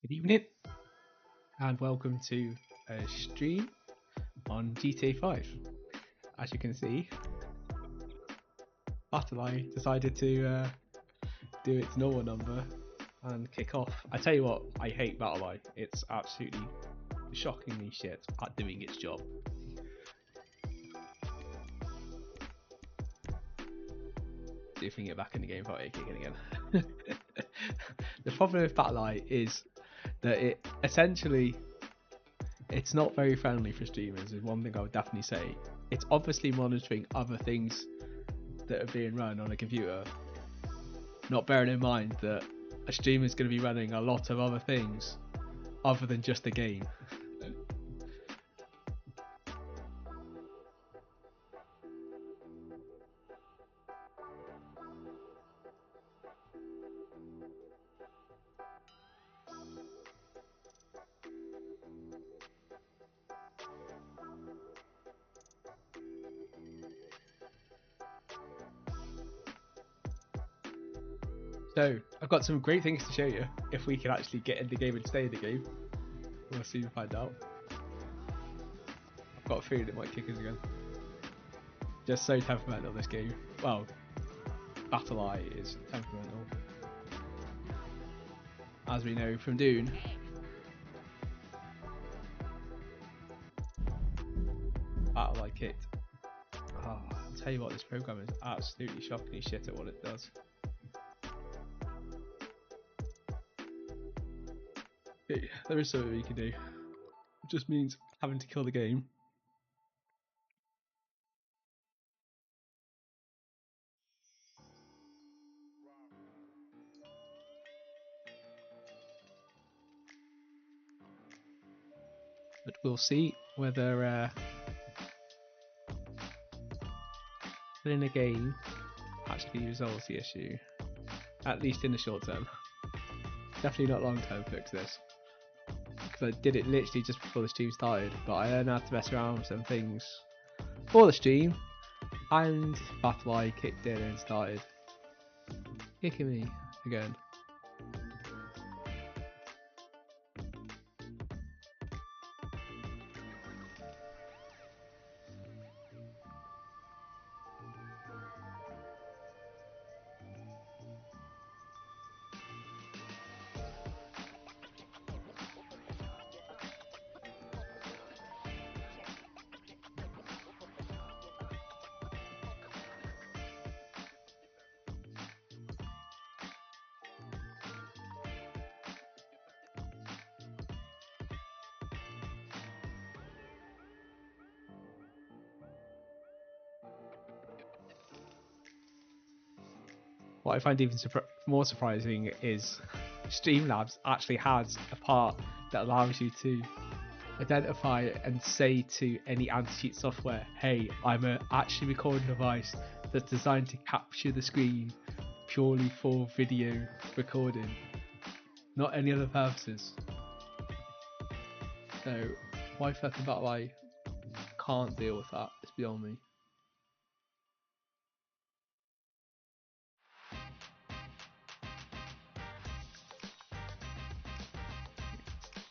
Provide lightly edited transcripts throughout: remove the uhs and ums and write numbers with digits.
Good evening, and welcome to a stream on GTA 5. As you can see, Battleye decided to do its normal number and kick off. I tell you what, I hate Battleye. It's absolutely shockingly shit at doing its job. See if we can get back in the game without it kicking again. The problem with Battleye is that it essentially, it's not very friendly for streamers, is one thing I would definitely say. It's obviously monitoring other things that are being run on a computer, not bearing in mind that a streamer is going to be running a lot of other things other than just the game. So, I've got some great things to show you if we can actually get in the game and stay in the game. We'll soon find out. I've got a feeling it might kick us again. Just so temperamental, this game. Well, Battleye is temperamental, as we know from Dune. Battleye kicked. Oh, I'll tell you what, this program is absolutely shockingly shit at what it does. There is something we can do. It just means having to kill the game. But we'll see whether playing a game actually resolves the issue, at least in the short term. Definitely not long term fix this, because I did it literally just before the stream started, but I then had to mess around with some things for the stream, and Battleye kicked in and started kicking me again. What I find even more surprising is Streamlabs actually has a part that allows you to identify and say to any anti-cheat software, hey, I'm a actually recording device that's designed to capture the screen purely for video recording, not any other purposes. So why fucking Battleye can't deal with that, it's beyond me.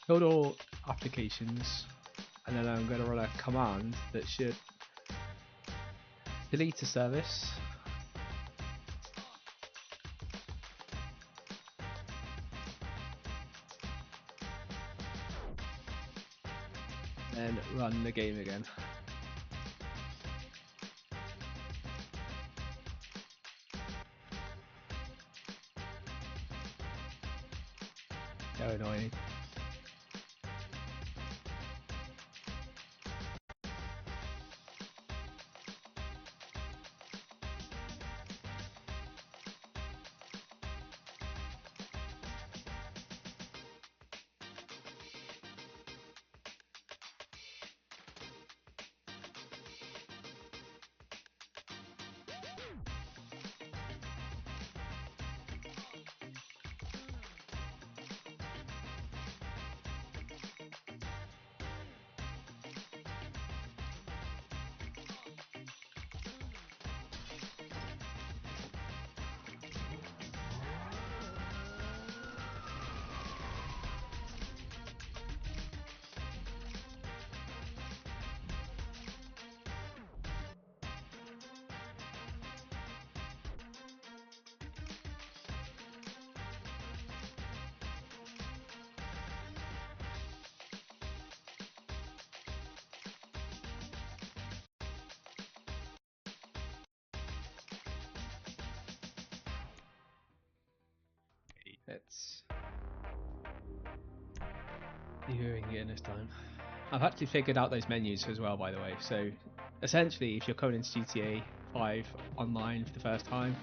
Go to all applications, and then I'm going to run a command that should delete a service, and run the game again. So annoying. Let's see who we can get in this time. I've actually figured out those menus as well, by the way. So essentially, if you're coming into GTA 5 online for the first time,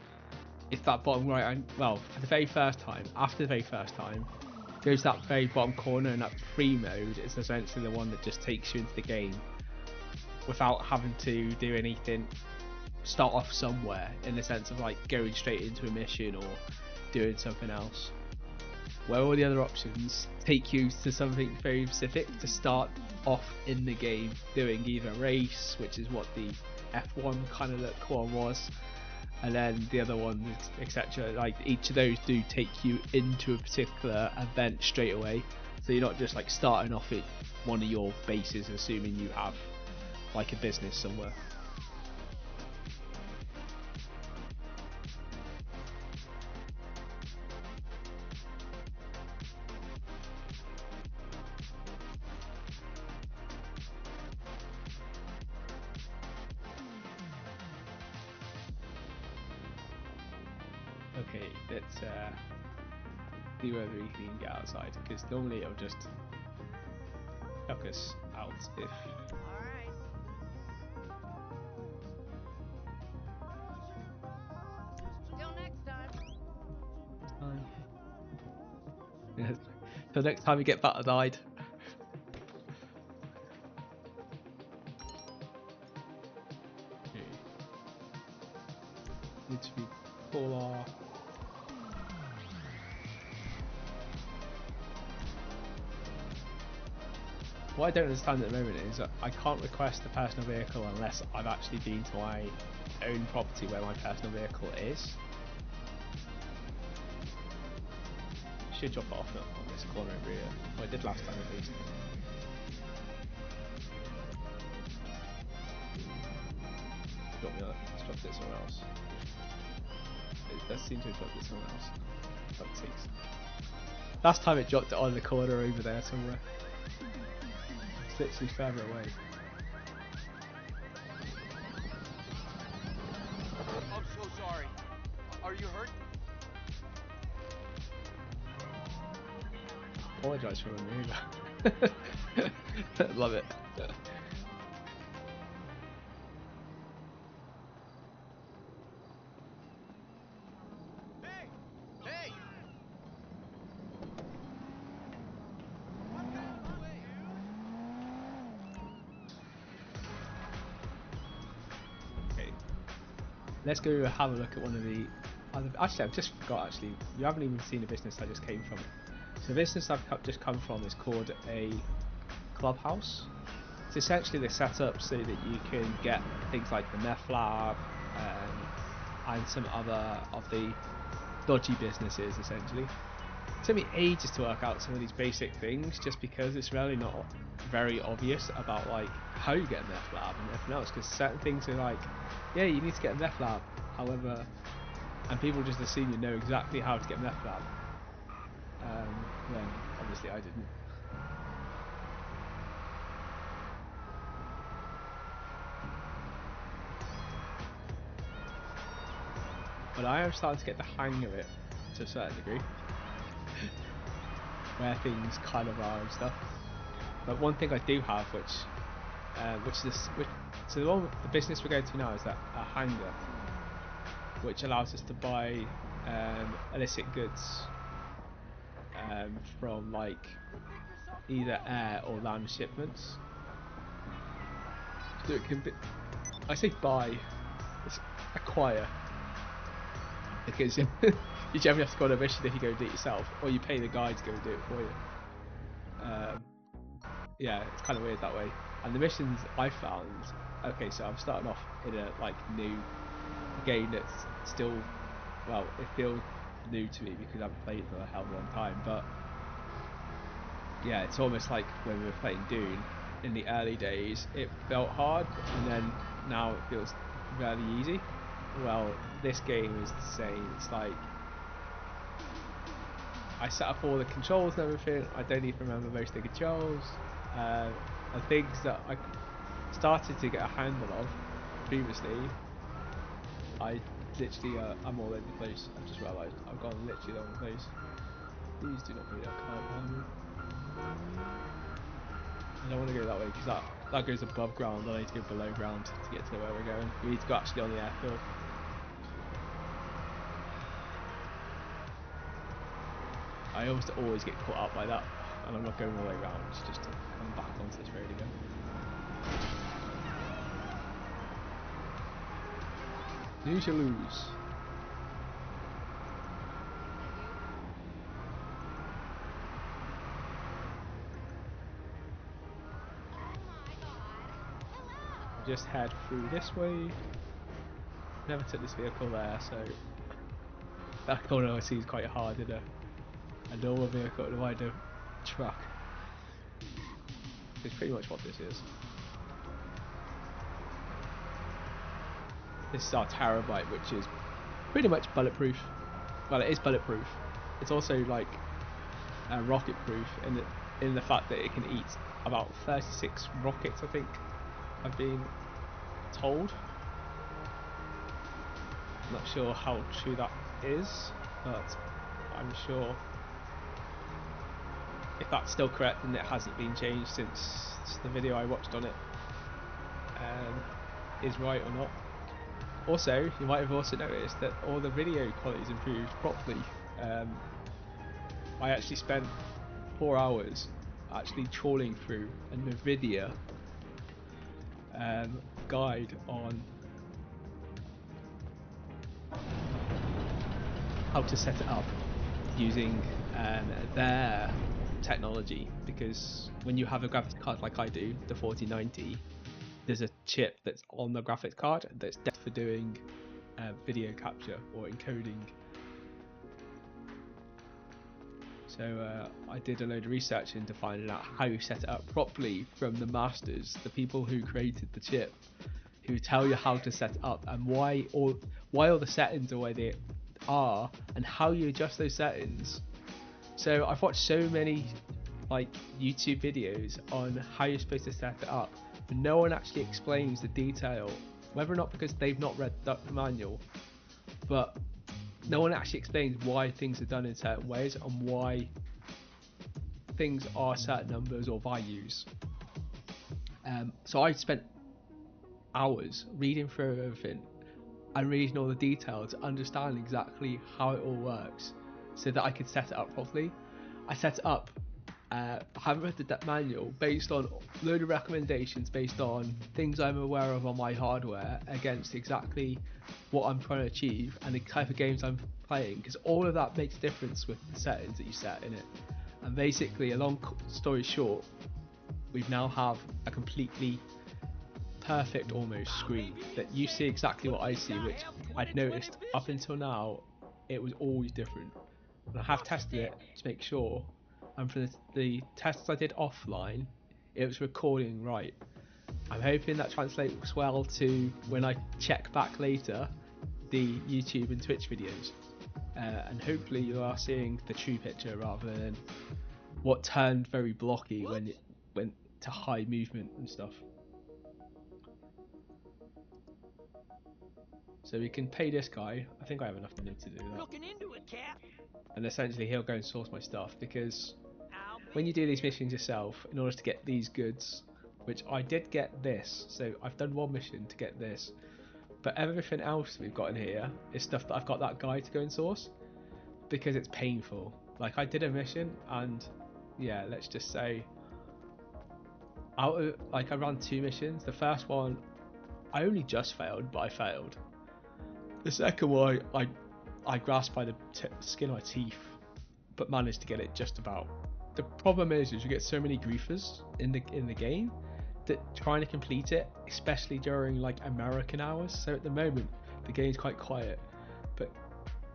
it's that bottom right. Well, for the very first time, after the very first time, goes that very bottom corner, and that free mode is essentially the one that just takes you into the game without having to do anything. Start off somewhere in the sense of like going straight into a mission or doing something else, where all the other options take you to something very specific to start off in the game doing either a race, which is what the F1 kind of look one was, and then the other ones, etc. Like each of those do take you into a particular event straight away, so you're not just like starting off at one of your bases assuming you have like a business somewhere. Okay, let's see whether we can get outside, because normally it'll just chuck us out if... Till next time. Yeah. Till next time we get butterdied. Okay. Need to be full. What I don't understand at the moment is that I can't request a personal vehicle unless I've actually been to my own property where my personal vehicle is. Should drop it off on this corner over here. Well, it did last time at least. Let's drop it somewhere else. It does seem to have dropped it somewhere else. Fuck's sakes. Last time it dropped it on the corner over there somewhere. It's literally further away. I'm so sorry. Are you hurt? Apologise for running over. Love it. Hey! Hey! Okay. Let's go have a look at one of the other... Actually, I've just forgot, actually. You haven't even seen the business I just came from. So the business I've just come from is called a clubhouse. It's essentially the setup so that you can get things like the meth lab and some other of the dodgy businesses, essentially. It took me ages to work out some of these basic things just because it's really not very obvious about like how you get a meth lab and everything else, because certain things are like, yeah, you need to get a meth lab, however, and people just assume you know exactly how to get a meth lab. When obviously I didn't. But I am starting to get the hang of it to a certain degree, where things kind of are and stuff. But one thing I do have, so the business we're going to now is a hangar, which allows us to buy illicit goods from like either air or land shipments. So it can be, I say buy, it's acquire, because you generally have to go on a mission if you go and do it yourself, or you pay the guy to go and do it for you. Yeah, it's kind of weird that way. And the missions I found, okay, so I'm starting off in a like new game that's still, well, it feels new to me because I haven't played for a hell of a long time, but yeah, it's almost like when we were playing Dune in the early days, it felt hard, and then now it feels really easy. Well, this game is the same. It's like I set up all the controls and everything. I don't even remember most of the controls. And things that I started to get a handle of previously, I literally I'm all over the place. I've just realised I've gone literally all over the place. These do not need a curve behind me. I don't want to go that way because that goes above ground. I need to go below ground to get to where we're going. We need to go actually on the airfield. I always get caught out by that, and I'm not going all the way around just to come back onto this road again. Lose you lose. Just head through this way. Never took this vehicle there, so that corner I see is quite hard in a normal vehicle to ride a truck. It's pretty much what this is. This is our Terabyte, which is pretty much bulletproof. Well, it is bulletproof. It's also like rocket proof in the fact that it can eat about 36 rockets, I think I've been told. I'm not sure how true that is, but I'm sure if that's still correct and it hasn't been changed since the video I watched on it is right or not. Also, you might have also noticed that all the video quality is improved properly. I actually spent 4 hours actually trawling through a NVIDIA guide on how to set it up using their technology, because when you have a graphics card like I do, the 4090, there's a chip that's on the graphics card that's dead for doing video capture or encoding. So I did a load of research into finding out how you set it up properly from the masters, the people who created the chip, who tell you how to set it up and why all the settings are the way they are and how you adjust those settings. So I've watched so many like YouTube videos on how you're supposed to set it up, but no one actually explains the detail, whether or not because they've not read the manual, but no one actually explains why things are done in certain ways and why things are certain numbers or values. So I spent hours reading through everything and reading all the details to understand exactly how it all works so that I could set it up properly. I set it up, I haven't read the manual, based on a load of recommendations based on things I'm aware of on my hardware against exactly what I'm trying to achieve and the type of games I'm playing, because all of that makes a difference with the settings that you set in it. And basically, a long story short, we now have a completely perfect almost screen that you see exactly what I see, which I'd noticed up until now it was always different. And I have tested it to make sure, and for the tests I did offline, it was recording right. I'm hoping that translates well to when I check back later the YouTube and Twitch videos, and hopefully you are seeing the true picture rather than what turned very blocky when it went to high movement and stuff. So we can pay this guy. I think I have enough money to do that. Looking into it, Cap. And essentially he'll go and source my stuff, because when you do these missions yourself, in order to get these goods, which I did get this, so I've done one mission to get this, but everything else we've got in here is stuff that I've got that guy to go and source, because it's painful. Like, I did a mission and yeah, let's just say out of, like, I ran 2 missions. The first one I only just failed, but I failed. The second one I grasped by the skin of my teeth, but managed to get it just about. The problem is you get so many griefers in the game that trying to complete it, especially during like American hours. So at the moment the game's quite quiet, but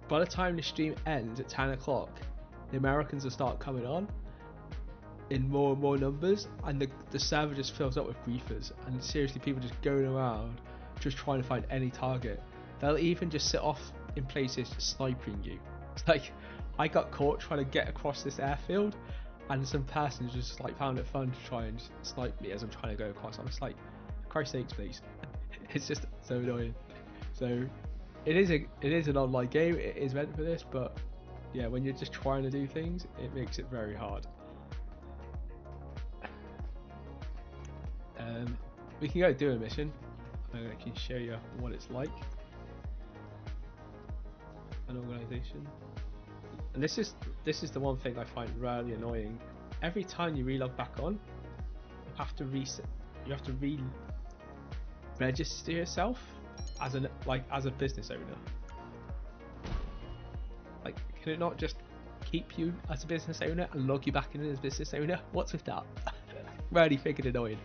by the time the stream ends at 10 o'clock, the Americans will start coming on in more and more numbers, and the server just fills up with griefers, and seriously people just going around just trying to find any target. They'll even just sit off in places just sniping you. It's like, I got caught trying to get across this airfield, and some person just like found it fun to try and snipe me as I'm trying to go across. I'm just like, Christ's sakes, please. It's just so annoying. So it is an online game. It is meant for this, but yeah, when you're just trying to do things, it makes it very hard. We can go do a mission. I can show you what it's like. An organisation. And this is the one thing I find really annoying. Every time you relog back on, you have to reset. You have to re-register yourself as a business owner. Like, can it not just keep you as a business owner and log you back in as a business owner? What's with that? Really freaking annoying.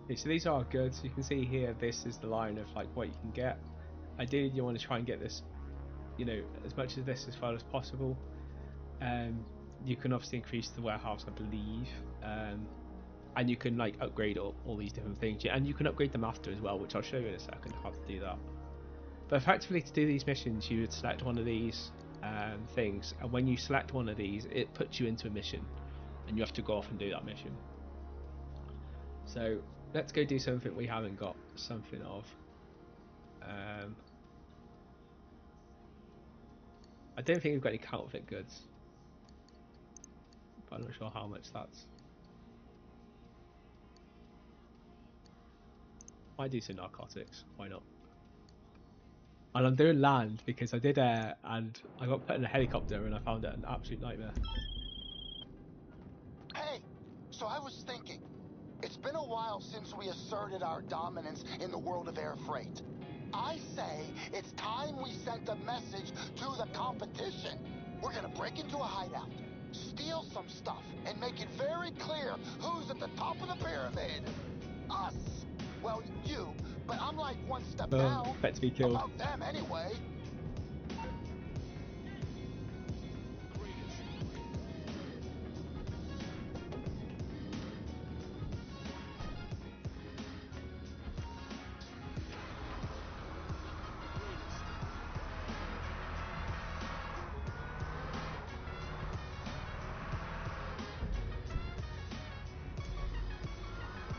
Okay, so these are our goods. You can see here, this is the line of like what you can get. Ideally, you want to try and get this, you know, as much of this as far as possible. You can obviously increase the warehouse, I believe, and you can like upgrade all these different things, and you can upgrade them after as well, which I'll show you in a second how to do that. But effectively, to do these missions, you would select one of these things, and when you select one of these, it puts you into a mission, and you have to go off and do that mission. So let's go do something we haven't got something of. I don't think we've got any counterfeit goods, but I'm not sure how much that's. Might do some narcotics, why not? And I'm doing land because I did air and I got put in a helicopter and I found it an absolute nightmare. Hey, so I was thinking, it's been a while since we asserted our dominance in the world of air freight. I say it's time we sent a message to the competition. We're gonna break into a hideout, steal some stuff, and make it very clear who's at the top of the pyramid. Us. Well, you, but I'm like one step down. Expect to be killed. About them anyway.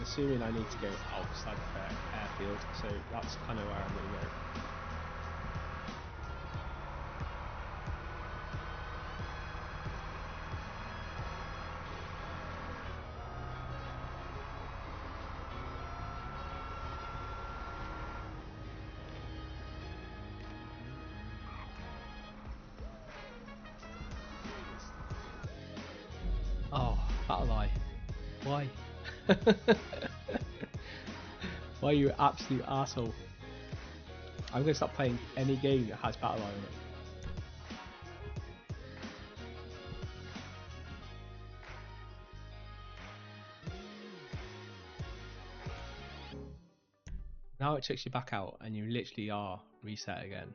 Assuming I need to go outside the airfield, so that's kind of where I'm going to go. Oh, battle eye. Why? Why, you absolute asshole. I'm going to stop playing any game that has battle eye on it. Now it checks you back out and you literally are reset again.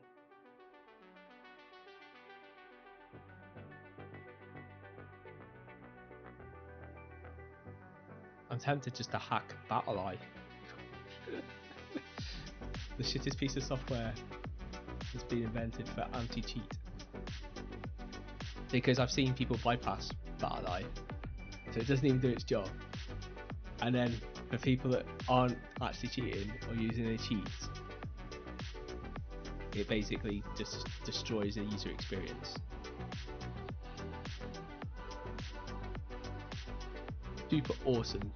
I'm tempted just to hack battle eye. The shittest piece of software that's been invented for anti-cheat. Because I've seen people bypass battle eye, so it doesn't even do its job. And then for people that aren't actually cheating or using any cheats, it basically just destroys the user experience. Super awesome.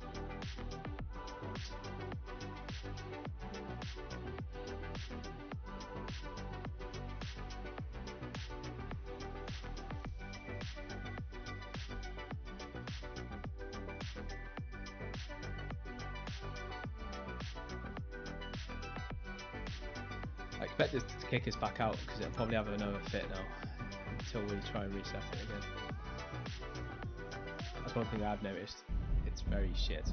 I expect this to kick us back out because it'll probably have another fit now until we try and reset it again. That's one thing I've noticed. It's very shit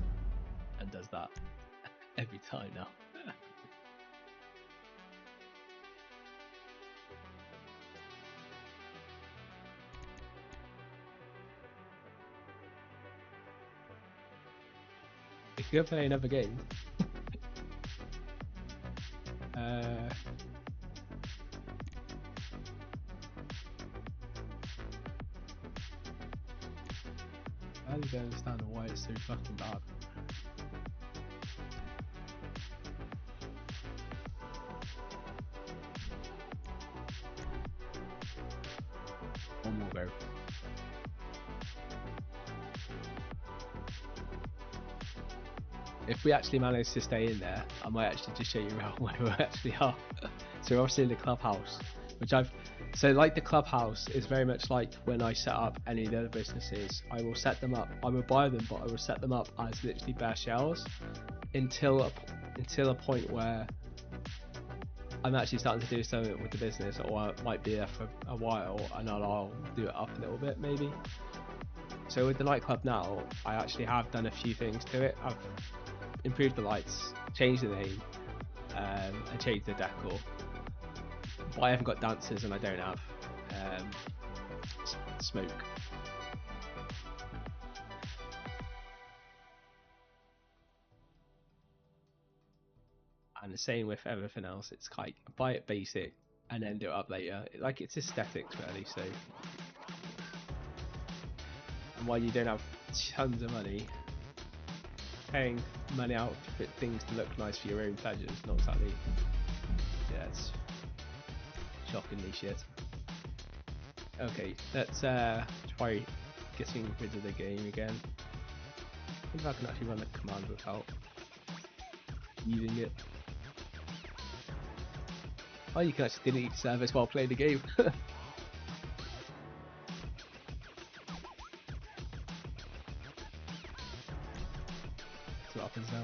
and does that every time now. If you're playing another game, I really don't understand why it's so fucking bad. bro. If we actually manage to stay in there, I might actually just show you around where we actually are. So we're obviously in the clubhouse, which so like the clubhouse is very much like when I set up any of the other businesses. I will set them up, I will buy them, but I will set them up as literally bare shells until a point where I'm actually starting to do something with the business, or I might be there for a while, and I'll do it up a little bit maybe. So with the nightclub now, I actually have done a few things to it. I've improved the lights, changed the name, and changed the decor. But I haven't got dancers, and I don't have smoke. And the same with everything else. It's like buy it basic and then do it up later. Like it's aesthetics really. So, and while you don't have tons of money, paying money out for things to look nice for your own pleasures, not exactly. Yeah, it's shockingly shit. Okay, let's try getting rid of the game again. I wonder if I can actually run a command without using it. Oh, you can actually delete service while playing the game. That's what happens now.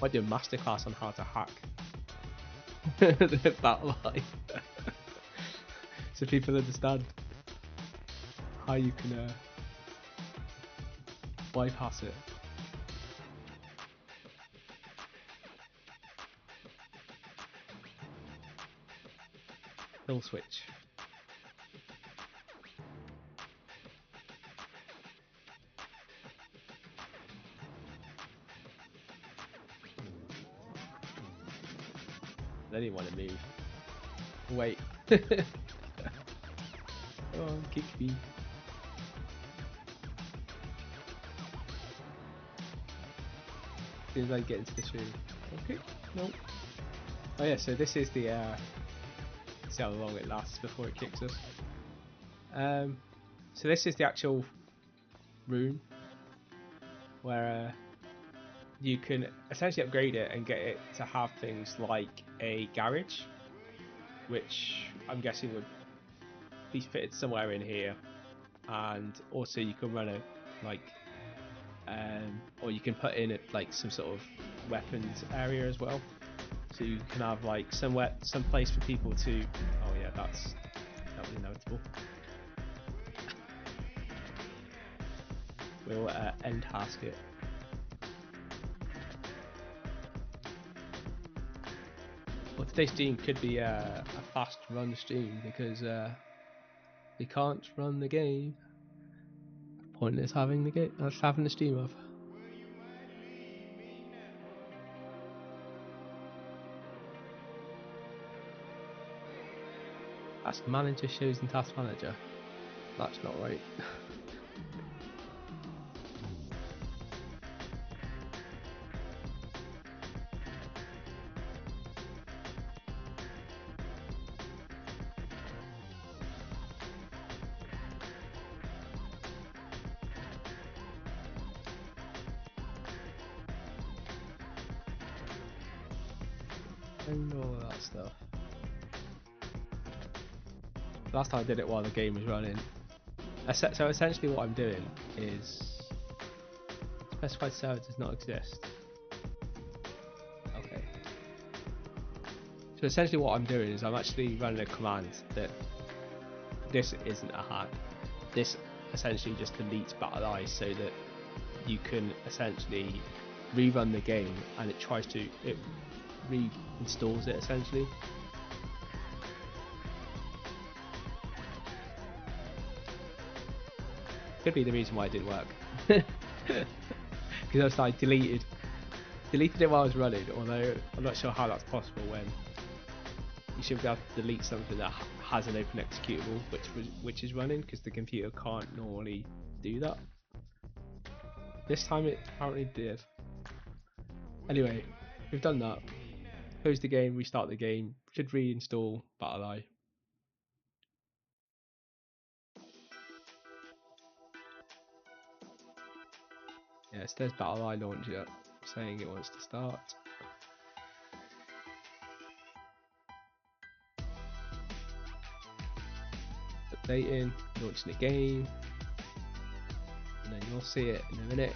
I do a masterclass on how to hack the battle line, so people understand how you can bypass it. Kill switch. I didn't want to move. Wait. Oh, kick me. As soon as I get into this room. Okay, nope. Oh yeah, so this is the see how long it lasts before it kicks us. So this is the actual room where you can essentially upgrade it and get it to have things like a garage, which I'm guessing would be fitted somewhere in here, and also you can run a or you can put in it like some sort of weapons area as well, so you can have like some place for people to. Oh yeah, that was inevitable. We'll end task it. Well, today's stream could be a fast run stream because we can't run the game. Pointless having the game. Having the stream off. Task manager shows in task manager. That's not right. And all of that stuff. Last time I did it while the game was running. So essentially what I'm doing is specified server does not exist. Okay. So essentially what I'm doing is I'm actually running a command that this isn't a hack. This essentially just deletes battle eyes so that you can essentially rerun the game, and it reinstalls it essentially. Could be the reason why it didn't work. Because I was like deleted it while I was running, although I'm not sure how that's possible when you should be able to delete something that has an open executable which is running, because the computer can't normally do that. This time it apparently did. Anyway, we've done that. Close the game, restart the game, should reinstall BattlEye. Yes, there's BattlEye launcher saying it wants to start. Updating, launching a game, and then you'll see it in a minute.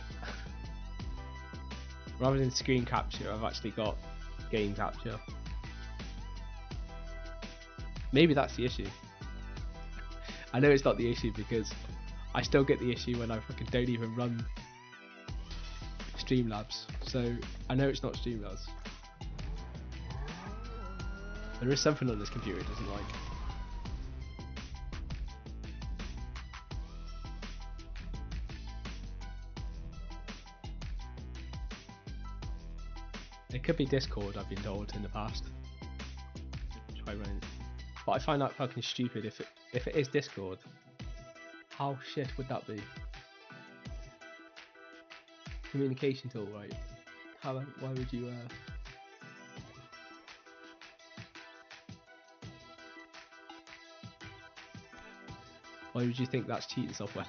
Rather than screen capture, I've actually got game capture. Maybe that's the issue. I know it's not the issue because I still get the issue when I fucking don't even run Streamlabs, so I know it's not Streamlabs. There is something on this computer it doesn't like. It could be Discord, I've been told in the past. Try running. But I find that fucking stupid. If it is Discord, how shit would that be? Communication tool, right? Why would you why would you think that's cheating software?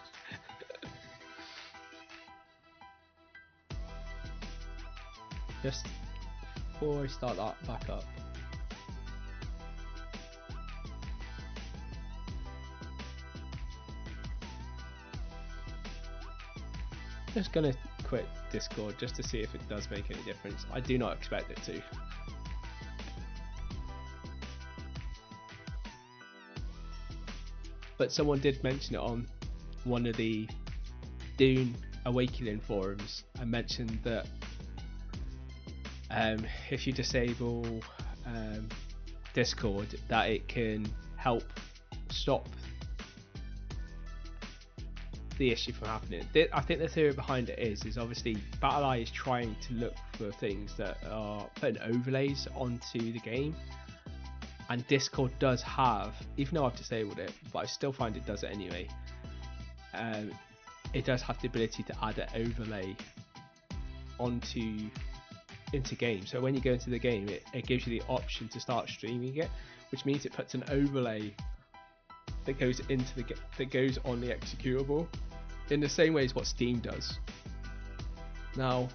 Just before I start that back up, just gonna quit Discord just to see if it does make any difference. I do not expect it to. But someone did mention it on one of the Dune Awakening forums and mentioned that if you disable Discord, that it can help stop the issue from happening. I think the theory behind it is obviously BattlEye is trying to look for things that are putting overlays onto the game, and Discord does have, even though I've disabled it, but I still find it does it anyway, it does have the ability to add an overlay into game. So when you go into the game, it gives you the option to start streaming it, which means it puts an overlay that goes on the executable in the same way as what Steam does. Now,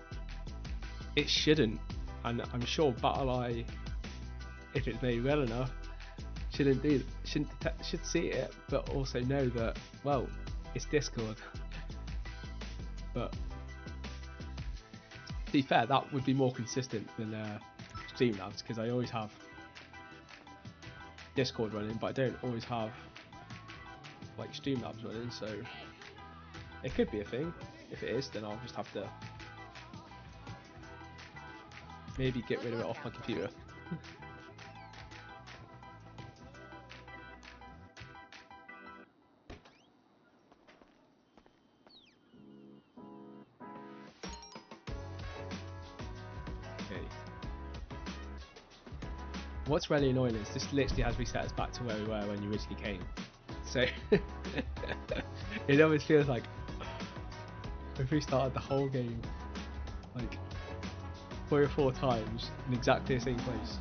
it shouldn't, and I'm sure BattlEye, if it's made well enough, should see it, but also know that, well, it's Discord. But to be fair, that would be more consistent than Streamlabs, because I always have Discord running, but I don't always have like Streamlabs running, so it could be a thing. If it is, then I'll just have to maybe get rid of it off my computer. Okay. What's really annoying is this literally has reset us back to where we were when you originally came. So it always feels like if we started the whole game like 3 or 4 times in exactly the same place.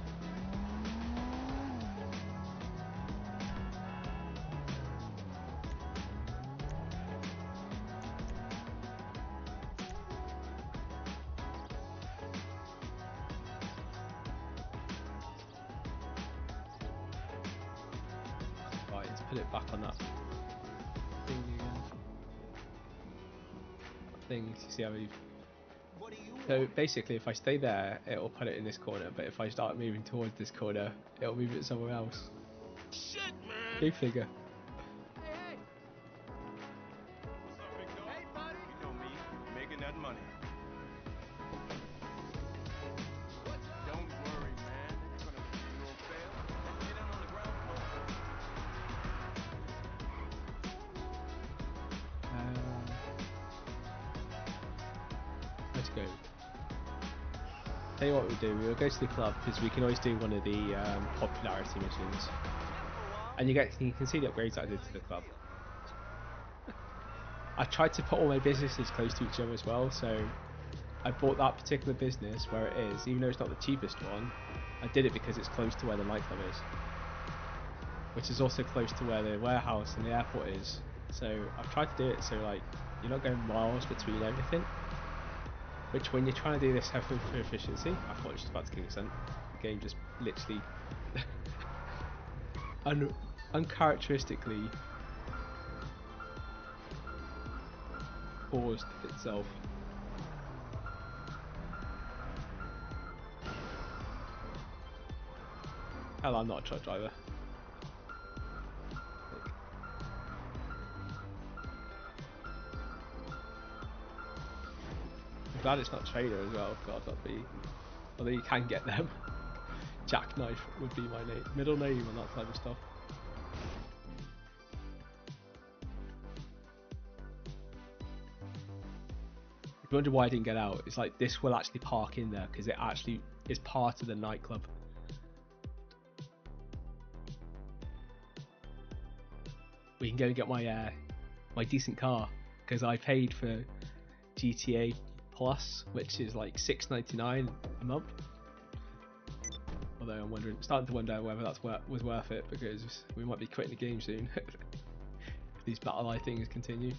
Right, let's put it back on that thing again. Thing to see how we've. So basically, if I stay there, it'll put it in this corner. But if I start moving towards this corner, it'll move it somewhere else. Shit, man! Go figure. Hey, What's up, big dog? hey, buddy. You know me, making that money. What's up? Don't worry, man. It's gonna be real fair. Get in on the ground floor. let's go. Tell you what we'll do, we'll go to the club because we can always do one of the popularity missions. And you can see the upgrades that I did to the club. I tried to put all my businesses close to each other as well, so I bought that particular business where it is, even though it's not the cheapest one. I did it because it's close to where the nightclub is, which is also close to where the warehouse and the airport is. So I've tried to do it so like you're not going miles between everything. Which when you're trying to do this heavily for efficiency, I thought it was just about to kill percent. The game just literally uncharacteristically paused itself. Hell, I'm not a truck driver. I'm glad it's not trader as well. God, that'd be. Although you can get them. Jackknife would be my middle name and that type of stuff. If you wonder why I didn't get out, it's like this will actually park in there because it actually is part of the nightclub. We can go and get my my decent car because I paid for GTA Plus, which is like $6.99 a month. Although I'm starting to wonder whether that's was worth it because we might be quitting the game soon if these battle eye things continue.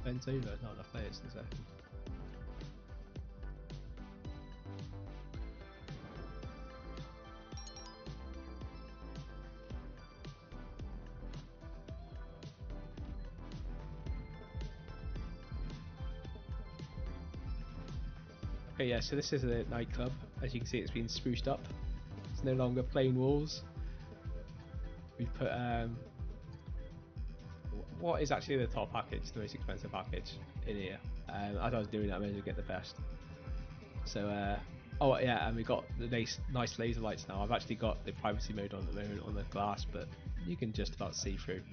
Bent over, not enough players in a second. Okay, yeah, so this is a nightclub. As you can see, it's been spruced up. It's no longer plain walls. We've put what is actually the top package, the most expensive package in here. As I was doing that, I managed to get the best. So, oh yeah, and we got the nice laser lights now. I've actually got the privacy mode on at the moment on the glass, but you can just about see through.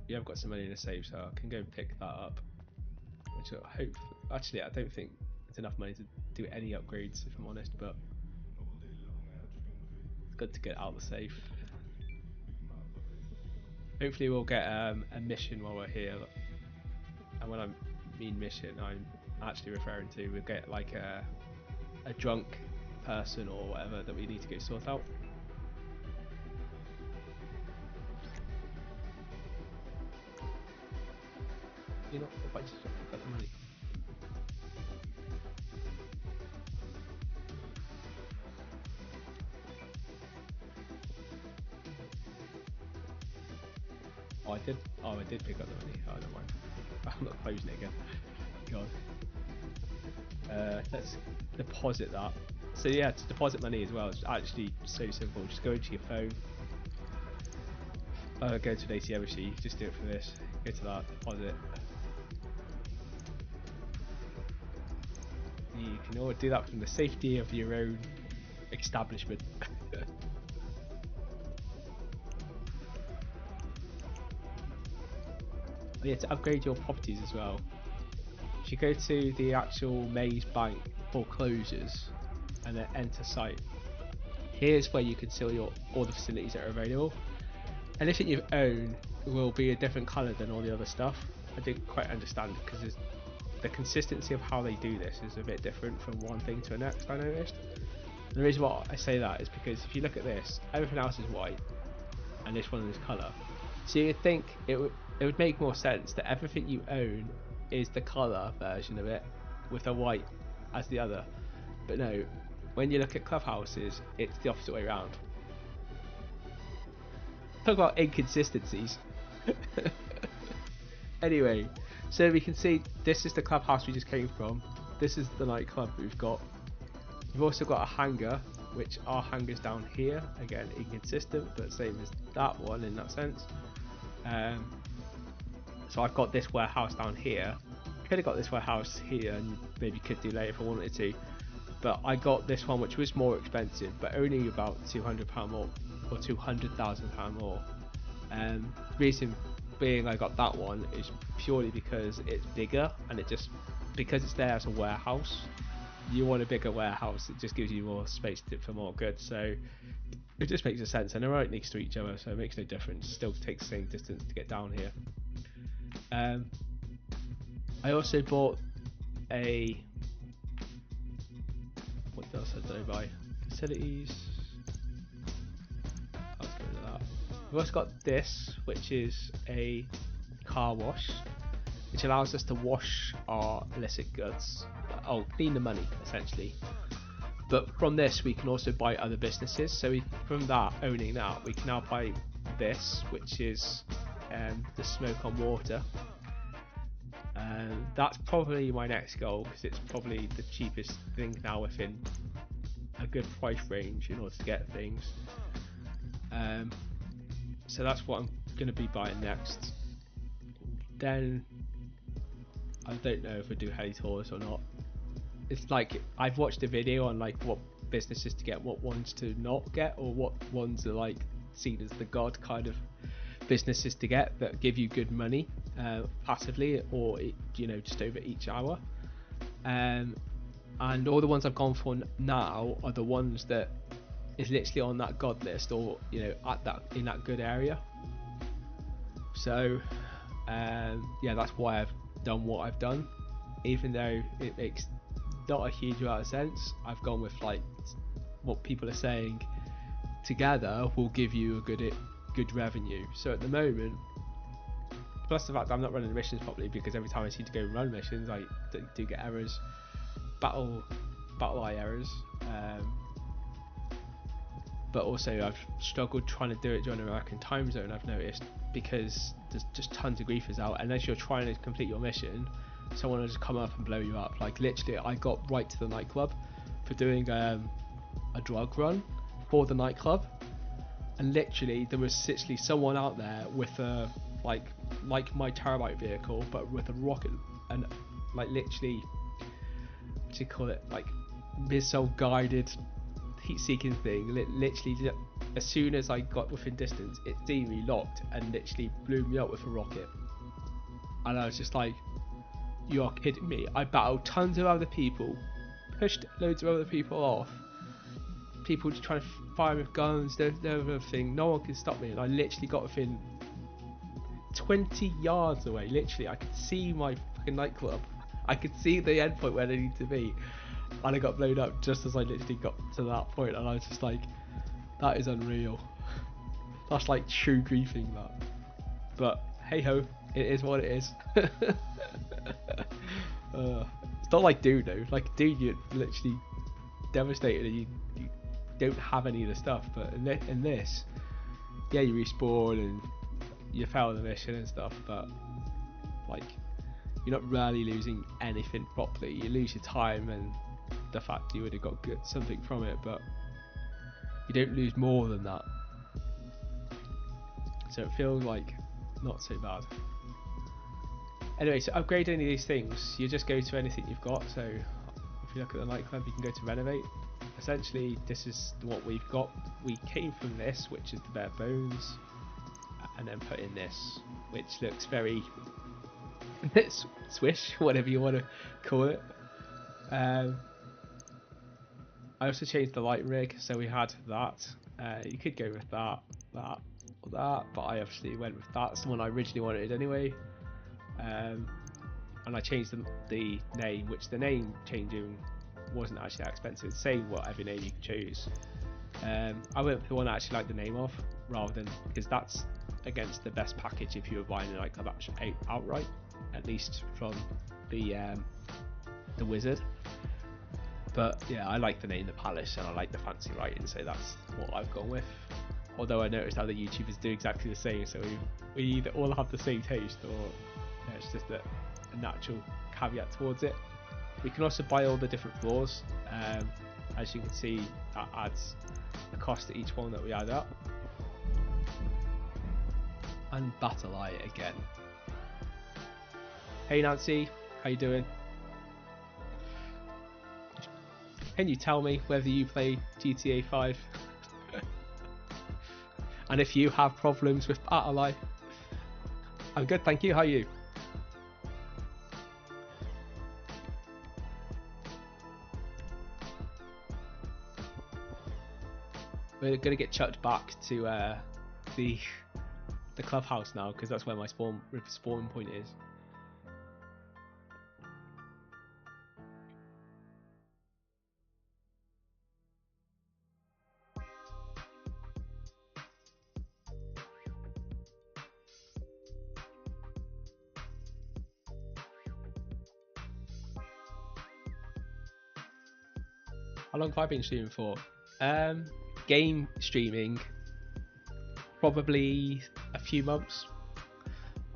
Yeah, I've got some money in a safe, so I can go and pick that up. Which I hope. Actually, I don't think there's enough money to do any upgrades, if I'm honest. But it's good to get out of the safe. Hopefully, we'll get a mission while we're here. And when I mean mission, I'm actually referring to we'll get like a drunk person or whatever that we need to go sort out. You know, if I just got the money. Oh, I did. Oh, I did pick up the money. Oh, never mind. I'm not closing it again. God. Let's deposit that. So yeah, to deposit money as well is actually so simple. Just go into your phone. Go to an ATM machine. Just do it for this. Go to that. Deposit. You can all do that from the safety of your own establishment. Yeah, to upgrade your properties as well. If you go to the actual Maze Bank foreclosures and then enter site, here's where you can see all the facilities that are available. Anything you own will be a different colour than all the other stuff. I didn't quite understand because the consistency of how they do this is a bit different from one thing to the next, I noticed. And the reason why I say that is because if you look at this, everything else is white and this one is colour. So you'd think it would make more sense that everything you own is the colour version of it with the white as the other. But no, when you look at clubhouses, it's the opposite way around. Talk about inconsistencies. Anyway, so we can see this is the clubhouse we just came from. This is the nightclub we've got. We've also got a hangar, which our hangar's down here. Again, inconsistent, but same as that one in that sense. So I've got this warehouse down here. Could have got this warehouse here and maybe could do later if I wanted to. But I got this one which was more expensive, but only about £200 more, or £200,000 more. Reason being I got that one is purely because it's bigger, and because it's there as a warehouse. You want a bigger warehouse, it just gives you more space for more goods, so it just makes sense, and they're right next to each other, so it makes no difference. Still takes the same distance to get down here. I also bought what else did I buy? Facilities. Let's go to that. We've also got this, which is a car wash, which allows us to wash our illicit goods. Clean the money essentially. But from this we can also buy other businesses. So from that, owning that, we can now buy this, which is the smoke on water. That's probably my next goal, because it's probably the cheapest thing now within a good price range in order to get things. So that's what I'm going to be buying next. Then I don't know if I do heli tours or not. It's like I've watched a video on like what businesses to get, what ones to not get, or what ones are like seen as the god kind of businesses to get that give you good money passively, or just over each hour. And all the ones I've gone for now are the ones that is literally on that god list, or in that good area. So that's why I've done what I've done, even though it makes not a huge amount of sense. I've gone with like what people are saying together will give you a good revenue. So at the moment, plus the fact that I'm not running the missions properly, because every time I seem to go and run missions I do get errors, battle eye errors, but also I've struggled trying to do it during American time zone, I've noticed, because there's just tons of griefers out, and as you're trying to complete your mission, someone will just come up and blow you up. Like literally I got right to the nightclub for doing a drug run for the nightclub, and literally there was literally someone out there with a like my terabyte vehicle, but with a rocket, and like literally, what do you call it, like missile guided heat seeking thing. Literally as soon as I got within distance, it seen me locked and literally blew me up with a rocket. And I was just like, you are kidding me. I battled tons of other people, pushed loads of other people off, people just trying to fire with guns, everything. No one could stop me, and I literally got within 20 yards away. Literally I could see my fucking nightclub, I could see the endpoint where they need to be, and I got blown up just as I literally got to that point. And I was just like, that is unreal. That's like true griefing, that. But hey ho, it is what it is. It's not like Doom though. Like Doom, you're literally devastated and you don't have any of the stuff. But in this, yeah, you respawn and you fail the mission and stuff, but like you're not really losing anything properly. You lose your time and the fact you would have got something from it, but you don't lose more than that. So it feels like not so bad. Anyway, to upgrade any of these things, you just go to anything you've got. So if you look at the nightclub, you can go to renovate. Essentially, this is what we've got. We came from this, which is the bare bones, and then put in this, which looks very swish, whatever you want to call it. I also changed the light rig, so we had that. You could go with that, or that, but I obviously went with that. It's the one I originally wanted anyway. And I changed the name, which the name changing wasn't actually that expensive. It's saying whatever name you choose. I went with the one I actually like the name of, rather than, because that's against the best package if you were buying like outright, at least from the wizard. But yeah, I like the name The Palace, and I like the fancy writing, so that's what I've gone with. Although I noticed other YouTubers do exactly the same, so we either all have the same taste, or it's just a natural caveat towards it. We can also buy all the different floors. As you can see, that adds a cost to each one that we add up. and Battle Eye again. Hey Nancy, how you doing? Can you tell me whether you play GTA 5? And if you have problems with Battle Eye? I'm good, thank you. How are you? We're gonna get chucked back to the clubhouse now because that's where my spawn point is. How long have I been streaming for? Game streaming, probably a few months.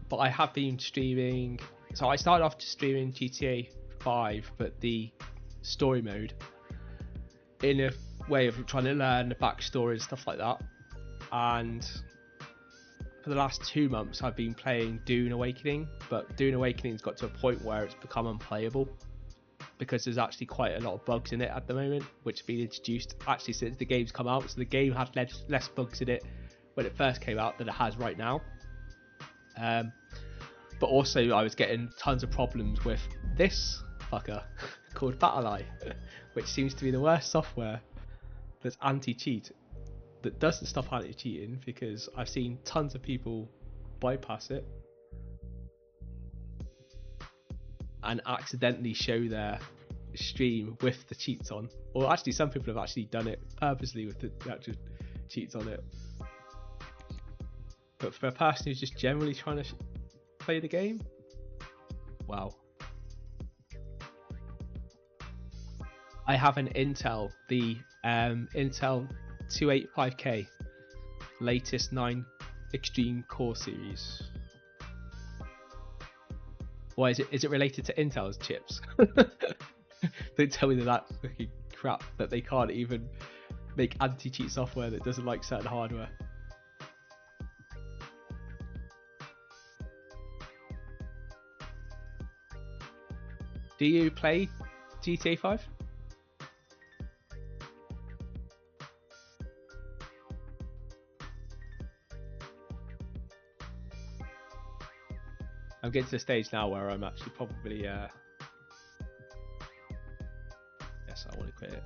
But I have been streaming. So I started off streaming GTA 5, but the story mode, in a way of trying to learn the backstory and stuff like that. And for the last 2 months, I've been playing Dune Awakening, but Dune Awakening's got to a point where it's become unplayable, because there's actually quite a lot of bugs in it at the moment, which have been introduced actually since the game's come out. So the game had less bugs in it when it first came out than it has right now. But also I was getting tons of problems with this fucker called Battle Eye, which seems to be the worst software that's anti-cheat, that doesn't stop anti-cheating, because I've seen tons of people bypass it and accidentally show their stream with the cheats on, or actually some people have actually done it purposely with the actual cheats on it. But for a person who's just generally trying to play the game, wow. I have an Intel, the Intel 285K latest 9 Extreme Core series. Why is it related to Intel's chips? Don't tell me that that's fucking crap, that they can't even make anti-cheat software that doesn't like certain hardware. Do you play GTA 5? I'm getting to the stage now where I'm actually probably yes, I want to quit it.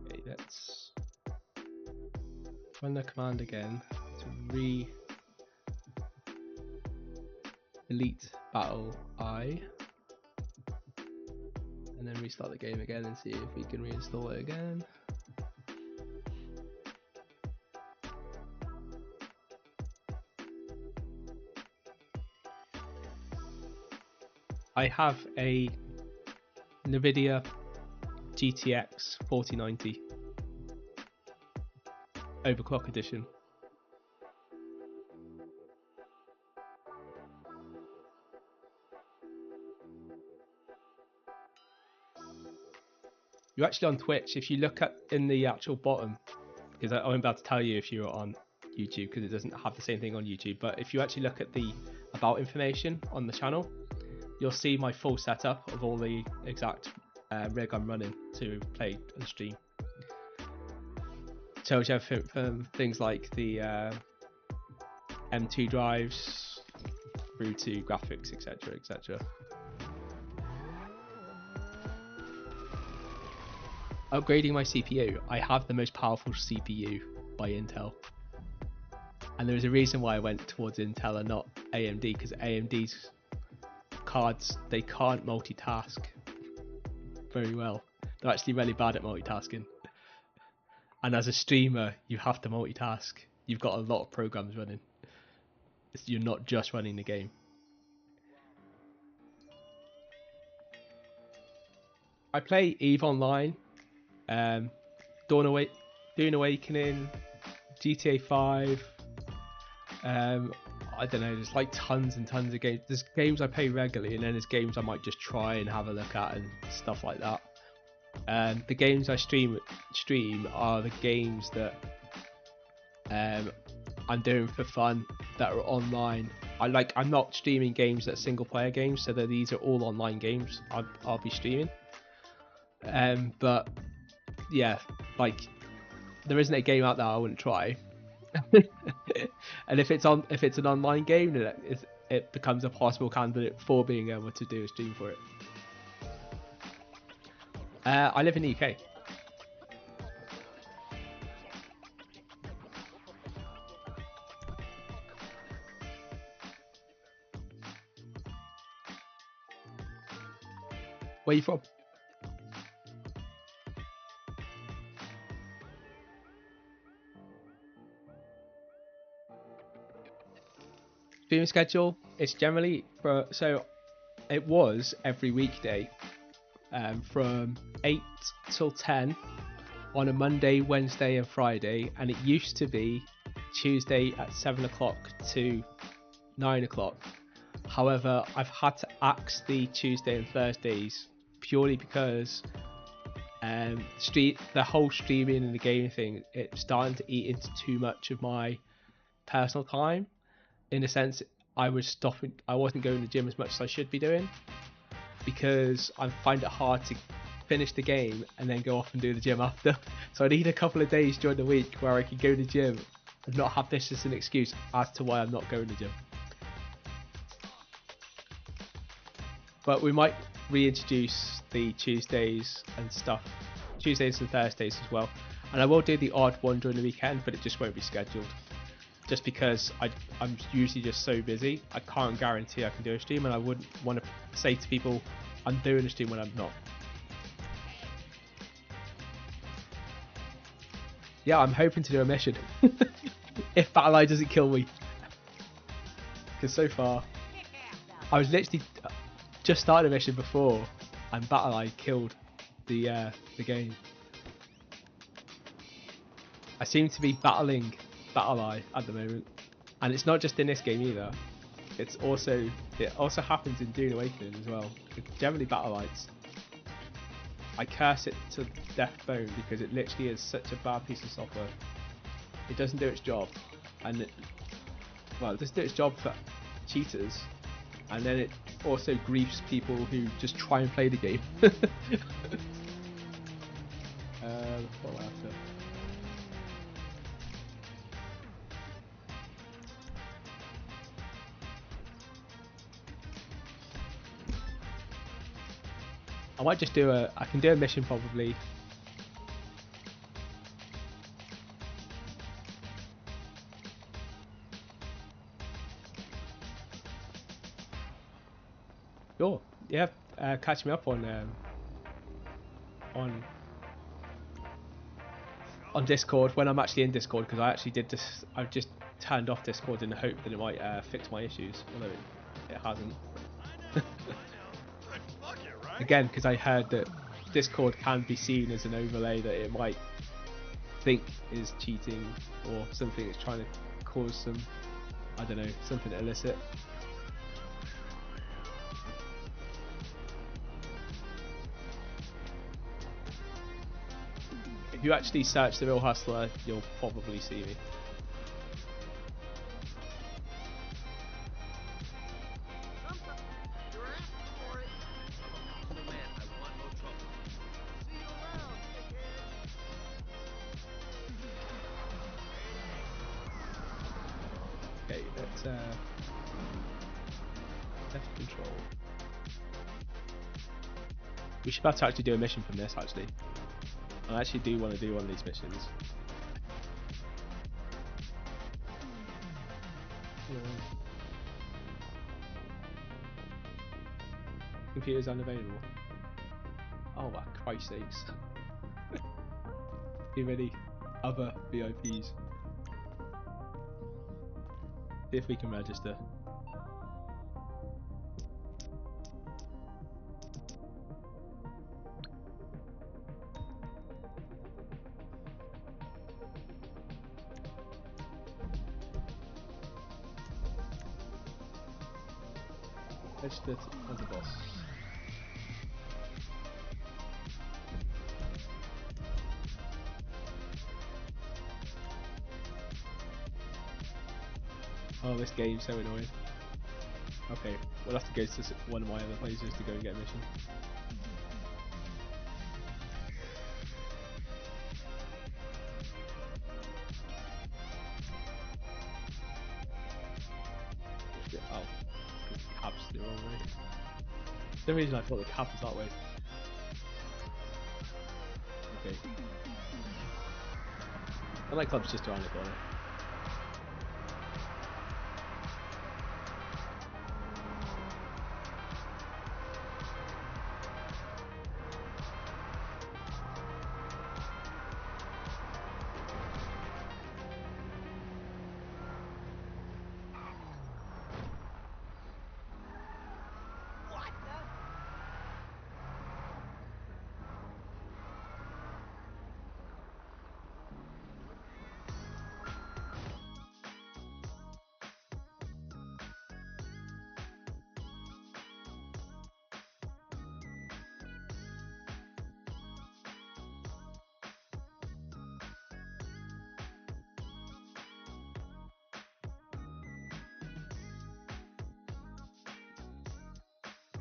Okay, let's run the command again to delete Battle Eye, and then restart the game again and see if we can reinstall it again. I have a NVIDIA GTX 4090 overclock edition. You're actually on Twitch. If you look at in the actual bottom, because I'm about to tell you if you're on YouTube, because it doesn't have the same thing on YouTube, but if you actually look at the about information on the channel, you'll see my full setup of all the exact rig I'm running to play and stream. Tells you everything from things like the M2 drives through to graphics, etc, etc. Upgrading my CPU. I have the most powerful CPU by Intel, and there is a reason why I went towards Intel and not AMD, because AMD's cards, they can't multitask very well. They're actually really bad at multitasking, and as a streamer you have to multitask. You've got a lot of programs running. You're not just running the game. I play Eve Online, Dawn Awakening, GTA 5. I don't know. There's like tons and tons of games. There's games I play regularly, and then there's games I might just try and have a look at and stuff like that. The games I stream are the games that I'm doing for fun that are online. I'm not streaming games that are single player games, so that these are all online games I'll be streaming. But yeah, like there isn't a game out there I wouldn't try. And if it's an online game, then it becomes a possible candidate for being able to do a stream for it. I live in the UK. Where are you from? Streaming schedule, it's generally it was every weekday from 8 till 10 on a Monday, Wednesday and Friday, and it used to be Tuesday at 7 o'clock to 9 o'clock. However, I've had to axe the Tuesday and Thursdays purely because the whole streaming and the gaming thing, it's starting to eat into too much of my personal time. In a sense, I wasn't going to the gym as much as I should be doing, because I find it hard to finish the game and then go off and do the gym after. So I need a couple of days during the week where I can go to the gym and not have this as an excuse as to why I'm not going to the gym. But we might reintroduce the Tuesdays and Thursdays as well. And I will do the odd one during the weekend, but it just won't be scheduled. Just because I'm usually just so busy, I can't guarantee I can do a stream, and I wouldn't want to say to people I'm doing a stream when I'm not. Yeah, I'm hoping to do a mission if BattleEye doesn't kill me, because so far I was literally just started a mission before and BattleEye killed the game. I seem to be battling BattleEye at the moment, and it's not just in this game either. It also happens in Dawn Awakening as well. It's generally BattleEye's. I curse it to death bone because it literally is such a bad piece of software. It doesn't do its job, and it doesn't do its job for cheaters, and then it also griefs people who just try and play the game. What after? I might just I can do a mission probably. Sure. Yeah. Catch me up on Discord when I'm actually in Discord, because I actually did this. I've just turned off Discord in the hope that it might fix my issues, although it hasn't. Again, because I heard that Discord can be seen as an overlay that it might think is cheating or something that's trying to cause some, I don't know, something illicit. If you actually search The Real Hustler, you'll probably see me. Okay, let's left control. We should have to actually do a mission from this actually. I actually do want to do one of these missions. Computer's unavailable. Oh, for Christ's sakes. Too many other VIPs. See if we can register. Registered as a boss. Oh, this game's so annoying. Okay, we'll have to go to one of my other places to go and get a mission. Oh, the cab's the wrong way. For some reason I thought the cab was that way. Okay. The nightclub's just around the corner.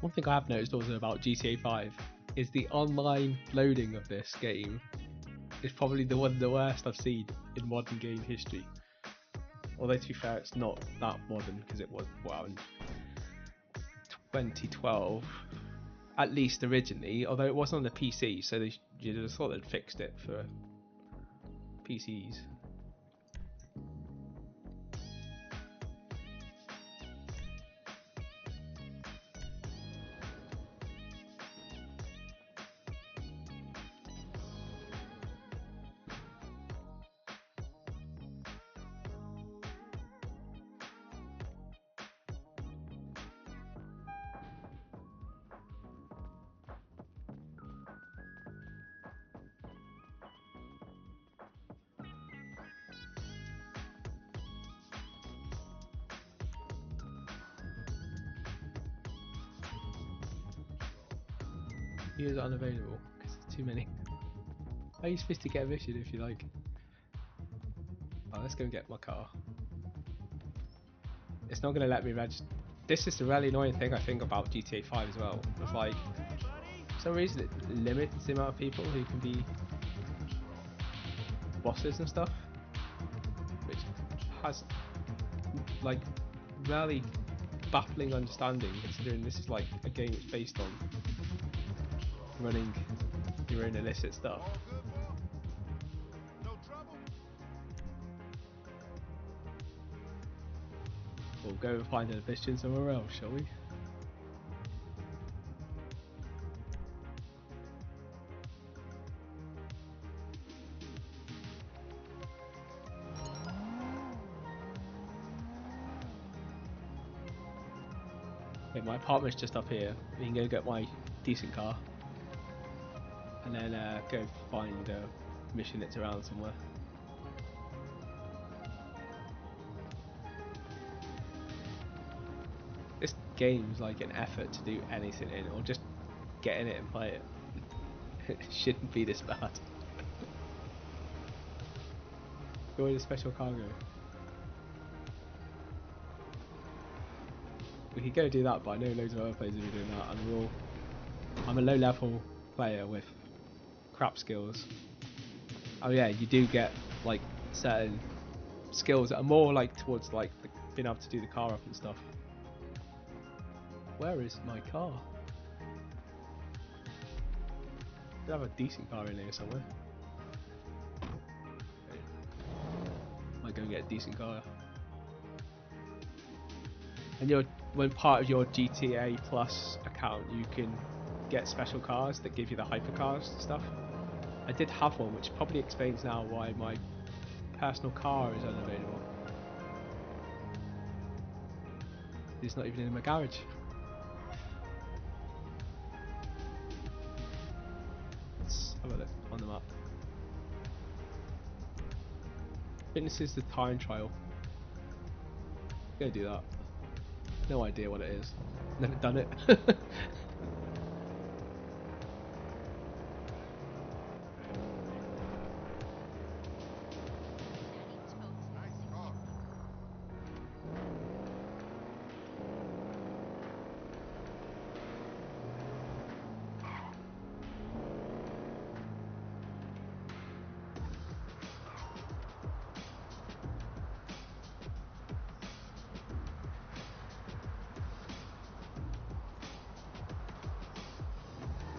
One thing I have noticed also about GTA 5 is the online loading of this game is probably one of the worst I've seen in modern game history. Although to be fair, it's not that modern because it was, well, in 2012, at least originally, although it wasn't on the PC, so you'd have thought they'd fixed it for PCs. Viewers are unavailable because there's too many. How are you supposed to get a mission if you like? Oh, let's go and get my car. It's not going to let me register. This is the really annoying thing I think about GTA 5 as well. It's like, for some reason it limits the amount of people who can be bosses and stuff, which has like really baffling understanding considering this is like a game that's based on running your own illicit stuff. All good, boy? No trouble? We'll go and find an mission somewhere else, shall we? Okay, my apartment's just up here. We can go get my decent car. And then go find a mission that's around somewhere. This game's like an effort to do anything in, or just get in it and play it. It shouldn't be this bad. Go in a special cargo. We could go do that, but I know loads of other players will be doing that, and I'm a low level player with crap skills. Oh yeah, you do get like certain skills that are more like towards like being able to do the car up and stuff. Where is my car? I have a decent car in here somewhere. Might go and get a decent car. And when part of your GTA Plus account, you can get special cars that give you the hypercars and stuff. I did have one, which probably explains now why my personal car is unavailable. It's not even in my garage. Let's have a look on the map. Fitness is the time trial. Go do that. No idea what it is. Never done it. Nice car.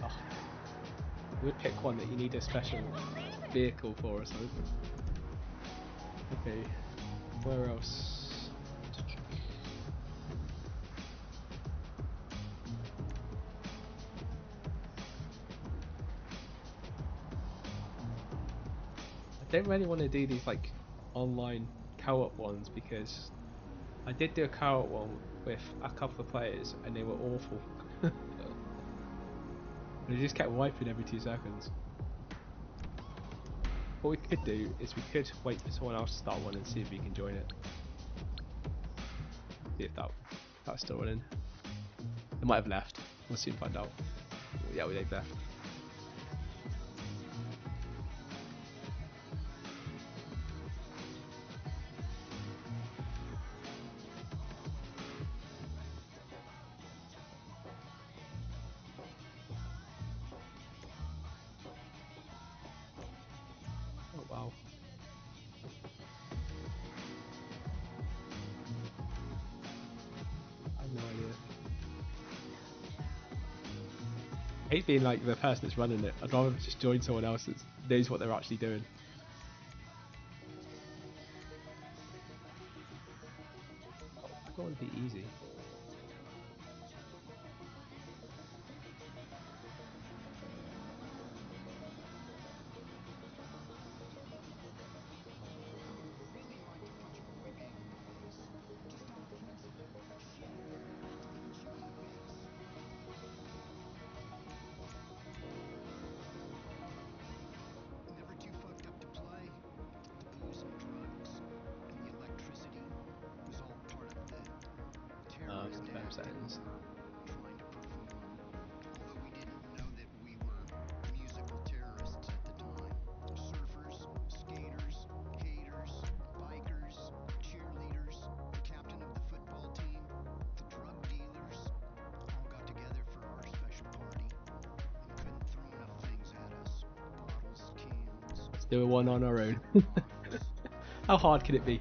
Oh, you would pick one that you need a special vehicle for or something. Okay, where else? I don't really want to do these like online co-op ones because I did do a co-op one with a couple of players and they were awful. They just kept wiping every 2 seconds. What we could do is we could wait for someone else to start one and see if we can join it. See if that's still running. They might have left. We'll soon find out. Yeah, they've left. Oh wow. I have no idea. I hate being like the person that's running it. I'd rather just join someone else that knows what they're actually doing. Oh, I don't want to be easy. Never too fucked up to play. The booze and drugs and the electricity was all part of the terrorist FM act settings. trying to perform. Although we didn't know that we were musical terrorists at the time. Surfers, skaters, haters, bikers, cheerleaders, the captain of the football team, the drug dealers, all got together for our special party and couldn't throw enough things at us. Bottles, cans, Let's do a one on our own. rocks. How hard can it be?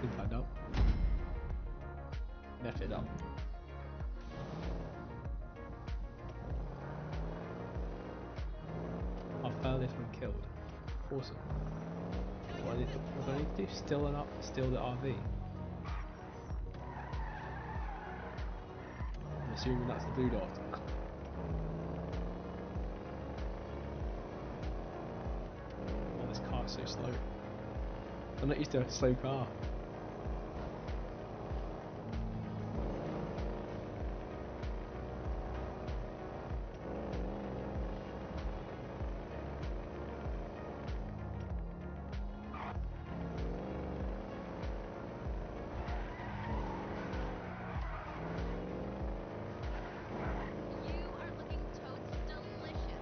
Soon find out. F it up. I'll fail if I'm killed. Awesome. What do I need to do? Steal the RV. I'm assuming that's the blue dot. Oh, this car's so slow. I'm not used to a slow car. You are looking totes delicious.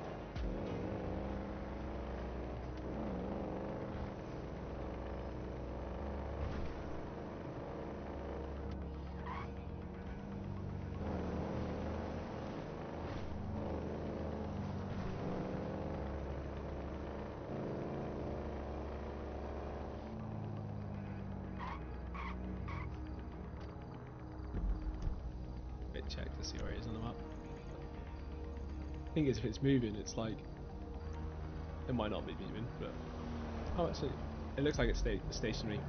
Bit check to see where it is on the map. Thing is, if it's moving, it's like it might not be moving, but oh, actually, it looks like it's stationary.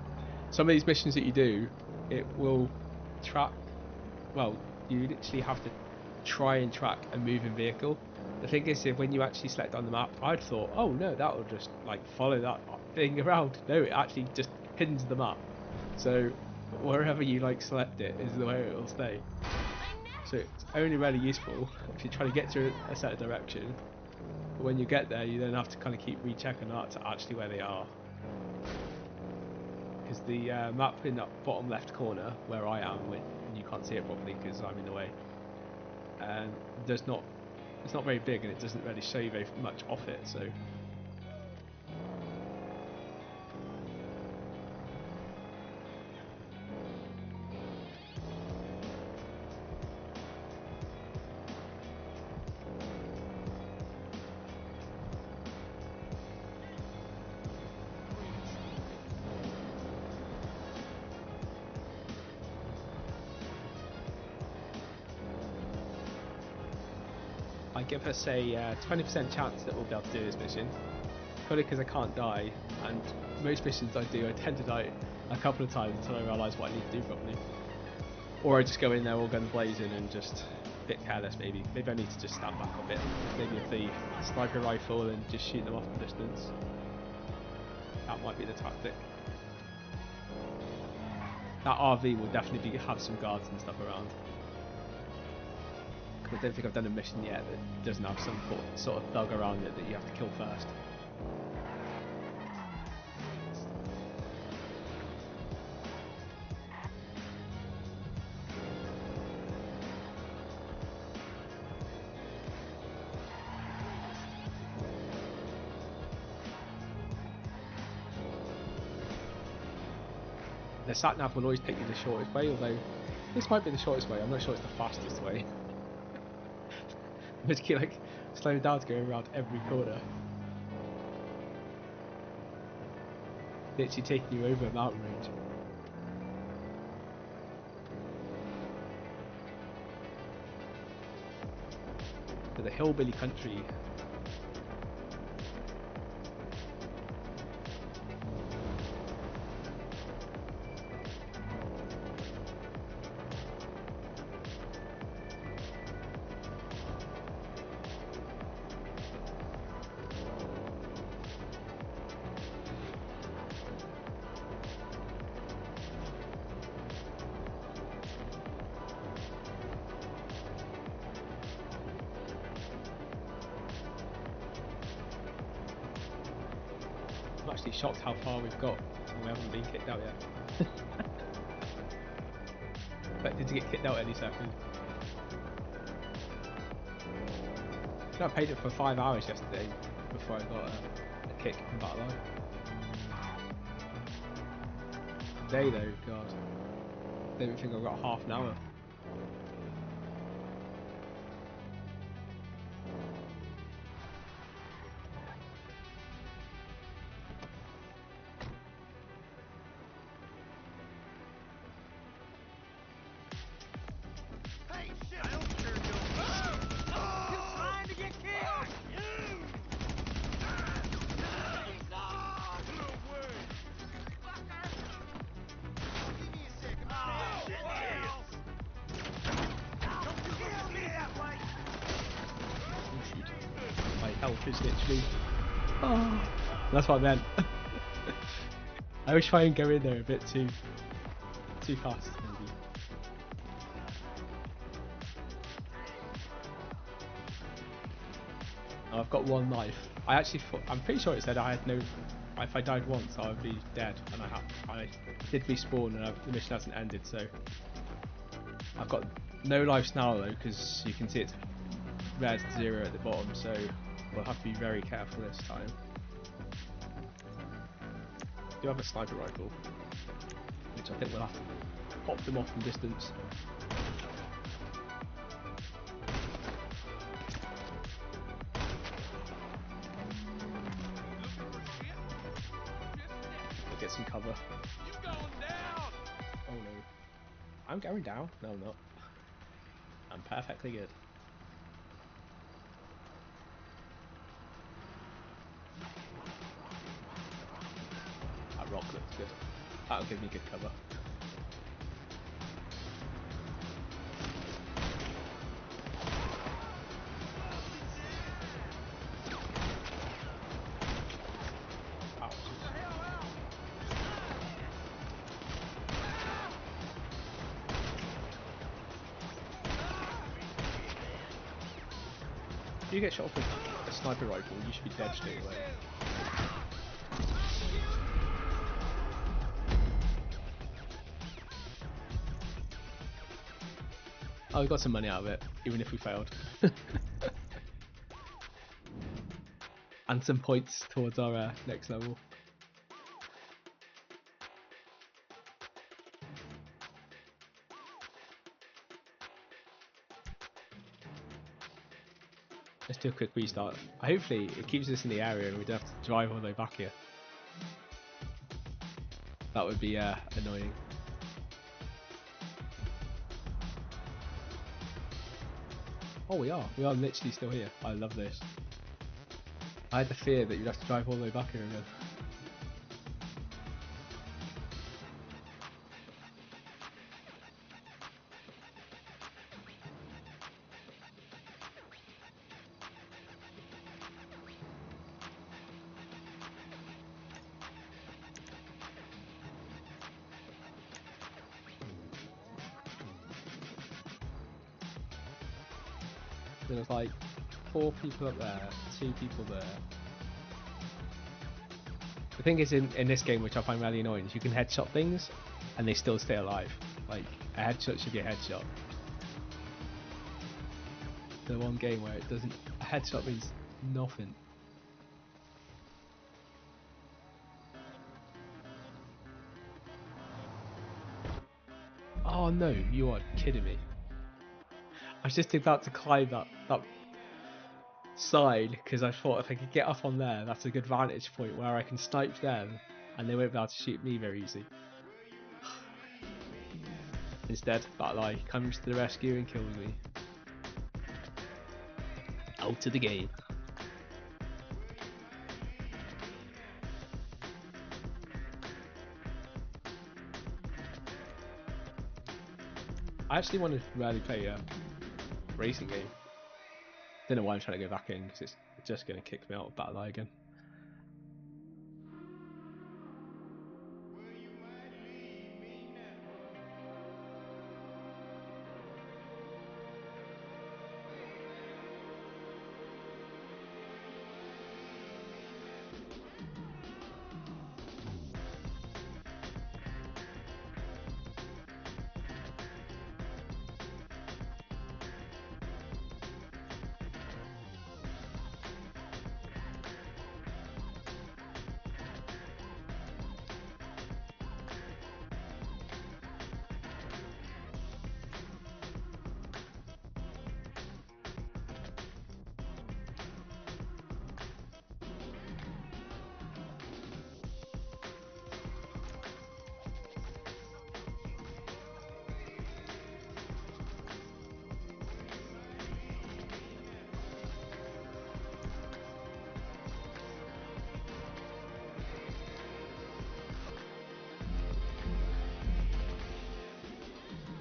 Some of these missions that you do, it will track. Well, you literally have to try and track a moving vehicle. The thing is, if when you actually select on the map, I'd thought, oh no, that will just like follow that thing around. No, it actually just pins the map. So wherever you like select it is the way it will stay. So it's only really useful if you're trying to get to a certain direction. But when you get there, you then have to kind of keep rechecking that to actually where they are. because the map in that bottom left corner where I am, and you can't see it properly because I'm in the way, does not. It's not very big and it doesn't really show you very much off it. So. I give us a 20% chance that we'll be able to do this mission, purely because I can't die, and most missions I do, I tend to die a couple of times until I realise what I need to do properly. Or I just go in there all guns blazing and just a bit careless maybe. Maybe I need to just stand back a bit, maybe with the sniper rifle and just shoot them off from distance. That might be the tactic. That RV will definitely have some guards and stuff around. I don't think I've done a mission yet that doesn't have some sort of thug around it that you have to kill first. The sat-nav will always pick you the shortest way, although this might be the shortest way. I'm not sure it's the fastest way. But keep like slowing down to go around every corner. Literally taking you over a mountain range. To the hillbilly country. I'm actually shocked how far we've got and we haven't been kicked out yet. Expected to get kicked out any second. I paid it for 5 hours yesterday before I got a kick from Battle Line. Today though, god. I don't even think I've got half an hour. Hey, shit! I don't care, yo. You trying to get killed? You! No way! Give me a second, Don't you kill me that way! Oh shoot. My health is literally... Oh, that's what I meant. I always try and go in there a bit too fast maybe. Oh, I've got one life. I actually thought, I'm pretty sure it said I had no... If I died once I would be dead, and I did respawn and the mission hasn't ended, so... I've got no lives now though, because you can see it's red 0 at the bottom, so we'll have to be very careful this time. I do have a sniper rifle, which I think we'll have to pop them off from distance. We'll get some cover. You going down? Oh no. I'm going down? No, I'm not. I'm perfectly good. That rock looks good. That'll give me good cover. Ouch. If you get shot with a sniper rifle, you should be dead straight away. Oh, we got some money out of it, even if we failed. And some points towards our next level. Let's do a quick restart. Hopefully it keeps us in the area and we don't have to drive all the way back here. That would be annoying. Oh, we are literally still here. I love this. I had the fear that you'd have to drive all the way back here again. There was like 4 people up there, 2 people there. The thing is in this game, which I find really annoying, is you can headshot things and they still stay alive. Like, a headshot should be a headshot. The one game where it doesn't, a headshot means nothing. Oh no, you are kidding me. I was just about to climb that side because I thought if I could get up on there, that's a good vantage point where I can snipe them and they won't be able to shoot me very easy. Instead, Battle comes to the rescue and kills me. Out of the game. I actually want to really play a racing game. Don't know why I'm trying to go back in because it's just going to kick me out of Battle again.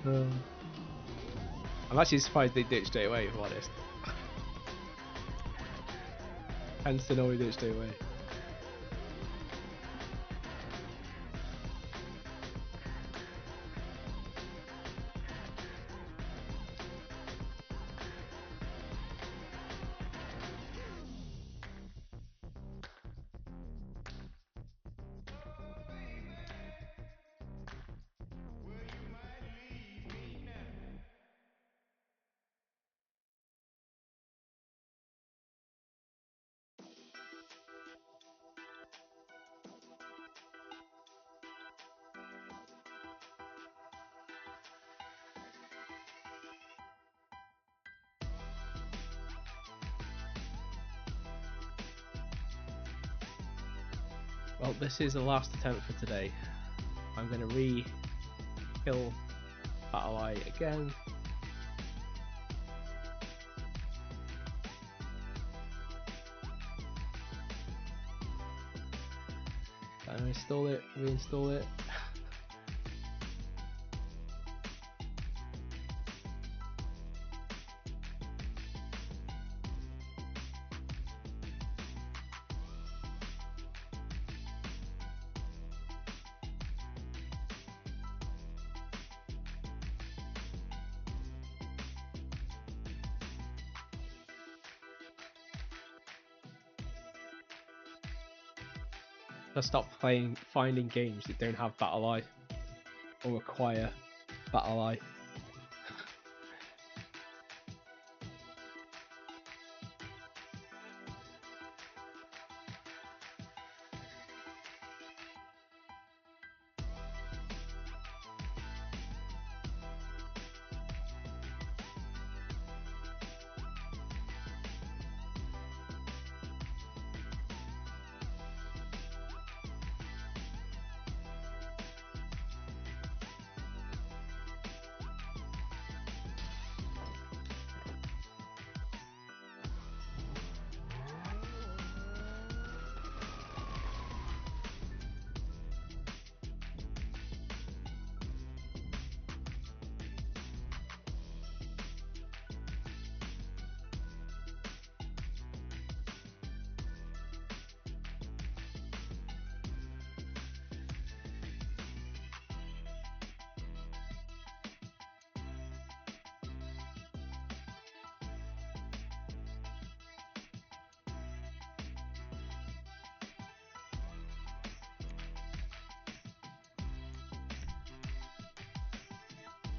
I'm actually surprised they ditched straight away, if I'm honest. Hence to know we ditched straight away. Well, this is the last attempt for today. I'm going to re-kill Battle Eye again. Can I install it, reinstall it? Let's stop finding games that don't have Battle Eye or require Battle Eye.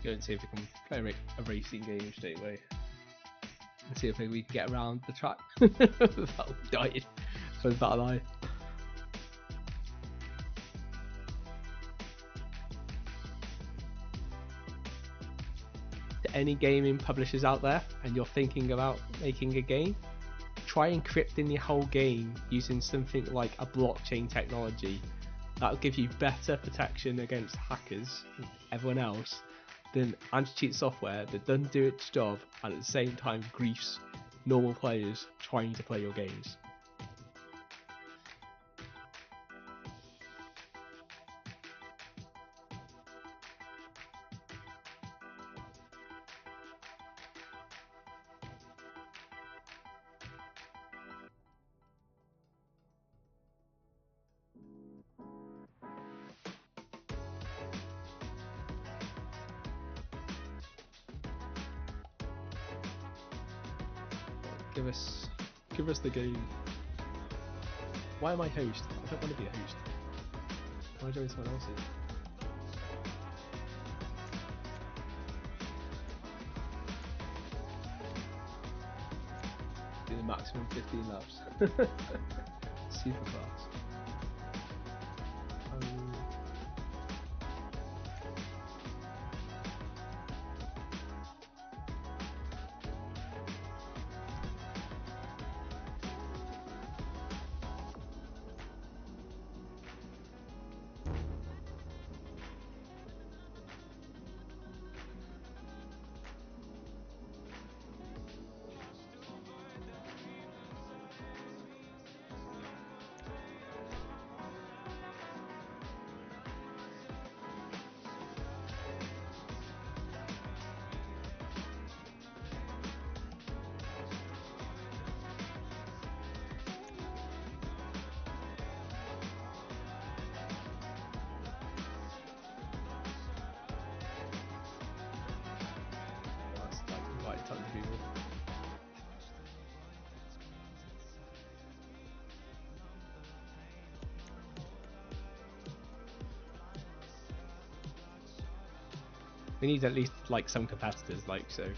go and see if we can play a racing game straight away. And see if maybe we can get around the track without dying. So is that a lie? To any gaming publishers out there and you're thinking about making a game, try encrypting the whole game using something like a blockchain technology. That'll give you better protection against hackers and everyone else than anti-cheat software that doesn't do its job and at the same time griefs normal players trying to play your games. Give us the game. Why am I host? I don't want to be a host. Why join someone else's? Do the maximum 15 laps. Super class. Tons of people. We need at least like some competitors, like, so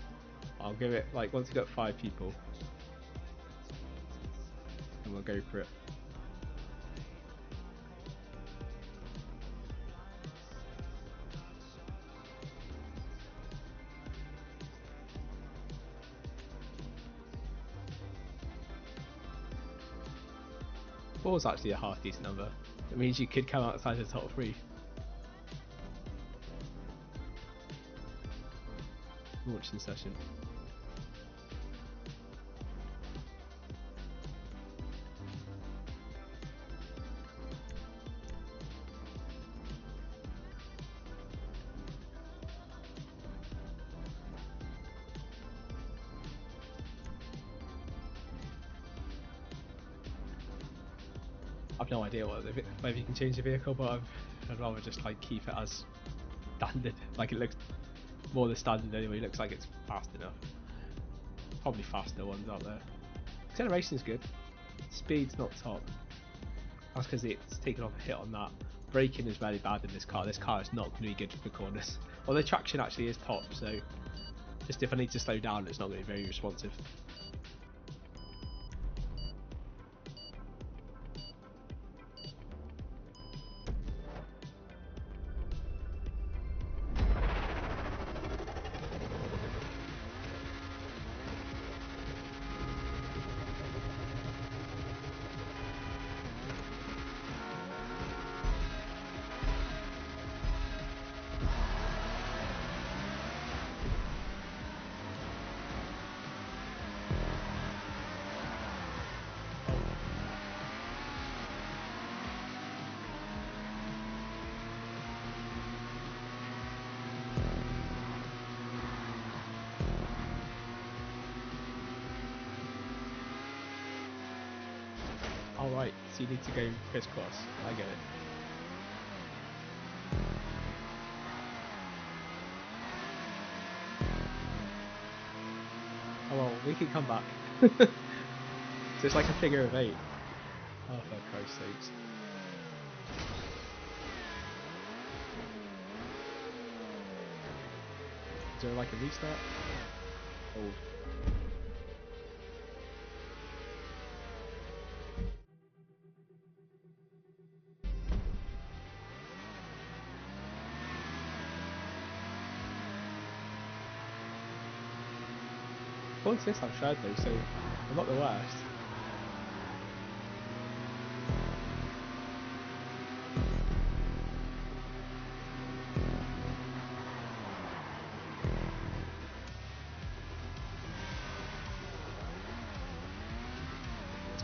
I'll give it like once we've got 5 people and we'll go for it. Four was actually a half decent number. It means you could come outside the top 3. Launching session. I've no idea whether you can change the vehicle, but I'd rather just like keep it as standard. Like it looks more the standard anyway. It looks like it's fast enough. Probably faster ones out there. Acceleration is good. Speed's not top. That's because it's taken off a hit on that. Braking is very bad in this car. This car is not going to be good for corners. Although traction actually is top, so just if I need to slow down, it's not going to be very responsive. Alright, so you need to go crisscross. I get it. Oh well, we can come back. So it's like a figure of 8. Oh, for Christ's sakes. Is there like a restart? Oh. According to this, I'm shared though, so I'm not the worst.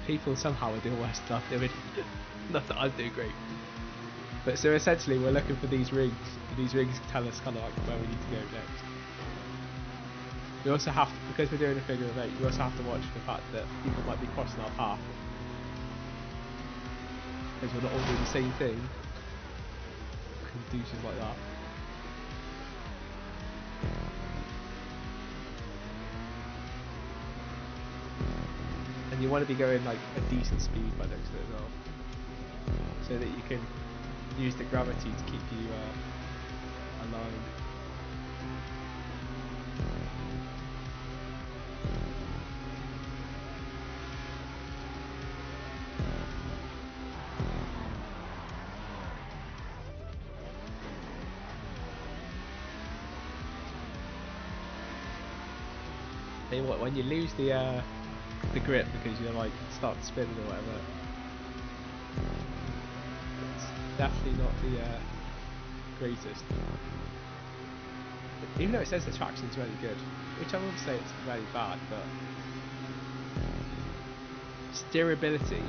People somehow are doing worse than I'm doing. Not that I'm doing great. But so essentially we're looking for these rings. These rings tell us kind of like where we need to go next. We also have to, because we're doing a figure of 8, we also have to watch the fact that people might be crossing our path. Because we're not all doing the same thing. And douches like that. And you want to be going like a decent speed by next to it as well. So that you can use the gravity to keep you aligned. Tell you what, when you lose the grip because you're like start spinning or whatever, it's definitely not the greatest. Even though it says the traction's really good, which I wouldn't say it's very bad, but steerability.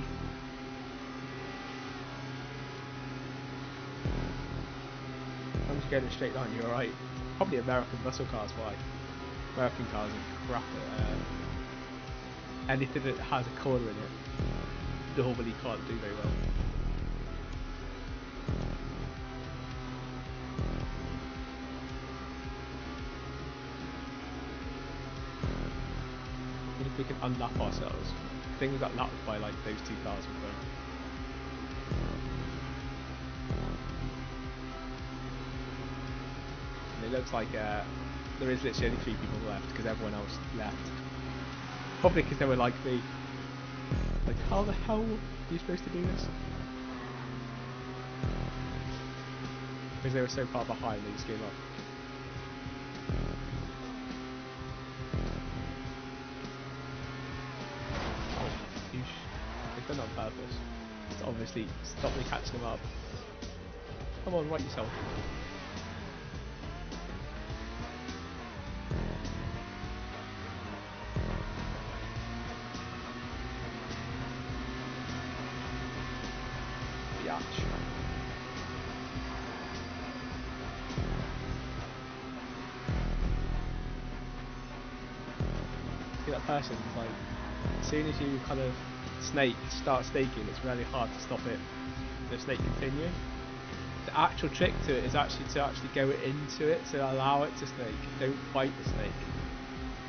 As long as you go in a straight line, you're alright. Probably American muscle cars, why? American cars are crap at anything that has a corner in it. Normally can't do very well. What if we can unlap ourselves? I think we got lapped by like those two cars in front. And it looks like there is literally only 3 people left because everyone else left. Probably because they were like me. Like, how the hell are you supposed to do this? Because they were so far behind, they just gave up. Oh, douche. They've done it on purpose. To obviously stop me catching them up. Come on, right yourself. That person, like, as soon as you kind of start snaking, it's really hard to stop it, the snake continuing. The actual trick to it is actually to go into it, so allow it to snake, don't fight the snake,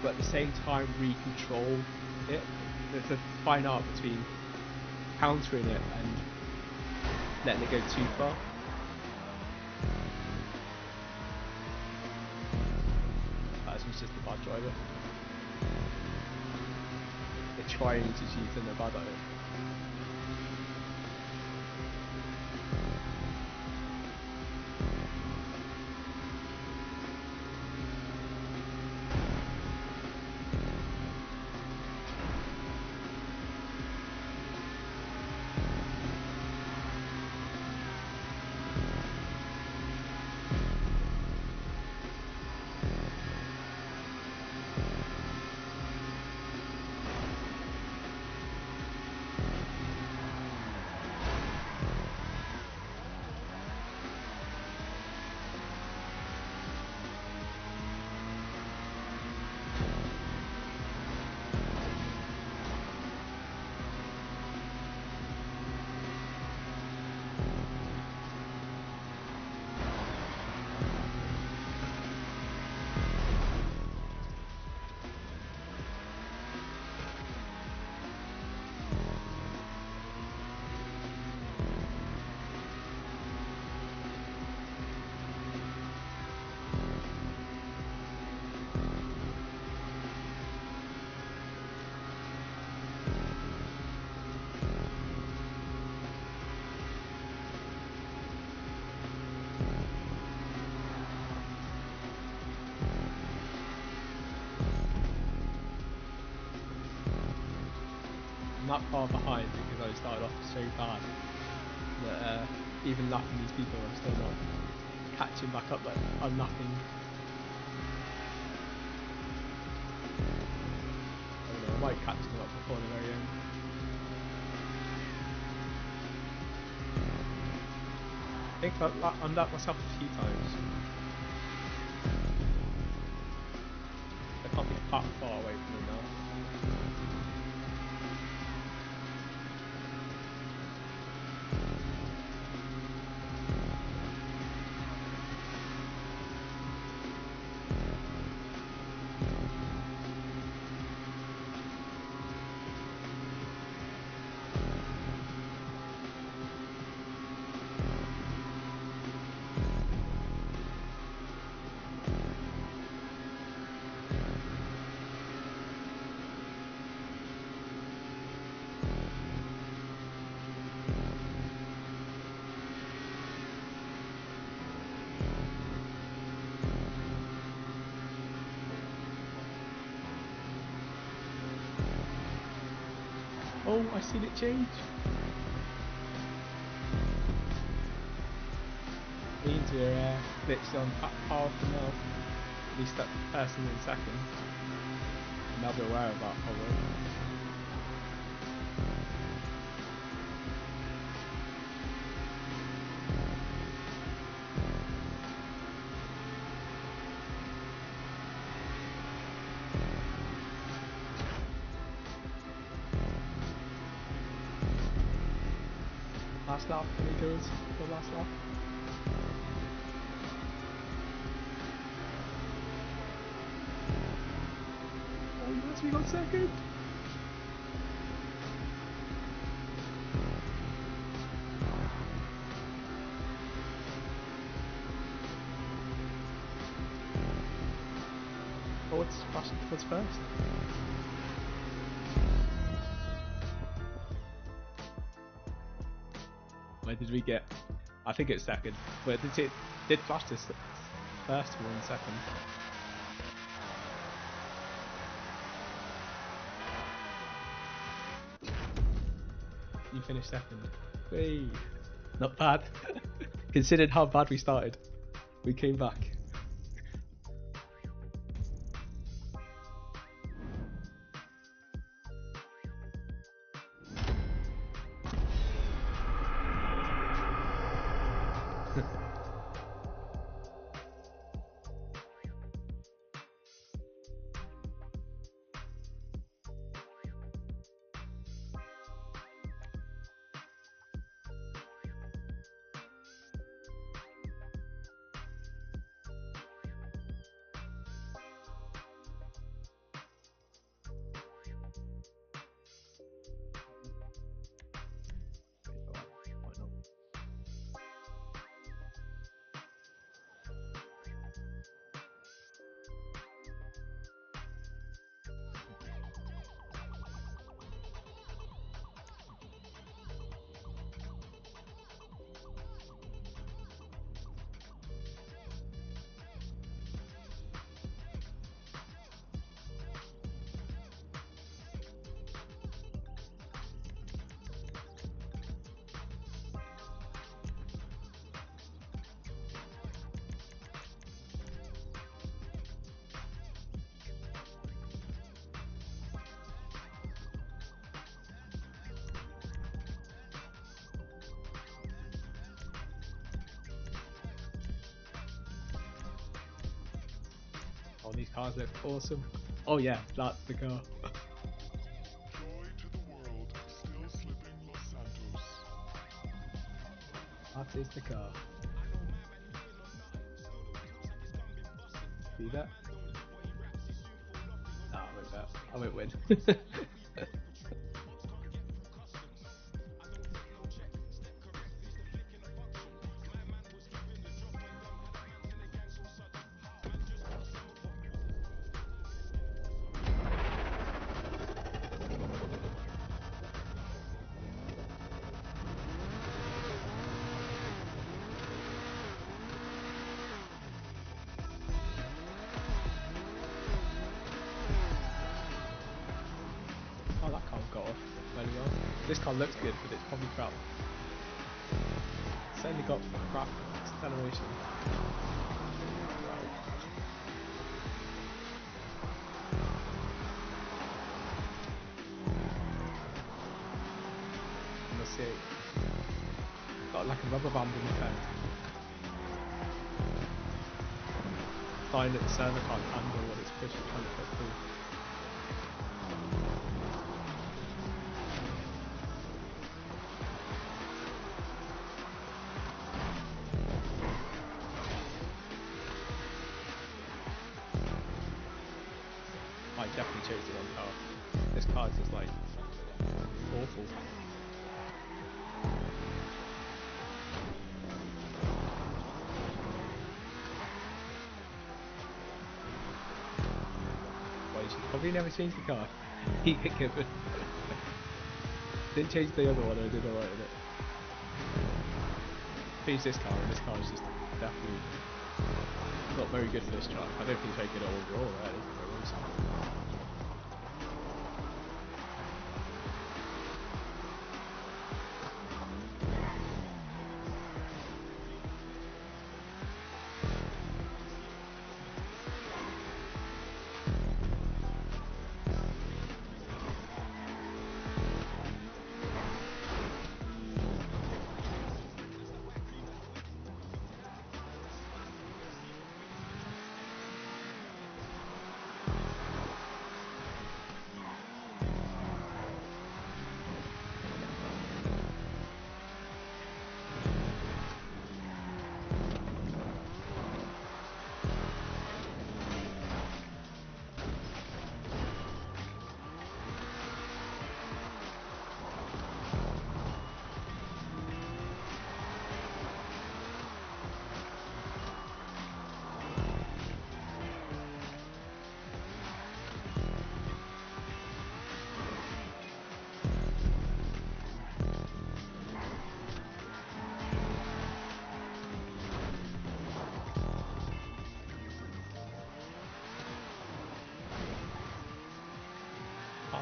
but at the same time re-control it. There's a fine art between countering it and letting it go too far. That person's just a bad driver. They're trying to cheat and they're bad at it. that far behind because I started off so bad that even lapping these people, I'm still not catching back up. Like I'm lapping. I don't know. I might catch them up before the very end. I think I'm lapped myself a few times. I can't be that far away from them now. Oh, I seen it change. Means we're literally on par for now. At least that person in second. And they'll be aware of that probably. Last lap, here he goes, the last lap. Oh yes, we got second! Oh, what's first? Where did we get? I think it's second. But it did flash this first for 1 second. You finished second. Hey, not bad. Considered how bad we started. We came back. Oh, these cars look awesome. Oh yeah, that's the car. Joy to the world, still slipping Los Santos. That is the car. See that? Nah, I won't bet. I won't win. got off very well. This car looks good, but it's probably crap. It's only got crap acceleration. Wow. Let's see. Got like a rubber band in the pen. Find that the server can't handle what it's pushing, trying to put through. I definitely chose the wrong car. This car is just like awful. Well, you should probably never change the car. He get given. Didn't change the other one, I did alright with it. Changed this car, and this car is just definitely not very good for this track. I don't think it's very good overall, really, for a racer.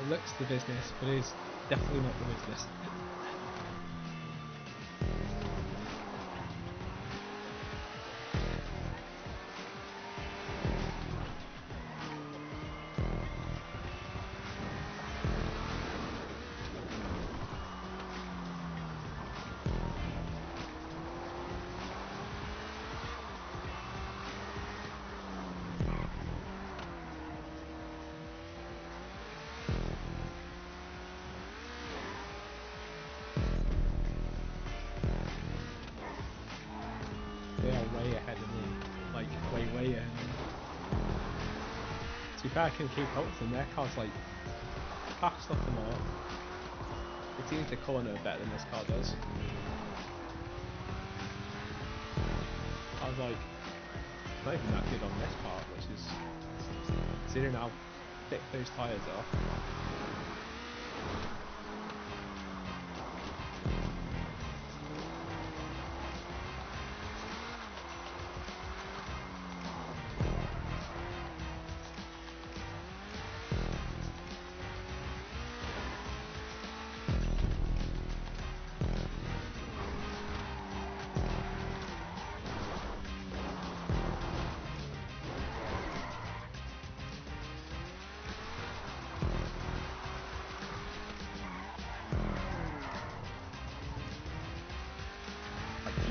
Looks the business, but is definitely not the business. They are way ahead of me, like way ahead of me. To be fair, I can keep up with them. Their car's like fast off the mark. It seems the corner better than this car does. I was like, not even that good on this part, which is considering how thick those tyres are.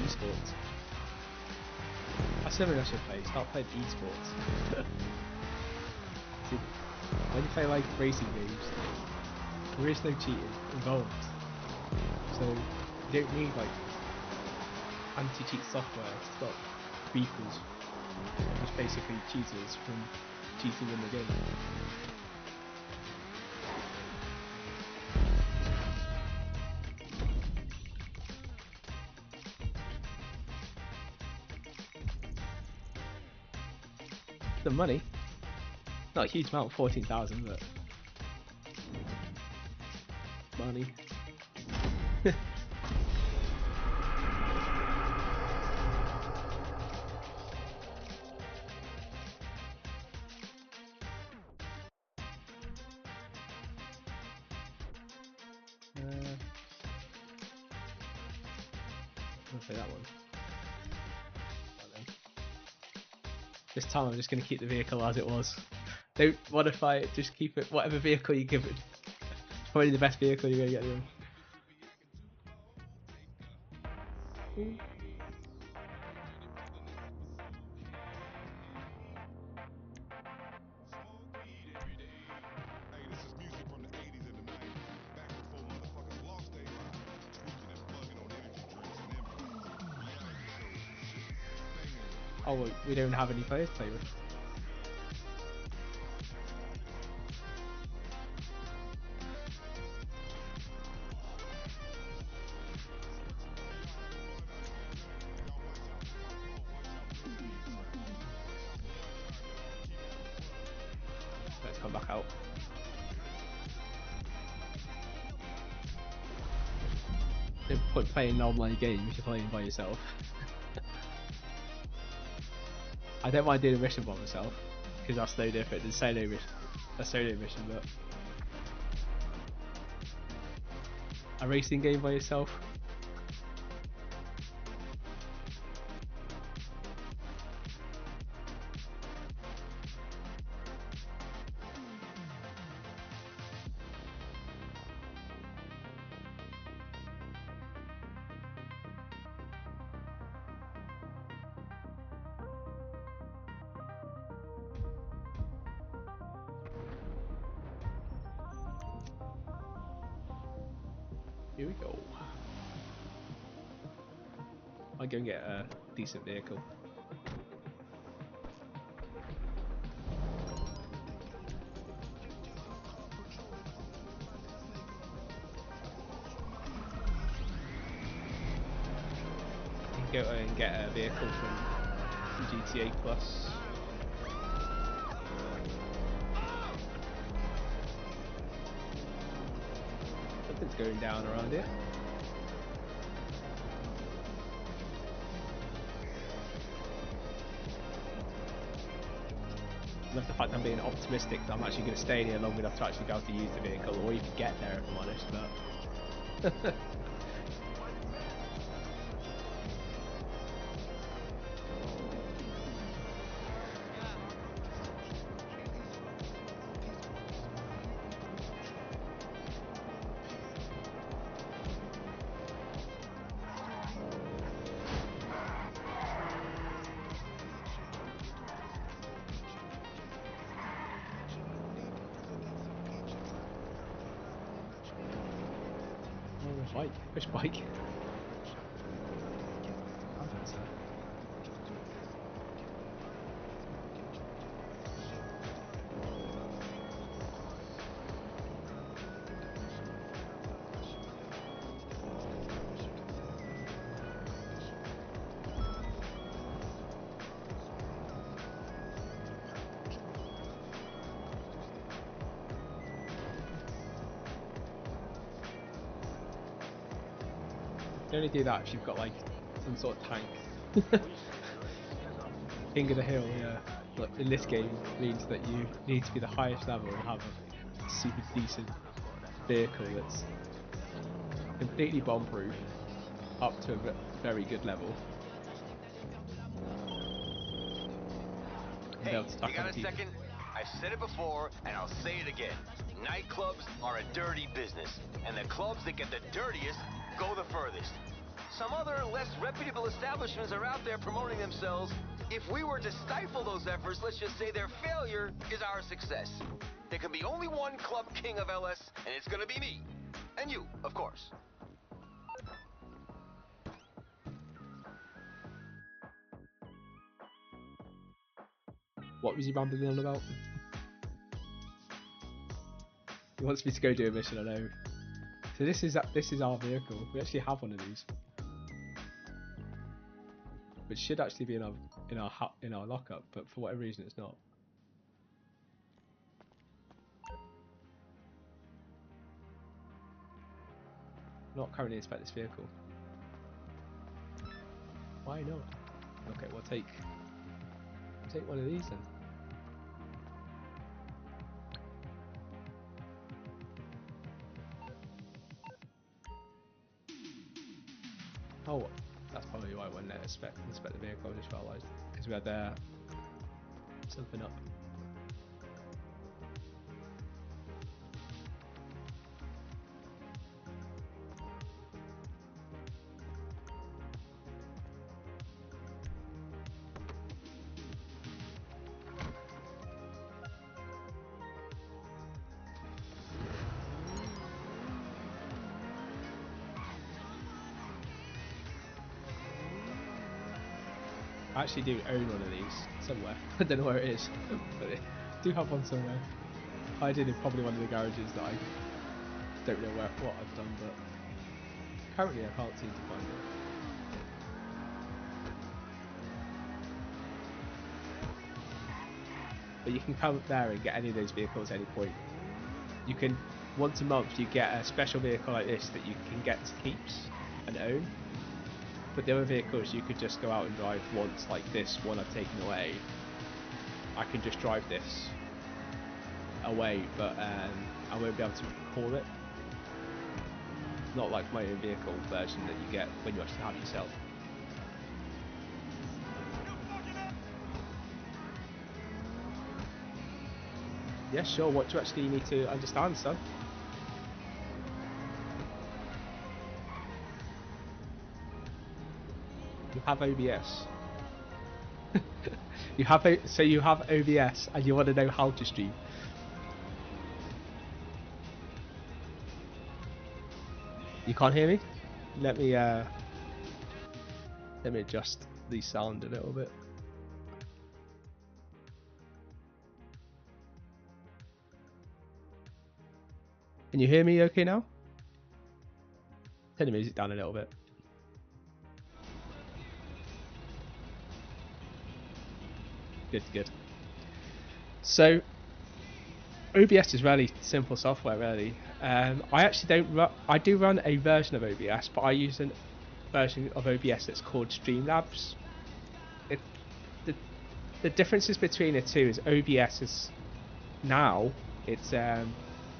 Esports. That's something I should play. Start playing esports. See, when you play like racing games, there is no cheating involved. So you don't need like anti-cheat software to stop beepers, which basically cheaters from cheating in the game. The money, not a huge amount, 14,000, but money. I'll play that one. Right then. This time I'm just going to keep the vehicle as it was. Don't modify it, just keep it whatever vehicle you give it. Probably the best vehicle you're going to get in. Hey, this is music from the 80s and the 90s. Back before motherfuckers lost their minds. Tweaking and bugging on energy drinks and improv. Reality shows and shit. Banging. Oh, we don't have any players to play with. Let's come back out. No point playing an online game if you're playing by yourself. I don't mind doing a mission by myself because that's no different than a solo mission, but a racing game by yourself. Here we go. I'll go and get a decent vehicle. You can go and get a vehicle from GTA Plus. Something's going down around here. I love the fact I'm being optimistic that I'm actually going to stay here long enough to actually be able to use the vehicle, or even get there if I'm honest, but... Bike? Which bike? You only do that if you've got like some sort of tank. King of the hill, yeah. But in this game means that you need to be the highest level and have a super decent vehicle that's completely bomb proof up to a very good level. Hey, you got a second? I've said it before, and I'll say it again. Nightclubs are a dirty business, and the clubs that get the dirtiest go the furthest. Some other, less reputable establishments are out there promoting themselves. If we were to stifle those efforts, let's just say their failure is our success. There can be only one club king of LS, and it's gonna be me. And you, of course. What was he rambling on about? He wants me to go do a mission, I know. So this is our vehicle. We actually have one of these, which should actually be in our lockup, but for whatever reason it's not. Not currently inspect this vehicle. Why not? Okay, we'll take one of these then. Oh, that's inspect the vehicle. I just realised because we had something up. I actually do own one of these somewhere. I don't know where it is, but I do have one somewhere. I did in probably one of the garages that I don't know what I've done, but currently I can't seem to find it. But you can come up there and get any of those vehicles at any point. You can, once a month, you get a special vehicle like this that you can get to keeps and own. But the other vehicles you could just go out and drive once, like this one I've taken away. I can just drive this away, but I won't be able to call it. It's not like my own vehicle version that you get when you actually have it yourself. Yeah, sure, what do you actually need to understand, son? You have OBS. So you have OBS and you want to know how to stream. You can't hear me? Let me adjust the sound a little bit. Can you hear me okay now? Turn the music down a little bit. Good. So OBS is really simple software, really. I actually I do run a version of OBS, but I use a version of OBS that's called Streamlabs. The differences between the two is OBS is now it's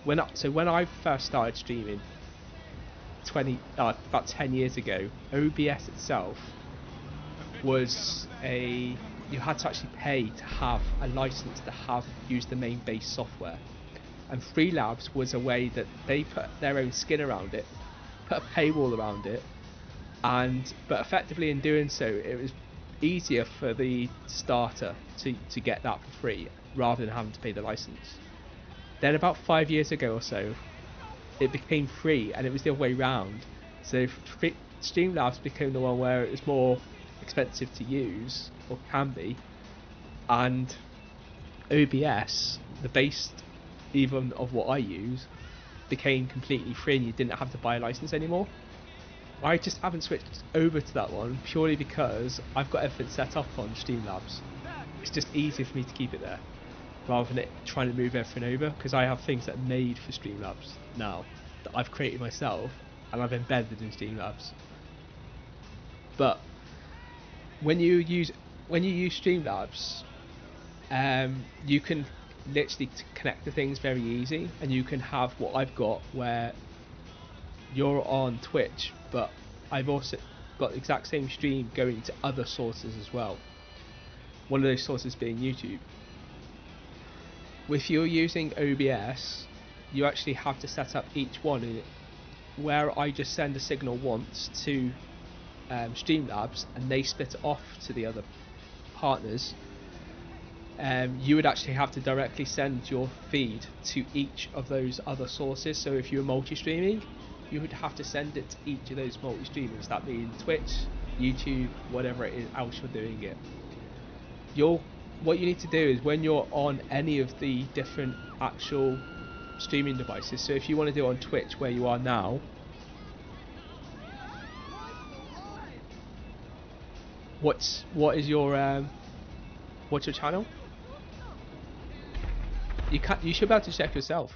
when I first started streaming about 10 years ago, OBS itself was you had to actually pay to have a license to use the main base software, and Freelabs was a way that they put their own skin around it, put a paywall around it, but effectively in doing so it was easier for the starter to get that for free rather than having to pay the license. Then about 5 years ago or so it became free, and it was the other way round. So Streamlabs became the one where it was more expensive to use, or can be, and OBS, the base even of what I use, became completely free and you didn't have to buy a license anymore. I just haven't switched over to that one purely because I've got everything set up on Streamlabs. It's just easier for me to keep it there rather than it trying to move everything over, because I have things that are made for Streamlabs now that I've created myself and I've embedded in Streamlabs. But when you use Streamlabs, you can literally connect to things very easy, and you can have what I've got where you're on Twitch, but I've also got the exact same stream going to other sources as well. One of those sources being YouTube. If you're using OBS, you actually have to set up each one in it. Where I just send a signal once to Streamlabs and they split it off to the other partners, you would actually have to directly send your feed to each of those other sources. So if you're multi-streaming, you would have to send it to each of those multi-streamers, that being Twitch, YouTube, whatever it is else you're doing it. What you need to do is when you're on any of the different actual streaming devices, so if you want to do it on Twitch where you are now, what's your channel? You should be able to check yourself.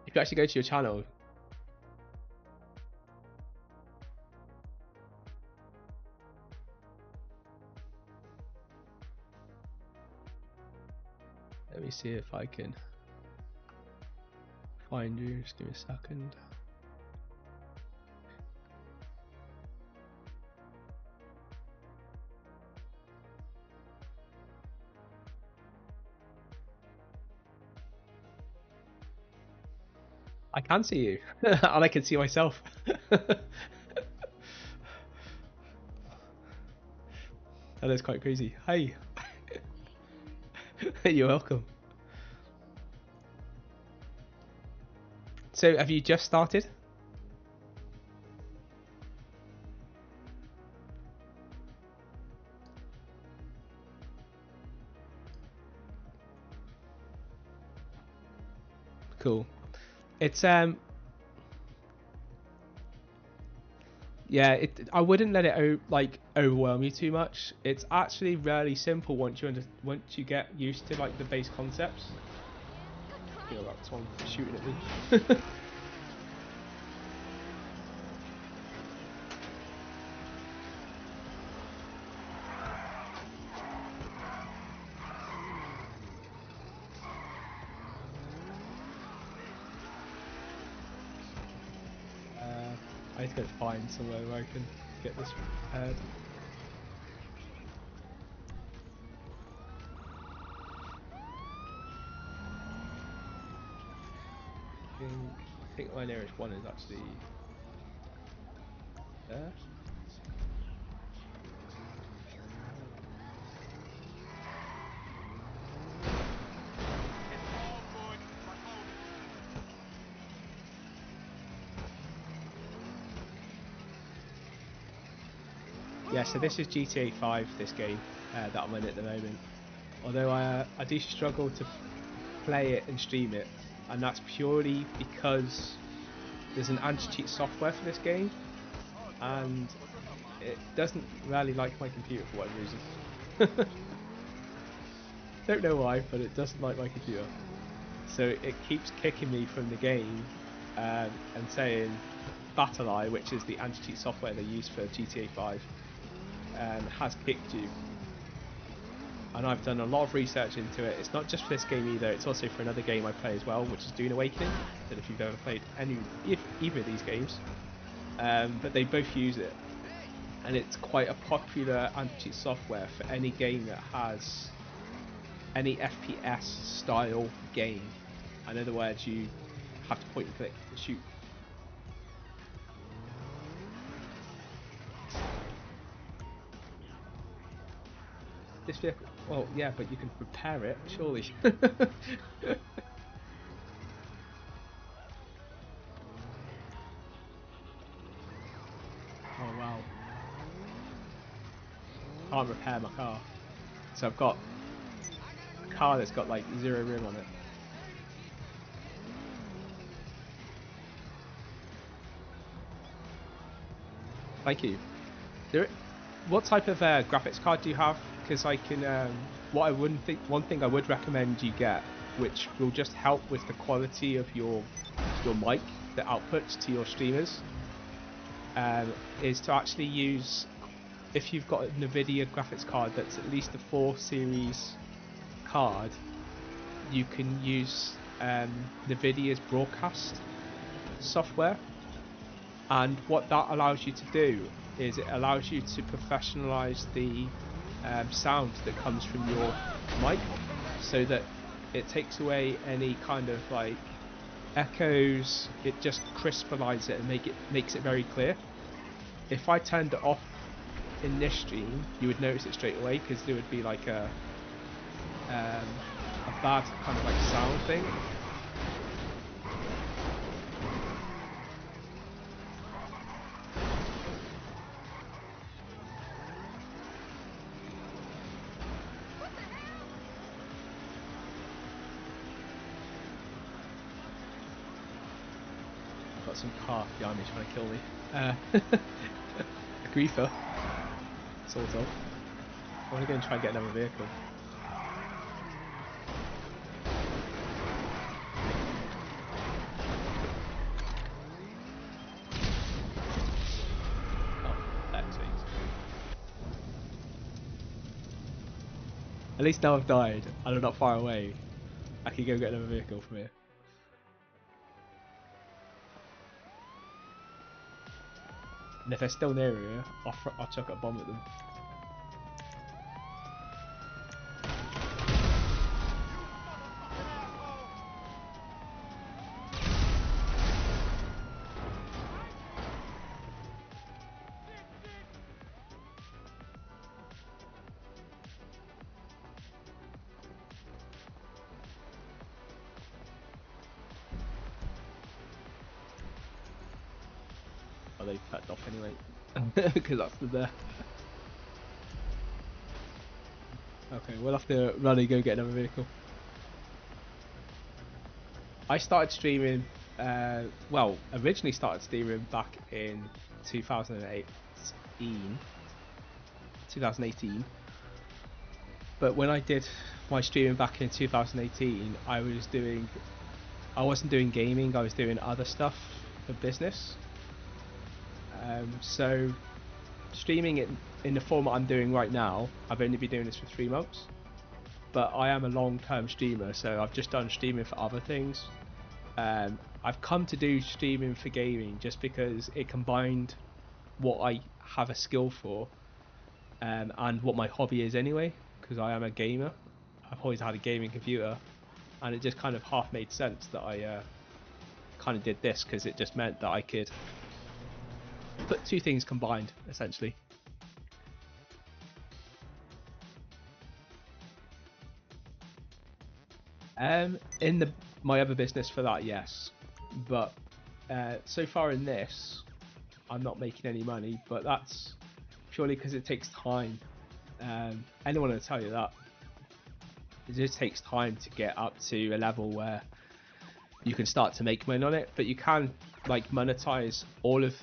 If you actually go to your channel, let me see if I can find you. Just give me a second. I can see you, and I can see myself. That is quite crazy. Hi. You're welcome. So, have you just started? Cool. It's yeah, I wouldn't let it like overwhelm you too much. It's actually really simple once you get used to like the base concepts. I feel like someone shooting at me. I need to go find somewhere where I can get this repaired. I think my nearest one is actually there. Yeah, so this is GTA 5, this game that I'm in at the moment. Although I do struggle to play it and stream it, and that's purely because there's an anti-cheat software for this game, and it doesn't really like my computer for whatever reason. Don't know why, but it doesn't like my computer. So it keeps kicking me from the game and saying BattlEye, which is the anti-cheat software they use for GTA 5, has kicked you. And I've done a lot of research into it. It's not just for this game either, it's also for another game I play as well, which is Dune Awakening. I don't know if you've ever played either of these games, but they both use it. And it's quite a popular anti-cheat software for any game that has any FPS style game. In other words, you have to point and click and shoot. This vehicle, well, yeah, but you can repair it, surely. Oh wow. Can't repair my car. So I've got a car that's got like 0 rim on it. Thank you. What type of graphics card do you have? Because I can, one thing I would recommend you get, which will just help with the quality of your mic, the outputs to your streamers, is to actually use, if you've got a NVIDIA graphics card that's at least a 4 series card, you can use NVIDIA's broadcast software, and what that allows you to do is it allows you to professionalize the sound that comes from your mic, so that it takes away any kind of like echoes. It just crystallizes it and makes it very clear. If I turned it off in this stream, you would notice it straight away, because there would be like a bad kind of like sound thing. Got some car behind me trying to kill me. A griefer, sort of. I want to go and try and get another vehicle. Oh, that's sweet. At least now I've died and I'm not far away. I can go get another vehicle from here. And if they're still near here, I'll chuck a bomb at them. I fucked off anyway. Because that's the there. Okay, we'll have to run and go get another vehicle. I started streaming, well, originally started streaming back in 2018. But when I did my streaming back in 2018, I wasn't doing gaming, I was doing other stuff for business. So streaming it in the format I'm doing right now, I've only been doing this for 3 months. But I am a long-term streamer, so I've just done streaming for other things. I've come to do streaming for gaming just because it combined what I have a skill for and what my hobby is anyway, because I am a gamer. I've always had a gaming computer, and it just kind of half made sense that I kind of did this, because it just meant that I could put two things combined, essentially. In my other business for that, yes, but so far in this, I'm not making any money, but that's purely because it takes time. Anyone will tell you that. It just takes time to get up to a level where you can start to make money on it, but you can like monetize all of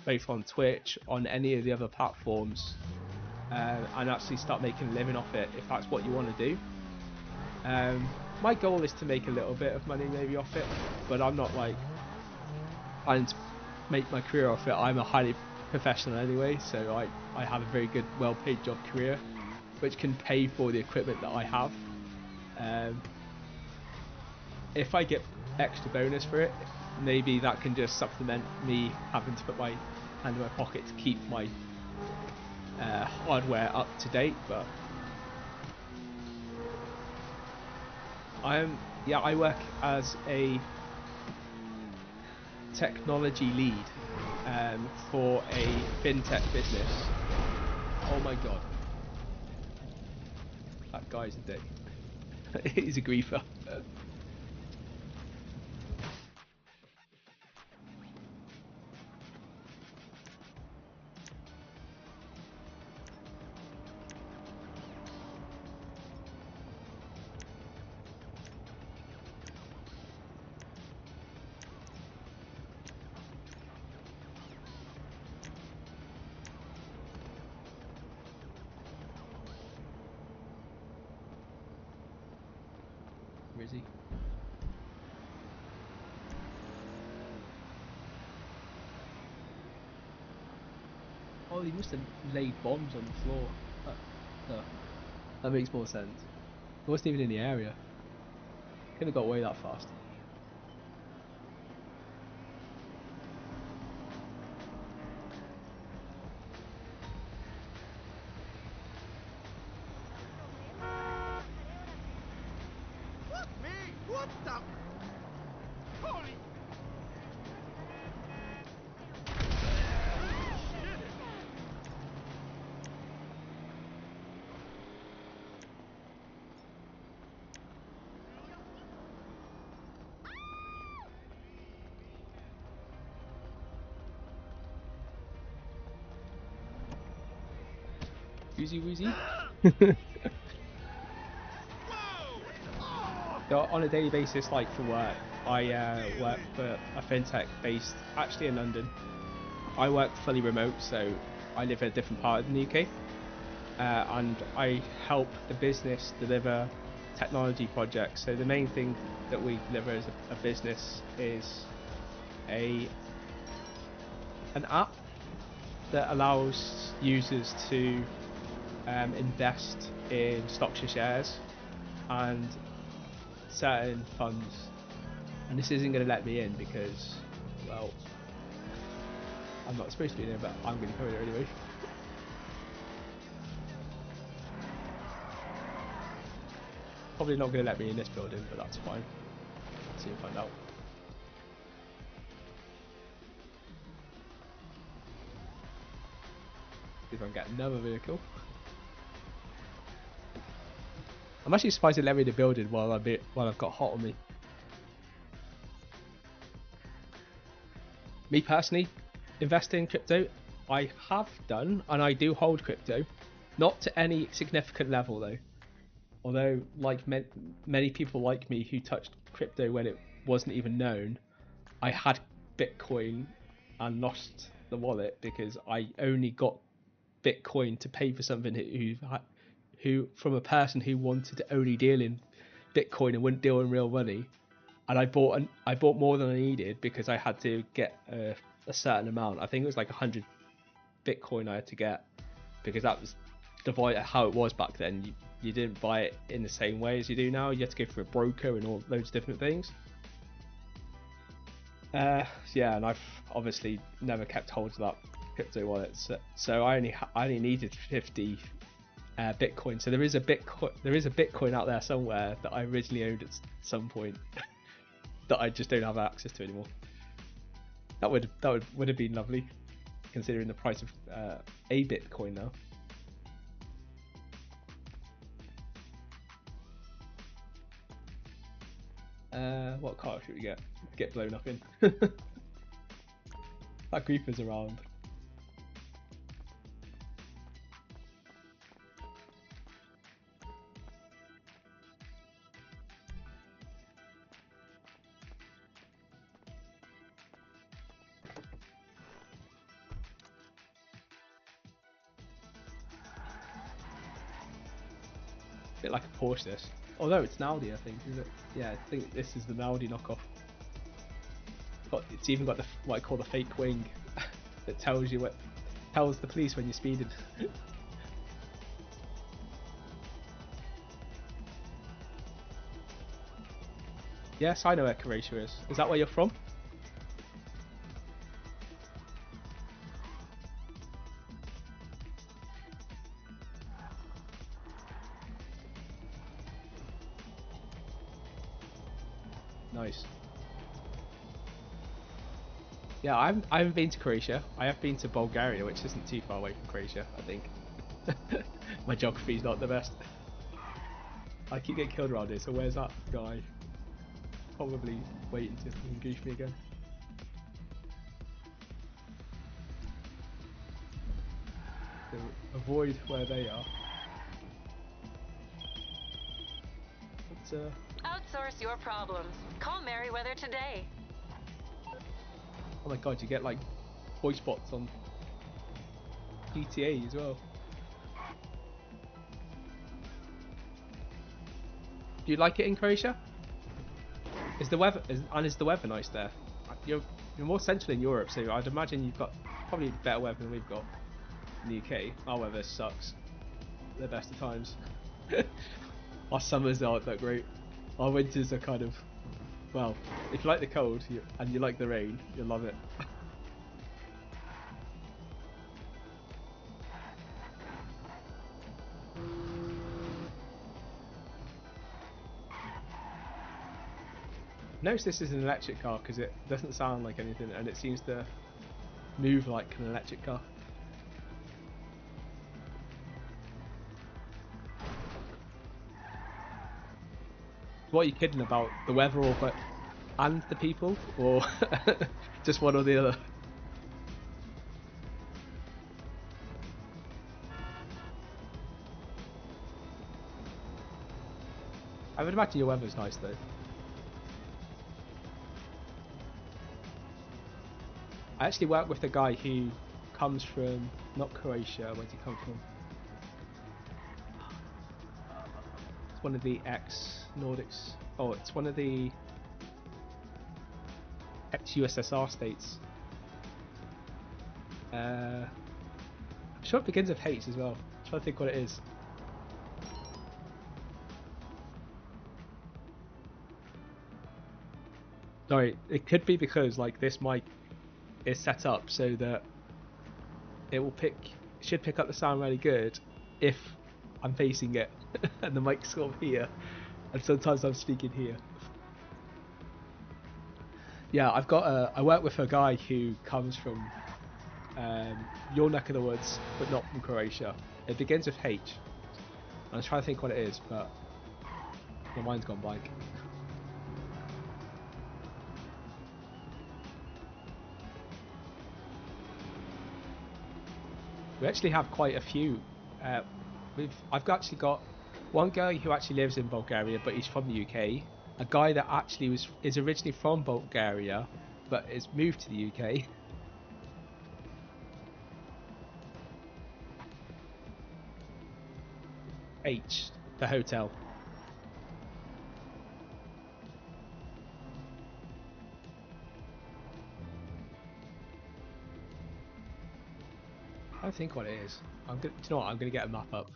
both on Twitch, on any of the other platforms, and actually start making a living off it if that's what you want to do. My goal is to make a little bit of money maybe off it, but I'm not like planning to make my career off it. I'm a highly professional anyway, so I have a very good, well-paid job career, which can pay for the equipment that I have. If I get extra bonus for it, maybe that can just supplement me having to put my hand in my pocket to keep my hardware up to date. But I work as a technology lead for a fintech business. Oh my god, that guy's a dick. He's a griefer. Where is he? Oh, he must have laid bombs on the floor. That makes more sense. He wasn't even in the area. Couldn't have got away that fast. Fuck me! What the? Holy! Woozy woozy. So on a daily basis, like for work, I work for a fintech based actually in London. I work fully remote, so I live in a different part of the UK, and I help the business deliver technology projects. So the main thing that we deliver as a business is an app that allows users to invest in stocks and shares and certain funds. And this isn't going to let me in because, well, I'm not supposed to be in here, but I'm going to come in here anyway. Probably not going to let me in this building, but that's fine. See and find out. See if I can get another vehicle. I'm actually surprised it let me in the building while I've got hot on me. Me personally, invest in crypto, I have done, and I do hold crypto, not to any significant level though. Although, like many people like me who touched crypto when it wasn't even known, I had Bitcoin and lost the wallet because I only got Bitcoin to pay for something who from a person who wanted to only deal in Bitcoin and wouldn't deal in real money. And I bought more than I needed because I had to get a certain amount. I think it was like 100 Bitcoin I had to get, because that was how it was back then. You didn't buy it in the same way as you do now. You had to go through a broker and all loads of different things. Yeah, and I've obviously never kept hold of that crypto wallet. So I only needed 50 Bitcoin. So there is a Bitcoin out there somewhere that I originally owned at some point that I just don't have access to anymore. That would have been lovely, considering the price of a Bitcoin now. What car should we get blown up in? That creeper's around. A bit like a Porsche this. Although it's an Audi, I think, is it? Yeah, I think this is the Audi knockoff. It's even got what I call the fake wing that tells the police when you're speeding. Yes, I know where Croatia is. Is that where you're from? Nice. Yeah, I haven't been to Croatia. I have been to Bulgaria, which isn't too far away from Croatia, I think. My geography's not the best. I keep getting killed around here, so where's that guy? Probably waiting to goof me again. So avoid where they are. But, outsource your problems. Call Merryweather today. oh my god, you get like voice bots on GTA as well. Do you like it in Croatia? Is the weather nice there? You're more central in Europe, so I'd imagine you've got probably better weather than we've got in the UK. Our weather sucks. The best of times. Our summers aren't that great. Our winters are kind of, well, if you like the cold and you like the rain, you'll love it. Notice this is an electric car because it doesn't sound like anything and it seems to move like an electric car. What are you kidding about? The weather and the people, or just one or the other? I would imagine your weather's nice though. I actually work with a guy who comes from, not Croatia, where does he come from? It's one of the ex-Nordics, oh, it's one of the ex-USSR states. I'm sure it begins with H as well. I'm trying to think what it is. Sorry, it could be because like this mic is set up so that it should pick up the sound really good if I'm facing it and the mic's sort of here, and sometimes I'm speaking here. Yeah, I work with a guy who comes from your neck of the woods, but not from Croatia. It begins with H. I was trying to think what it is, but my mind's gone blank. We actually have quite a few. I've actually got one guy who actually lives in Bulgaria, but he's from the UK. A guy that actually is originally from Bulgaria, but has moved to the UK. H, the hotel. I think what it is. Do you know what? I'm gonna get a map up.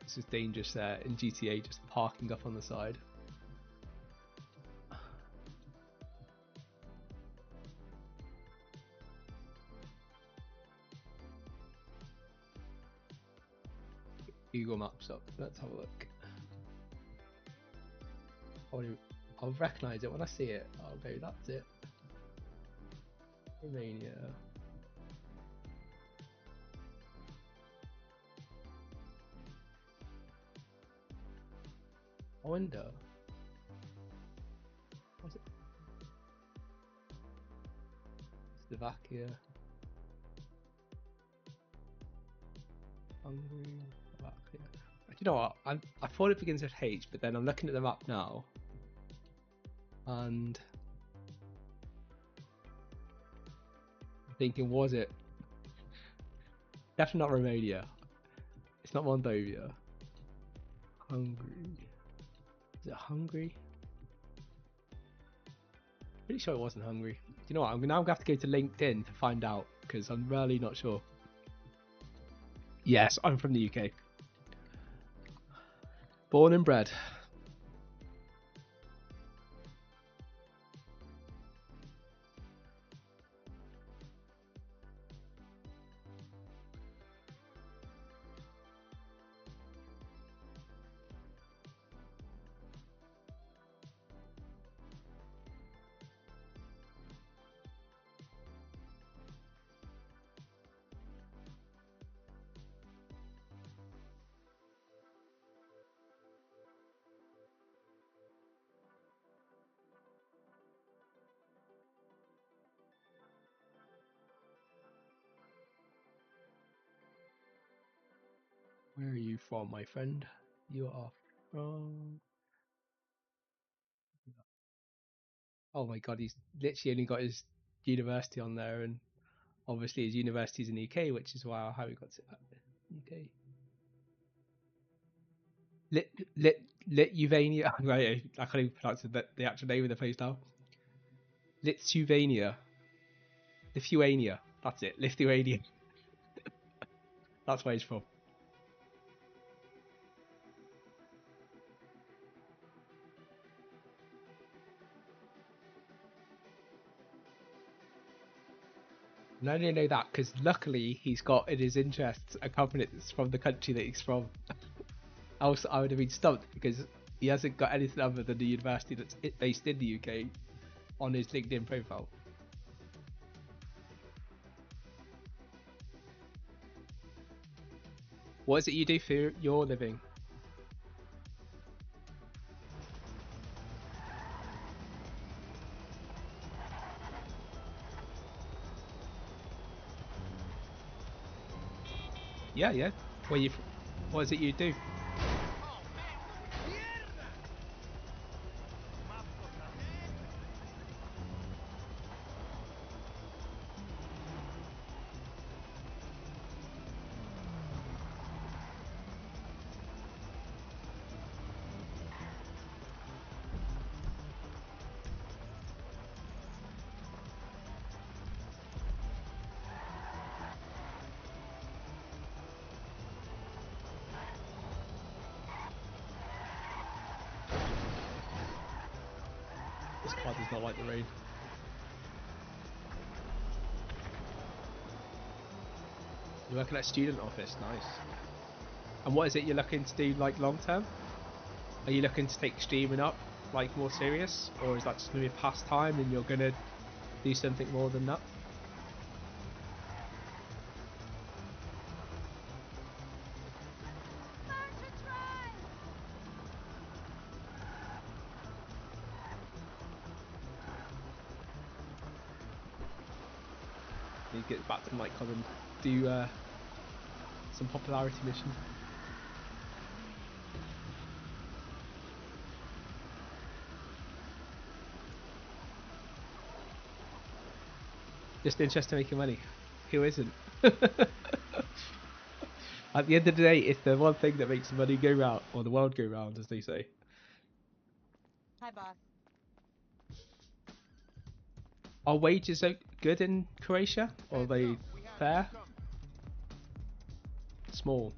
This is dangerous there in GTA, just parking up on the side. Google Maps up. Let's have a look. I'll recognise it when I see it. I'll go, that's it. Romania. I wonder. What's it? Slovakia. Hungary. Slovakia. You know what? I thought it begins with H, but then I'm looking at the map now. And I'm thinking, was it? Definitely not Romania. It's not Moldova. Hungary. Is it Hungary? Pretty sure it wasn't Hungary. You know what? I'm now going to have to go to LinkedIn to find out because I'm really not sure. Yes, I'm from the UK. Born and bred. Where are you from, my friend? You are from... Oh my god, he's literally only got his university on there, and obviously his university's in the UK, which is why how he got to UK. Lithuania. Right, I can't even pronounce the actual name of the place now. Lithuania. Lithuania. That's it. Lithuania. That's where he's from. And I only know that because luckily he's got in his interests a company that's from the country that he's from. Else I would have been stumped because he hasn't got anything other than the university that's based in the UK on his LinkedIn profile. What is it you do for your living? Yeah, yeah. What is it you do? This car does not like the rain. You work at a student office, nice. And what is it you're looking to do, like long term? Are you looking to take streaming up, like more serious, or is that just gonna be a pastime and you're gonna do something more than that? He gets back to Nightclub and do some popularity mission. Just interested in making money. Who isn't? At the end of the day, it's the one thing that makes the money go round, or the world go round, as they say. Hi, boss. Are wages good in Croatia? Or are they fair? Small.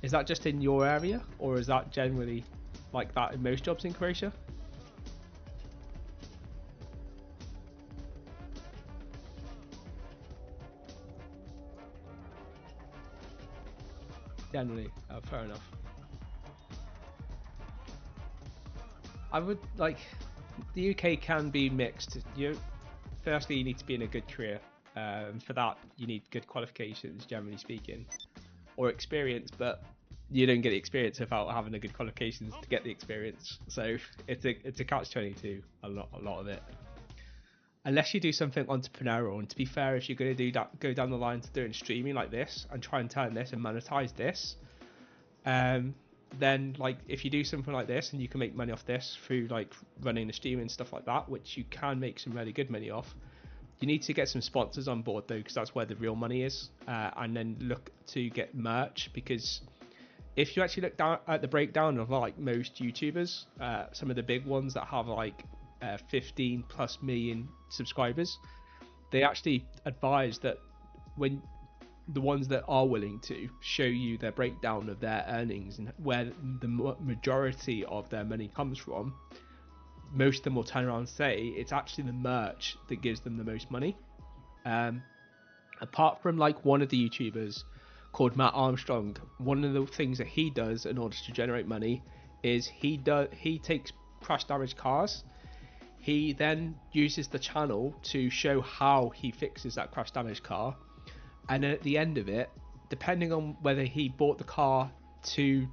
Is that just in your area, or is that generally like that in most jobs in Croatia? Generally, fair enough. I would like the UK can be mixed. Firstly, you need to be in a good career. For that, you need good qualifications, generally speaking, or experience. But you don't get the experience without having a good qualifications to get the experience. So it's a catch-22. A lot of it. Unless you do something entrepreneurial, and to be fair, if you're going to do that, go down the line to doing streaming like this and try and turn this and monetize this, then like if you do something like this and you can make money off this through like running the stream and stuff like that, which you can make some really good money off, you need to get some sponsors on board though, because that's where the real money is, and then look to get merch, because if you actually look down at the breakdown of like most YouTubers, some of the big ones that have like 15 plus million subscribers, they actually advise that when the ones that are willing to show you their breakdown of their earnings and where the majority of their money comes from, most of them will turn around and say it's actually the merch that gives them the most money. Apart from like one of the YouTubers called Matt Armstrong, one of the things that he does in order to generate money is he takes crash damaged cars. He then uses the channel to show how he fixes that crash damaged car, and then at the end of it, depending on whether he bought the car to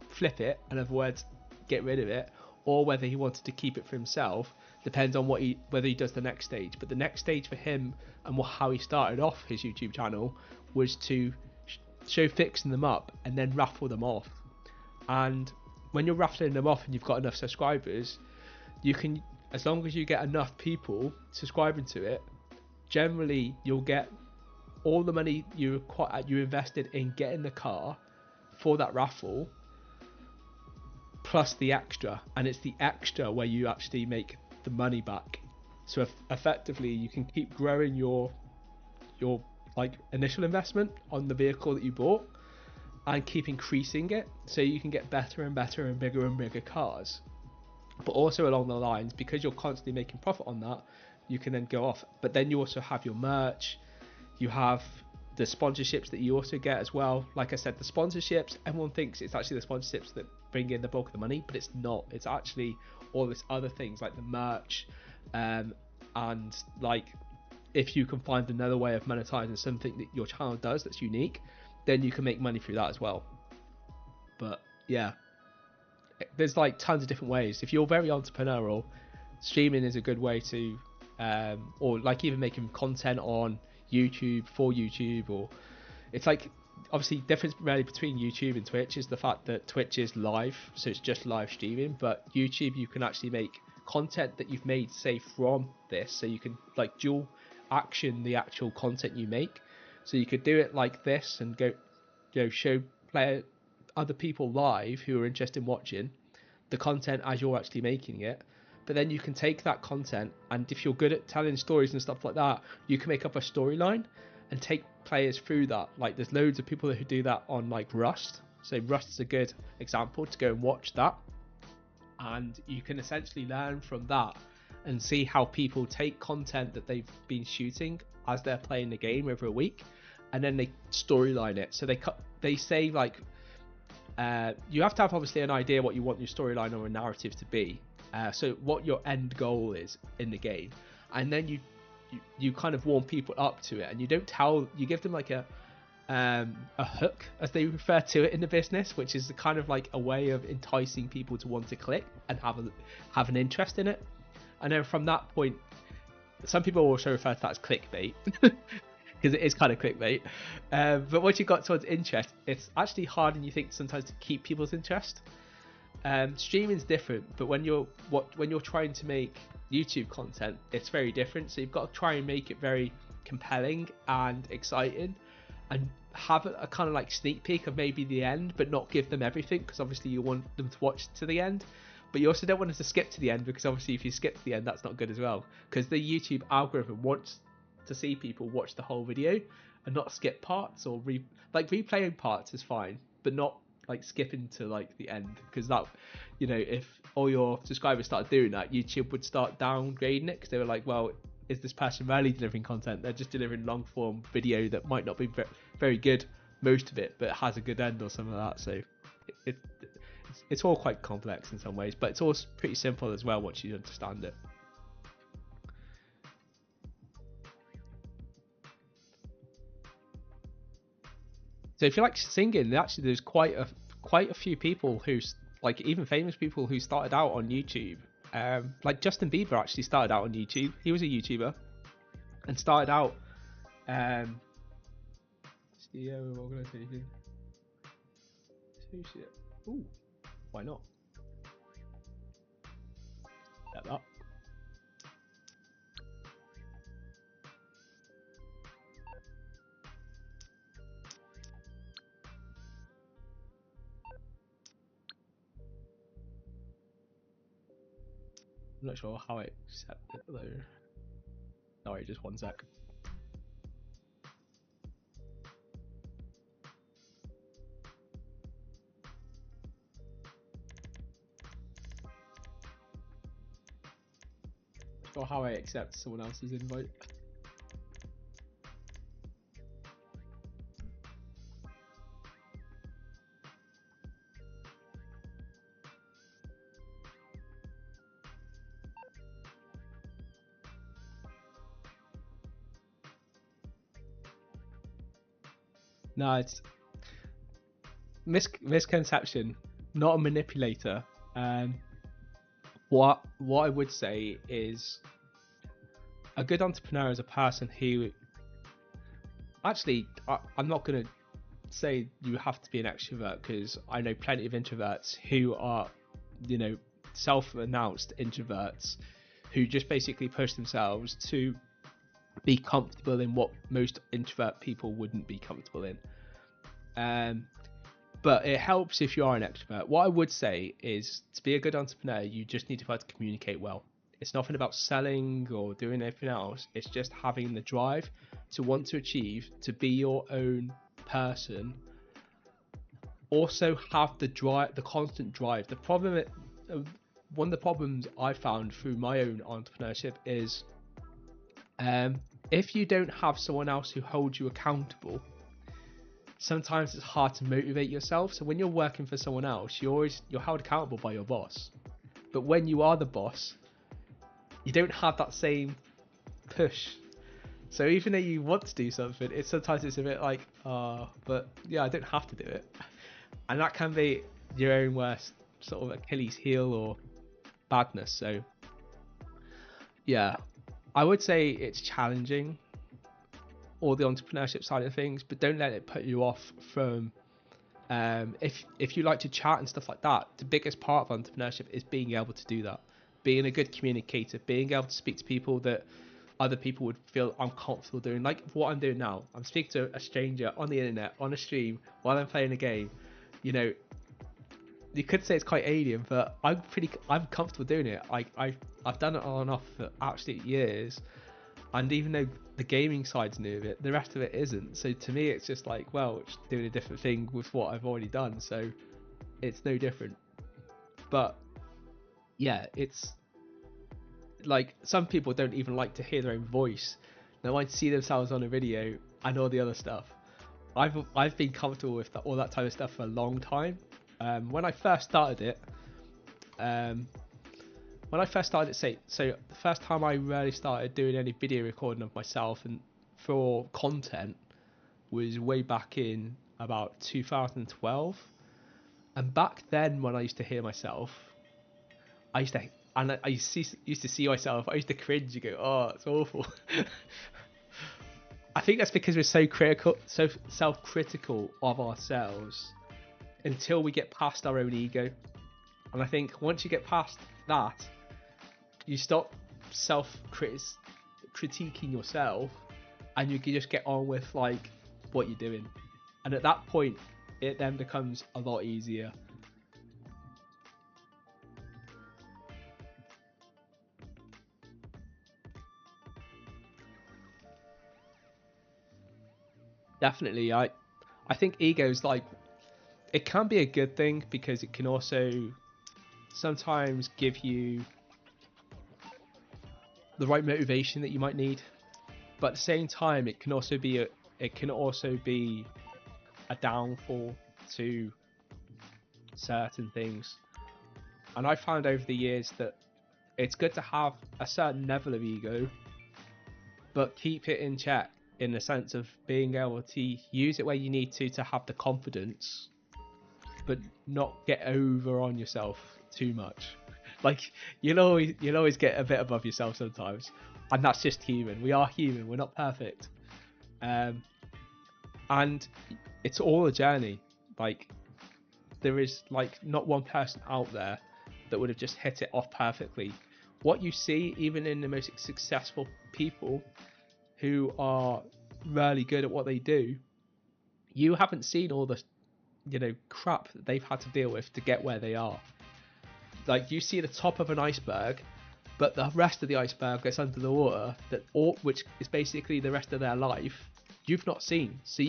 flip it, in other words get rid of it, or whether he wanted to keep it for himself, depends on whether he does the next stage. But the next stage for him and how he started off his YouTube channel was to show fixing them up and then raffle them off. And when you're raffling them off and you've got enough subscribers, you can, as long as you get enough people subscribing to it, generally you'll get all the money you invested in getting the car for that raffle plus the extra, and it's the extra where you actually make the money back. So effectively you can keep growing your like initial investment on the vehicle that you bought and keep increasing it, so you can get better and better and bigger cars. But also along the lines, because you're constantly making profit on that, you can then go off. But then you also have your merch, you have the sponsorships that you also get as well. Like I said, the sponsorships, everyone thinks it's actually the sponsorships that bring in the bulk of the money, but it's not. It's actually all this other things like the merch, and like if you can find another way of monetizing something that your channel does that's unique, then you can make money through that as well. But yeah, there's like tons of different ways. If you're very entrepreneurial, streaming is a good way to, or like even making content on YouTube for YouTube, or it's like obviously difference really between YouTube and Twitch is the fact that Twitch is live, so it's just live streaming, but YouTube you can actually make content that you've made say from this, so you can like dual action the actual content you make. So you could do it like this and go, show other people live who are interested in watching the content as you're actually making it. But then you can take that content, and if you're good at telling stories and stuff like that, you can make up a storyline and take players through that. Like there's loads of people who do that on like Rust. So Rust is a good example to go and watch that, and you can essentially learn from that and see how people take content that they've been shooting as they're playing the game over a week, and then they storyline it. So they say like you have to have obviously an idea what you want your storyline or a narrative to be, so what your end goal is in the game, and then you kind of warm people up to it, and you give them like a hook, as they refer to it in the business, which is kind of like a way of enticing people to want to click and have an interest in it. And then from that point, some people also refer to that as clickbait, because because it is kind of clickbait. But once you've got someone's interest, it's actually harder than you think sometimes to keep people's interest. Streaming's different, but when you're trying to make YouTube content, it's very different. So you've got to try and make it very compelling and exciting, and have a kind of like sneak peek of maybe the end, but not give them everything, because obviously you want them to watch to the end. But you also don't want them to skip to the end, because obviously if you skip to the end, that's not good as well, because the YouTube algorithm wants to see people watch the whole video and not skip parts, or replaying parts is fine, but not like skipping to like the end, because that, you know, if all your subscribers started doing that, YouTube would start downgrading it, because they were like, well, is this person really delivering content? They're just delivering long form video that might not be very good, most of it, but has a good end or something like that. So it's all quite complex in some ways, but it's also pretty simple as well once you understand it. So if you like singing, actually there's quite a few people who's like, even famous people who started out on YouTube. Like Justin Bieber actually started out on YouTube. He was a YouTuber and started out CEO organization. Ooh, why not? Get that. I'm not sure how I accept it though. Sorry, just one sec. Not sure how I accept someone else's invite. No, it's misconception, not a manipulator. What I would say is a good entrepreneur is a person who actually, I'm not going to say you have to be an extrovert, because I know plenty of introverts who are, you know, self-announced introverts who just basically push themselves to be comfortable in what most introvert people wouldn't be comfortable in. But it helps if you are an extrovert. What I would say is, to be a good entrepreneur, you just need to be able to communicate well. It's nothing about selling or doing anything else. It's just having the drive to want to achieve, to be your own person. Also have the drive, the constant drive. The problem, one of the problems I found through my own entrepreneurship is, if you don't have someone else who holds you accountable, sometimes it's hard to motivate yourself. So when you're working for someone else, you're held accountable by your boss. But when you are the boss, you don't have that same push. So even though you want to do something, sometimes it's a bit like, but yeah, I don't have to do it. And that can be your own worst sort of Achilles heel or badness. So yeah, I would say it's challenging, or the entrepreneurship side of things, but don't let it put you off from, if you like to chat and stuff like that, the biggest part of entrepreneurship is being able to do that, being a good communicator, being able to speak to people that other people would feel uncomfortable doing, like what I'm doing now. I'm speaking to a stranger on the internet on a stream while I'm playing a game. You know, you could say it's quite alien, but I'm comfortable doing it. I've done it on and off for absolute years. And even though the gaming side's new of it, the rest of it isn't. So to me, it's just like, well, it's doing a different thing with what I've already done. So it's no different. But yeah, it's like, some people don't even like to hear their own voice. They want to see themselves on a video and all the other stuff. I've been comfortable with all that type of stuff for a long time. When I first started it, so the first time I really started doing any video recording of myself and for content was way back in about 2012. And back then, when I used to hear myself, I used to see myself, I used to cringe and go, oh, it's awful. I think that's because we're so critical, so self-critical of ourselves until we get past our own ego. And I think once you get past that, you stop critiquing yourself, and you can just get on with like what you're doing. And at that point, it then becomes a lot easier. Definitely, I think ego's like, it can be a good thing because it can also sometimes give you the right motivation that you might need, but at the same time it can also be a downfall to certain things. And I found over the years that it's good to have a certain level of ego, but keep it in check, in the sense of being able to use it where you need to have the confidence, but not get over on yourself too much. Like you'll always get a bit above yourself sometimes, and that's just human. We are human. We're not perfect, and it's all a journey. Like there is like not one person out there that would have just hit it off perfectly. What you see, even in the most successful people who are really good at what they do, you haven't seen all the crap that they've had to deal with to get where they are. Like you see the top of an iceberg, but the rest of the iceberg that's under the water, which is basically the rest of their life, you've not seen. So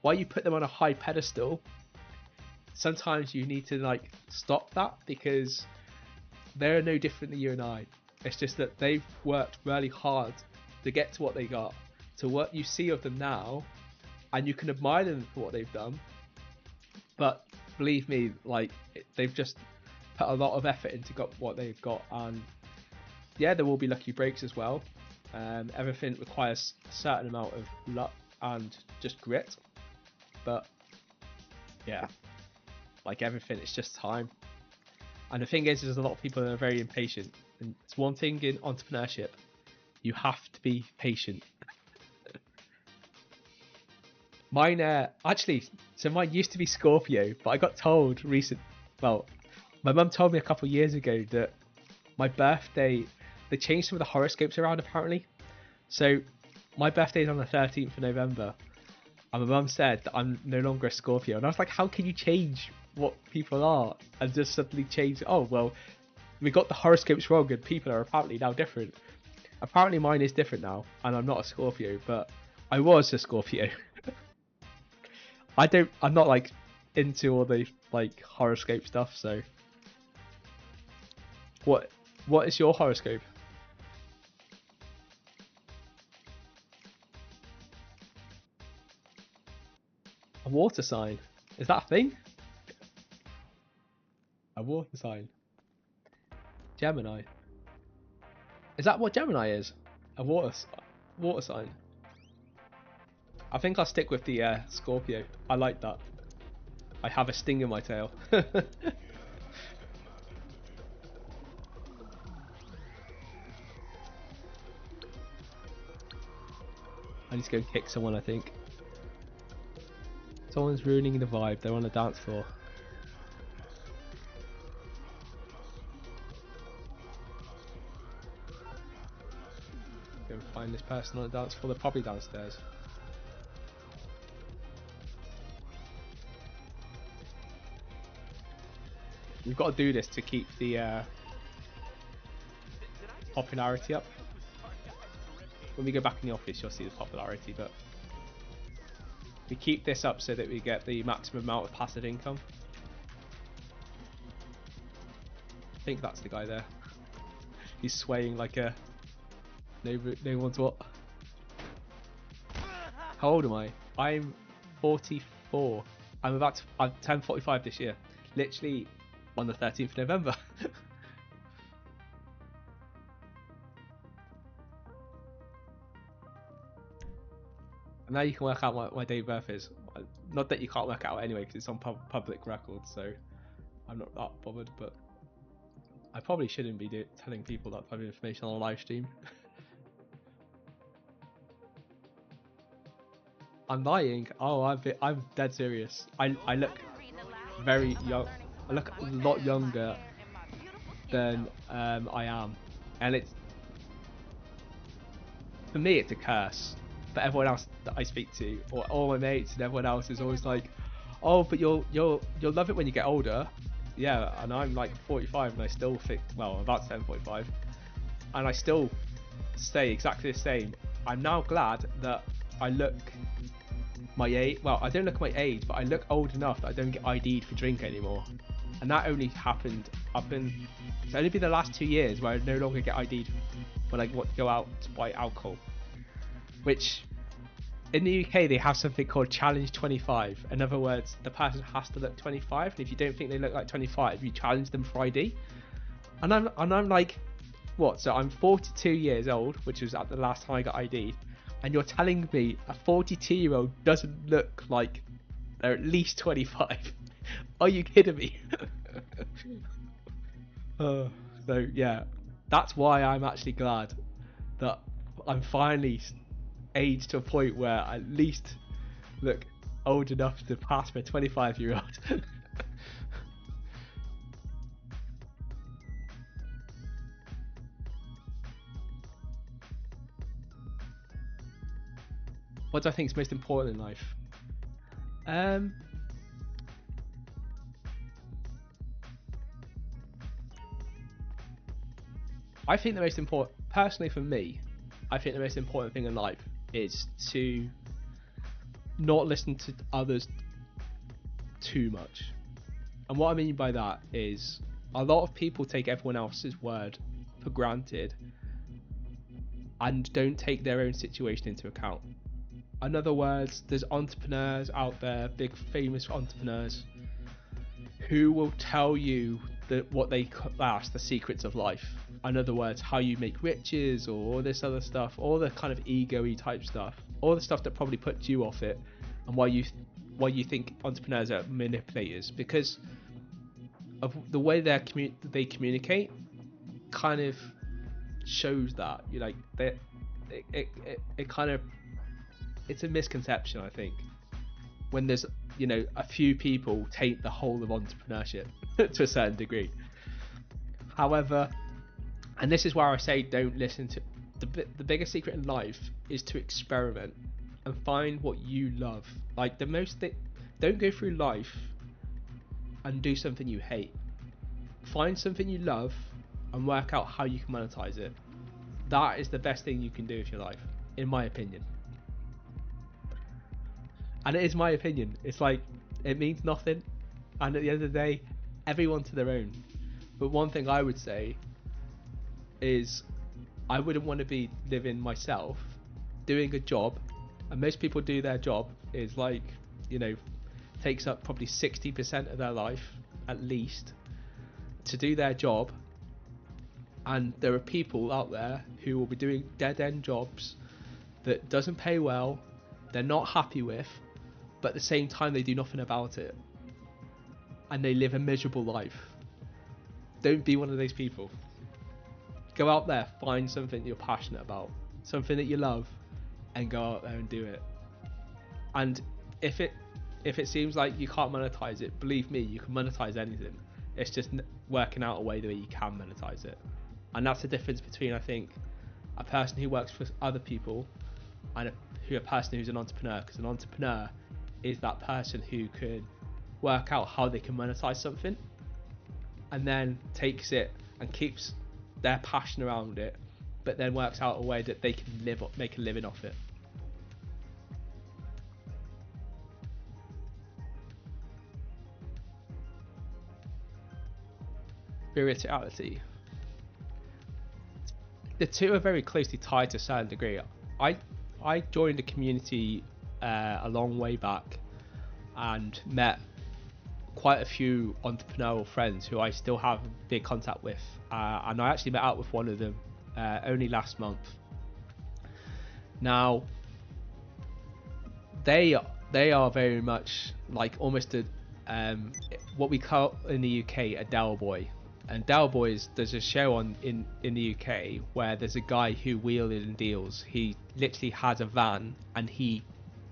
while you put them on a high pedestal, sometimes you need to like stop that, because they're no different than you and I. It's just that they've worked really hard to get to what they got, to what you see of them now, and you can admire them for what they've done. But believe me, like they've just put a lot of effort into what they've got, and yeah, there will be lucky breaks as well. Everything requires a certain amount of luck and just grit, but yeah, like everything, it's just time. And the thing is, there's a lot of people that are very impatient, and it's one thing in entrepreneurship: you have to be patient. Mine mine used to be Scorpio, but I got told my mum told me a couple of years ago that my birthday, they changed some of the horoscopes around apparently. So my birthday is on the 13th of November, and my mum said that I'm no longer a Scorpio, and I was like, how can you change what people are and just suddenly change? Oh well, we got the horoscopes wrong and people are apparently now different. Apparently mine is different now, and I'm not a Scorpio, but I was a Scorpio. I'm not like into all the like horoscope stuff. So what is your horoscope? A water sign? Is that a thing? A water sign? Gemini? Is that what Gemini is? A water sign? I think I'll stick with the Scorpio. I like that. I have a sting in my tail. I need to go kick someone, I think. Someone's ruining the vibe. They're on the dance floor. Go and find this person on the dance floor. They're probably downstairs. We've got to do this to keep the popularity up. When we go back in the office, you'll see the popularity, but we keep this up so that we get the maximum amount of passive income. I think that's the guy there. He's swaying like a no one's what. How old am I? I'm 44. I'm 10:45 this year. Literally on the 13th of November. And now you can work out what my date of birth is. Not that you can't work it out anyway, because it's on public record, so I'm not that bothered, but I probably shouldn't be telling people that type of information on a live stream. I'm lying. Oh, I'm dead serious. I look very young. I look a lot younger than I am, and it's, for me it's a curse. But everyone else that I speak to, or all my mates and everyone else, is always like, "Oh, but you'll love it when you get older." Yeah, and I'm like 45, and I still think, well, I'm about to turn 45, and I still say exactly the same. I'm now glad that I look my age. Well, I don't look my age, but I look old enough that I don't get ID'd for drink anymore. And that only happened it's only been the last 2 years where I no longer get ID'd when I want to go out to buy alcohol. Which, in the UK, they have something called Challenge 25. In other words, the person has to look 25, and if you don't think they look like 25, you challenge them for ID. And I'm like, what? So I'm 42 years old, which was at the last time I got ID'd, and you're telling me a 42-year-old doesn't look like they're at least 25? Are you kidding me? So yeah, that's why I'm actually glad that I'm finally aged to a point where I at least look old enough to pass for a 25-year-old. What do I think is most important in life? I think the most important, personally for me, I think the most important thing in life is to not listen to others too much. And what I mean by that is, a lot of people take everyone else's word for granted and don't take their own situation into account. In other words, there's entrepreneurs out there, big famous entrepreneurs, who will tell you that what they class the secrets of life. In other words, how you make riches, or all this other stuff, all the kind of ego-y type stuff, all the stuff that probably puts you off it, and why you think entrepreneurs are manipulators, because of the way they communicate, kind of shows that you like that it kind of, it's a misconception, I think, when there's, a few people take the whole of entrepreneurship to a certain degree. However, and this is where I say don't listen to the biggest secret in life is to experiment and find what you love. Like don't go through life and do something you hate. Find something you love and work out how you can monetize it. That is the best thing you can do with your life, in my opinion. And it is my opinion. It's like, it means nothing, and at the end of the day, everyone to their own. But one thing I would say is, I wouldn't want to be living myself, doing a job, and most people do their job is like, takes up probably 60% of their life at least to do their job, and there are people out there who will be doing dead-end jobs that doesn't pay well, they're not happy with, but at the same time they do nothing about it, and they live a miserable life. Don't be one of those people. Go out there, find something you're passionate about, something that you love, and go out there and do it. And if it seems like you can't monetize it, believe me, you can monetize anything. It's just working out a way the way you can monetize it. And that's the difference between, I think, a person who works for other people and a person who's an entrepreneur. Because an entrepreneur is that person who can work out how they can monetize something, and then takes it and keeps their passion around it, but then works out a way that they can make a living off it. Spirituality. The two are very closely tied to a certain degree. I joined a community a long way back and met quite a few entrepreneurial friends who I still have big contact with, and I actually met up with one of them only last month. Now they are very much like almost a what we call in the UK a Del Boy. And Del Boys, there's a show in the UK where there's a guy who wheels and deals. He literally has a van and he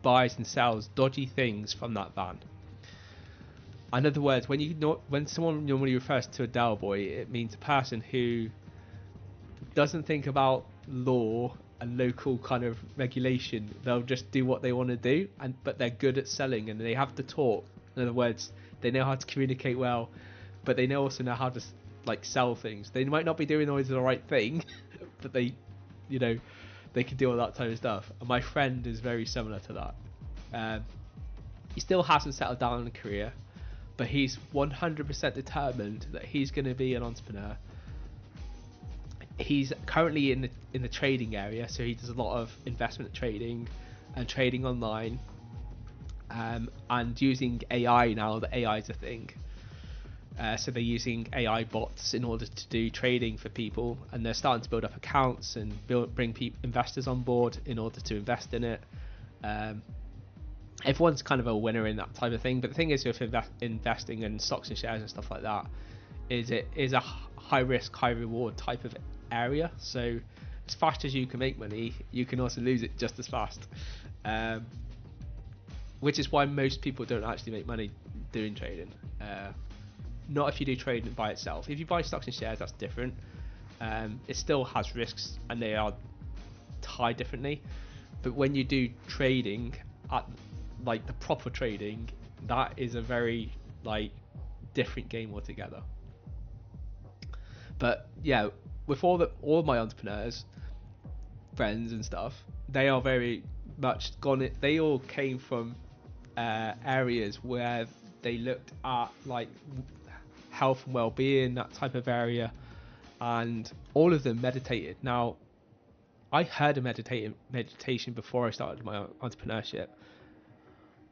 buys and sells dodgy things from that van. In other words, when someone normally refers to a Del Boy, it means a person who doesn't think about law and local kind of regulation. They'll just do what they want to do, but they're good at selling and they have to talk. In other words, they know how to communicate well, but they also know how to like sell things. They might not be doing always the right thing, but they can do all that type of stuff. And my friend is very similar to that. He still hasn't settled down in a career, but he's 100% determined that he's going to be an entrepreneur. He's currently in the trading area, so he does a lot of investment trading and trading online, and using AI now. That AI is a thing. So they're using AI bots in order to do trading for people, and they're starting to build up accounts and bring investors on board in order to invest in it. Everyone's kind of a winner in that type of thing, but the thing is with investing in stocks and shares and stuff like that, is it is a high risk, high reward type of area. So as fast as you can make money, you can also lose it just as fast, which is why most people don't actually make money doing trading. Not if you do trading by itself. If you buy stocks and shares, that's different. It still has risks and they are tied differently, but when you do trading at like the proper trading, that is a very like different game altogether. But yeah, with all of my entrepreneurs friends and stuff, they are very much gone. They all came from areas where they looked at like health and well-being, that type of area, and all of them meditated. Now, I heard of meditation before I started my entrepreneurship,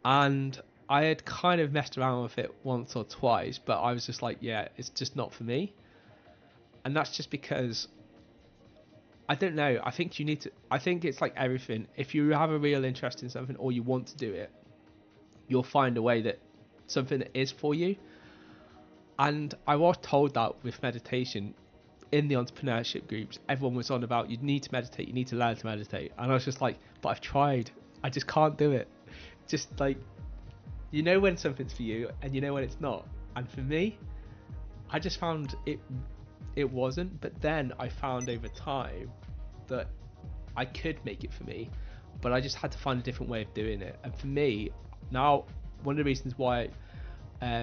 and I had kind of messed around with it once or twice, but I was just like, yeah, it's just not for me. And that's just because I don't know. I think it's like everything. If you have a real interest in something or you want to do it, you'll find a way that something that is for you. And I was told that with meditation in the entrepreneurship groups, everyone was on about you need to meditate, you need to learn to meditate. And I was just like, but I've tried, I just can't do it. Just like, you know when something's for you and you know when it's not. And for me, I just found it wasn't. But then I found over time that I could make it for me, but I just had to find a different way of doing it. And for me now, one of the reasons why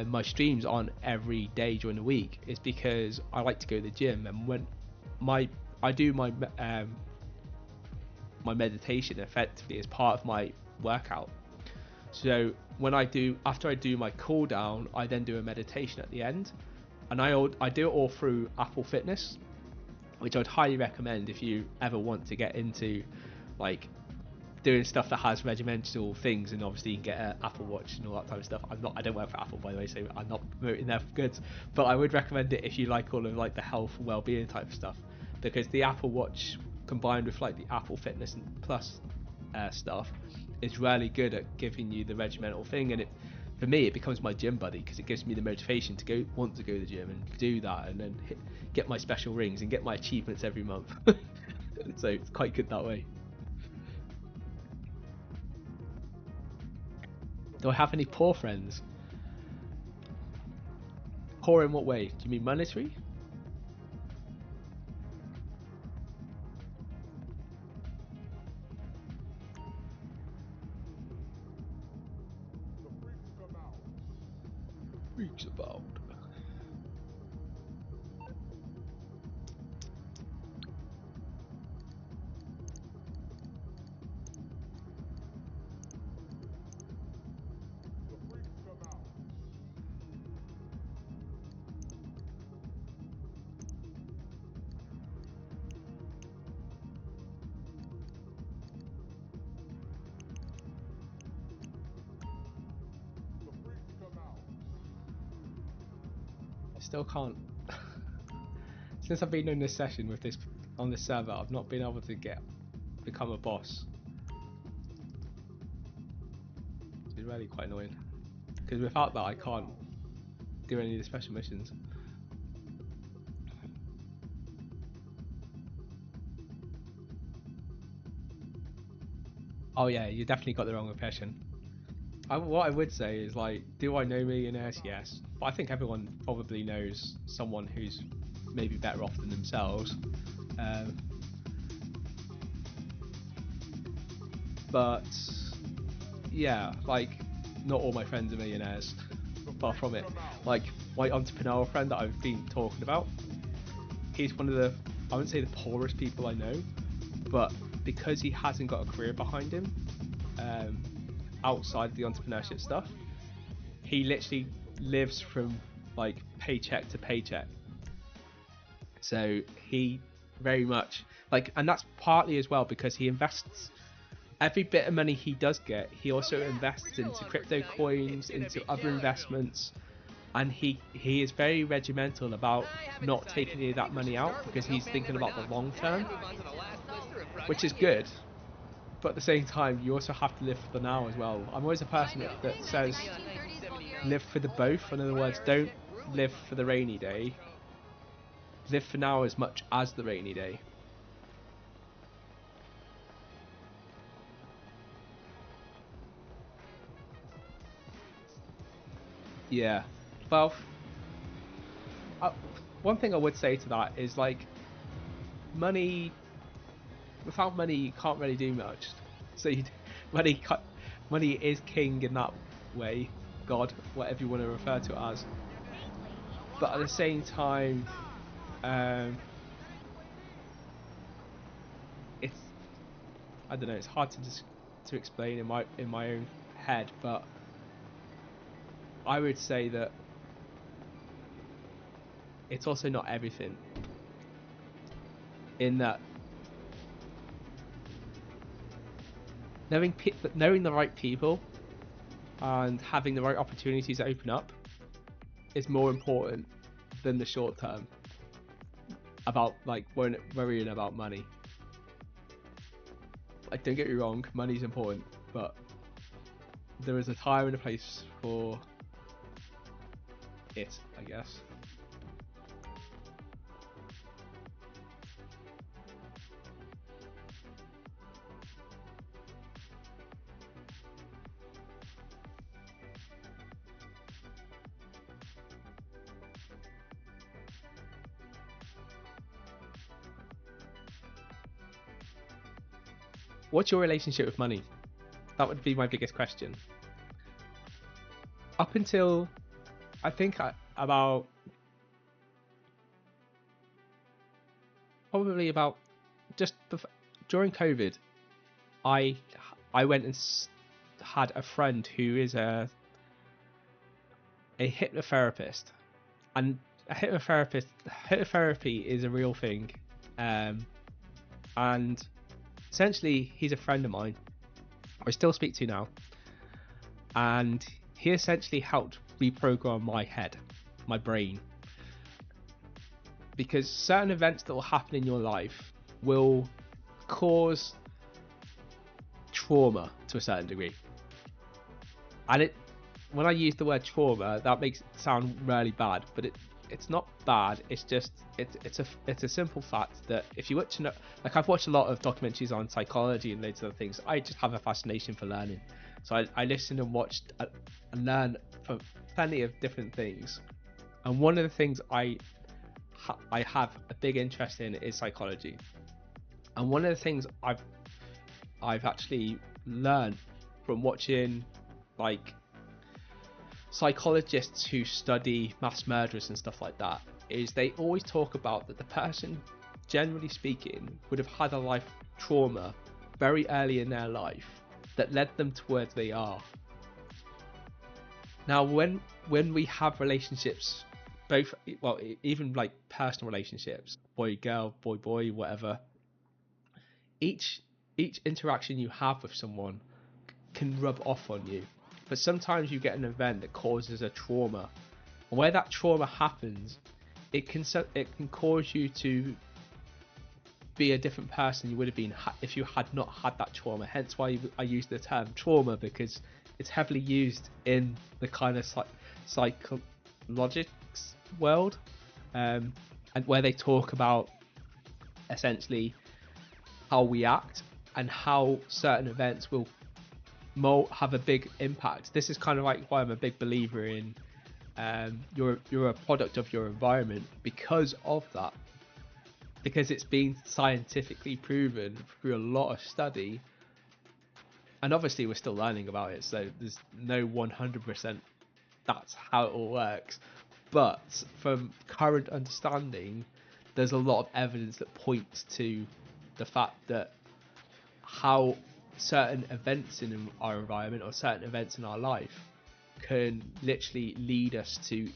my streams aren't every day during the week is because I like to go to the gym, and when I do my meditation effectively as part of my workout. So after I do my cool down, I then do a meditation at the end, and I do it all through Apple Fitness, which I'd highly recommend if you ever want to get into like doing stuff that has regimental things. And obviously you can get an Apple Watch and all that type of stuff. I don't work for Apple, by the way, so I'm not promoting their goods, but I would recommend it if you like all of like the health and well-being type of stuff, because the Apple Watch combined with like the Apple Fitness and Plus stuff is really good at giving you the regimental thing. And for me it becomes my gym buddy, because it gives me the motivation to want to go to the gym and do that, and then get my special rings and get my achievements every month. So it's quite good that way. Do I have any poor friends? Poor in what way? Do you mean monetary? Freaks about. Still can't. Since I've been in this session with this on this server, I've not been able to become a boss. It's really quite annoying, because without that I can't do any of the special missions. Oh yeah, you definitely got the wrong impression. What I would say is, like, do I know millionaires? Yes, but I think everyone probably knows someone who's maybe better off than themselves. Um, but yeah, like, not all my friends are millionaires. Far from it. Like, my entrepreneurial friend that I've been talking about, he's one of the, I wouldn't say the poorest people I know, but because he hasn't got a career behind him, outside of the entrepreneurship stuff, he literally lives from like paycheck to paycheck. So he very much like, and that's partly as well because he invests every bit of money he does get. He also invests into crypto coins, into other investments, and he is very regimental about not taking any of that money out because he's thinking about the long term, which is good. But at the same time, you also have to live for the now as well. I'm always a person that says live for the both. In other words, don't live for the rainy day. Live for now as much as the rainy day. Yeah. Well, one thing I would say to that is, like, money, without money you can't really do much. So money is king in that way, God, whatever you want to refer to it as. But at the same time, it's, I don't know, it's hard to explain in my own head, but I would say that it's also not everything. In that knowing the right people and having the right opportunities open up is more important than the short term about, like, worrying about money. Like, don't get me wrong, money's important, but there is a time and a place for it, I guess. What's your relationship with money? That would be my biggest question. Up until, I think, about probably about just during COVID, I went and had a friend who is a hypnotherapist, and hypnotherapy is a real thing, and essentially he's a friend of mine I still speak to now, and he essentially helped reprogram my head, my brain, because certain events that will happen in your life will cause trauma to a certain degree. And when I use the word trauma, that makes it sound really bad, but it's not bad. It's just it's a simple fact that if you watch, like, I've watched a lot of documentaries on psychology and loads of other things. I just have a fascination for learning, so I listen and watch and learn from plenty of different things. And one of the things I have a big interest in is psychology. And one of the things I've actually learned from watching, like, psychologists who study mass murderers and stuff like that, is they always talk about that the person, generally speaking, would have had a life trauma very early in their life that led them to where they are. Now, when we have relationships, both, well, even like personal relationships, boy girl, boy boy, whatever, each interaction you have with someone can rub off on you. But sometimes you get an event that causes a trauma, and where that trauma happens, it can cause you to be a different person you would have been if you had not had that trauma. Hence why I use the term trauma, because it's heavily used in the kind of psychologics world, and where they talk about essentially how we act and how certain events will have a big impact. This is kind of like why I'm a big believer in you're a product of your environment because of that. Because it's been scientifically proven through a lot of study, and obviously we're still learning about it, so there's no 100% that's how it all works. But from current understanding, there's a lot of evidence that points to the fact that how certain events in our environment or certain events in our life can literally lead us to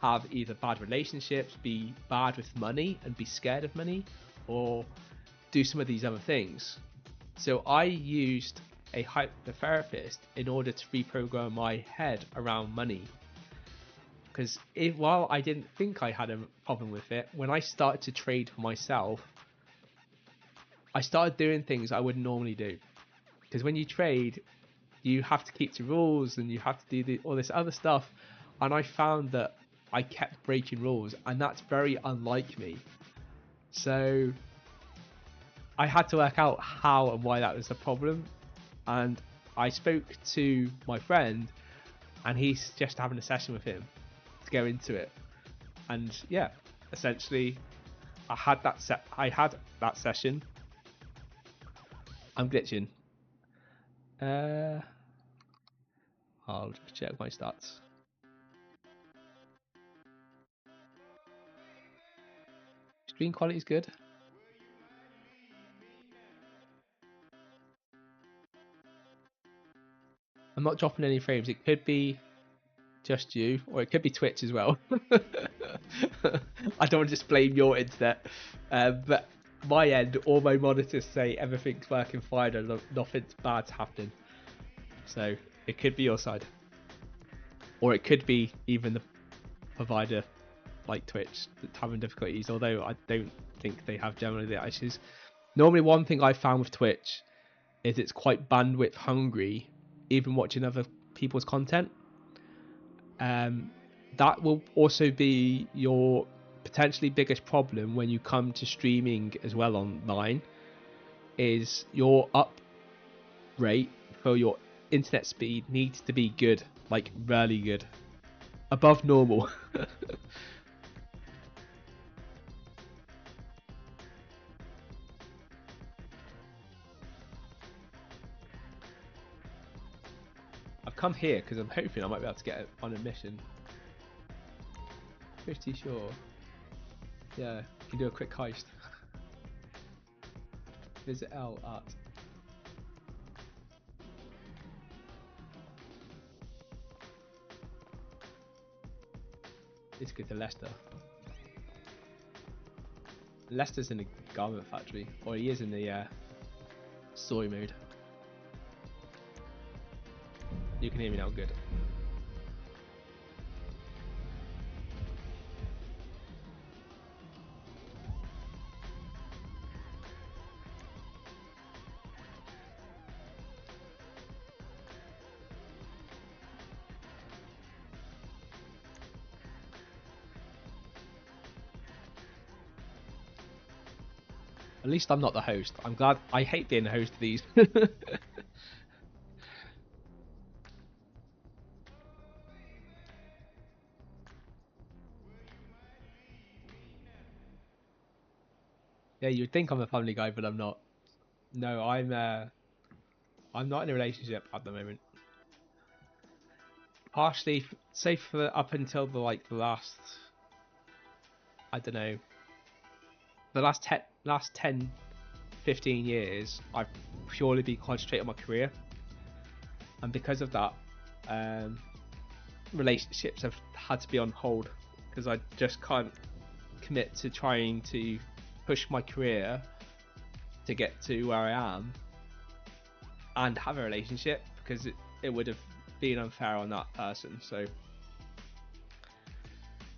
have either bad relationships, be bad with money and be scared of money, or do some of these other things. So I used a hypnotherapist in order to reprogram my head around money. Because while I didn't think I had a problem with it, when I started to trade for myself, I started doing things I wouldn't normally do. Because when you trade, you have to keep to rules and you have to do all this other stuff. And I found that I kept breaking rules, and that's very unlike me. So I had to work out how and why that was a problem. And I spoke to my friend, and he's just having a session with him to go into it. And yeah, essentially, I had that session. I'm glitching. I'll just check my stats. Screen quality is good. I'm not dropping any frames. It could be just you, or it could be Twitch as well. I don't want to just blame your internet, but my end, all my monitors say everything's working fine and nothing's bad's happening. So it could be your side, or it could be even the provider like Twitch that's having difficulties, although I don't think they have generally the issues. Normally one thing I found with Twitch is it's quite bandwidth hungry, even watching other people's content. That will also be your potentially biggest problem when you come to streaming as well online, is your up rate for your internet speed needs to be good, like really good, above normal. I've come here because I'm hoping I might be able to get on a mission. Pretty sure. Yeah, you can do a quick heist. Visit L at. Let's go to Leicester. Leicester's in the garment factory, or he is in the story mode. You can hear me now, good. At least I'm not the host. I'm glad. I hate being the host of these. Yeah, you'd think I'm a family guy, but I'm not. No, I'm not in a relationship at the moment. Partially, say for up until the last, I don't know, the last 10, 15 years, I've purely been concentrating on my career, and because of that, relationships have had to be on hold because I just can't commit to trying to push my career to get to where I am and have a relationship, because it would have been unfair on that person. So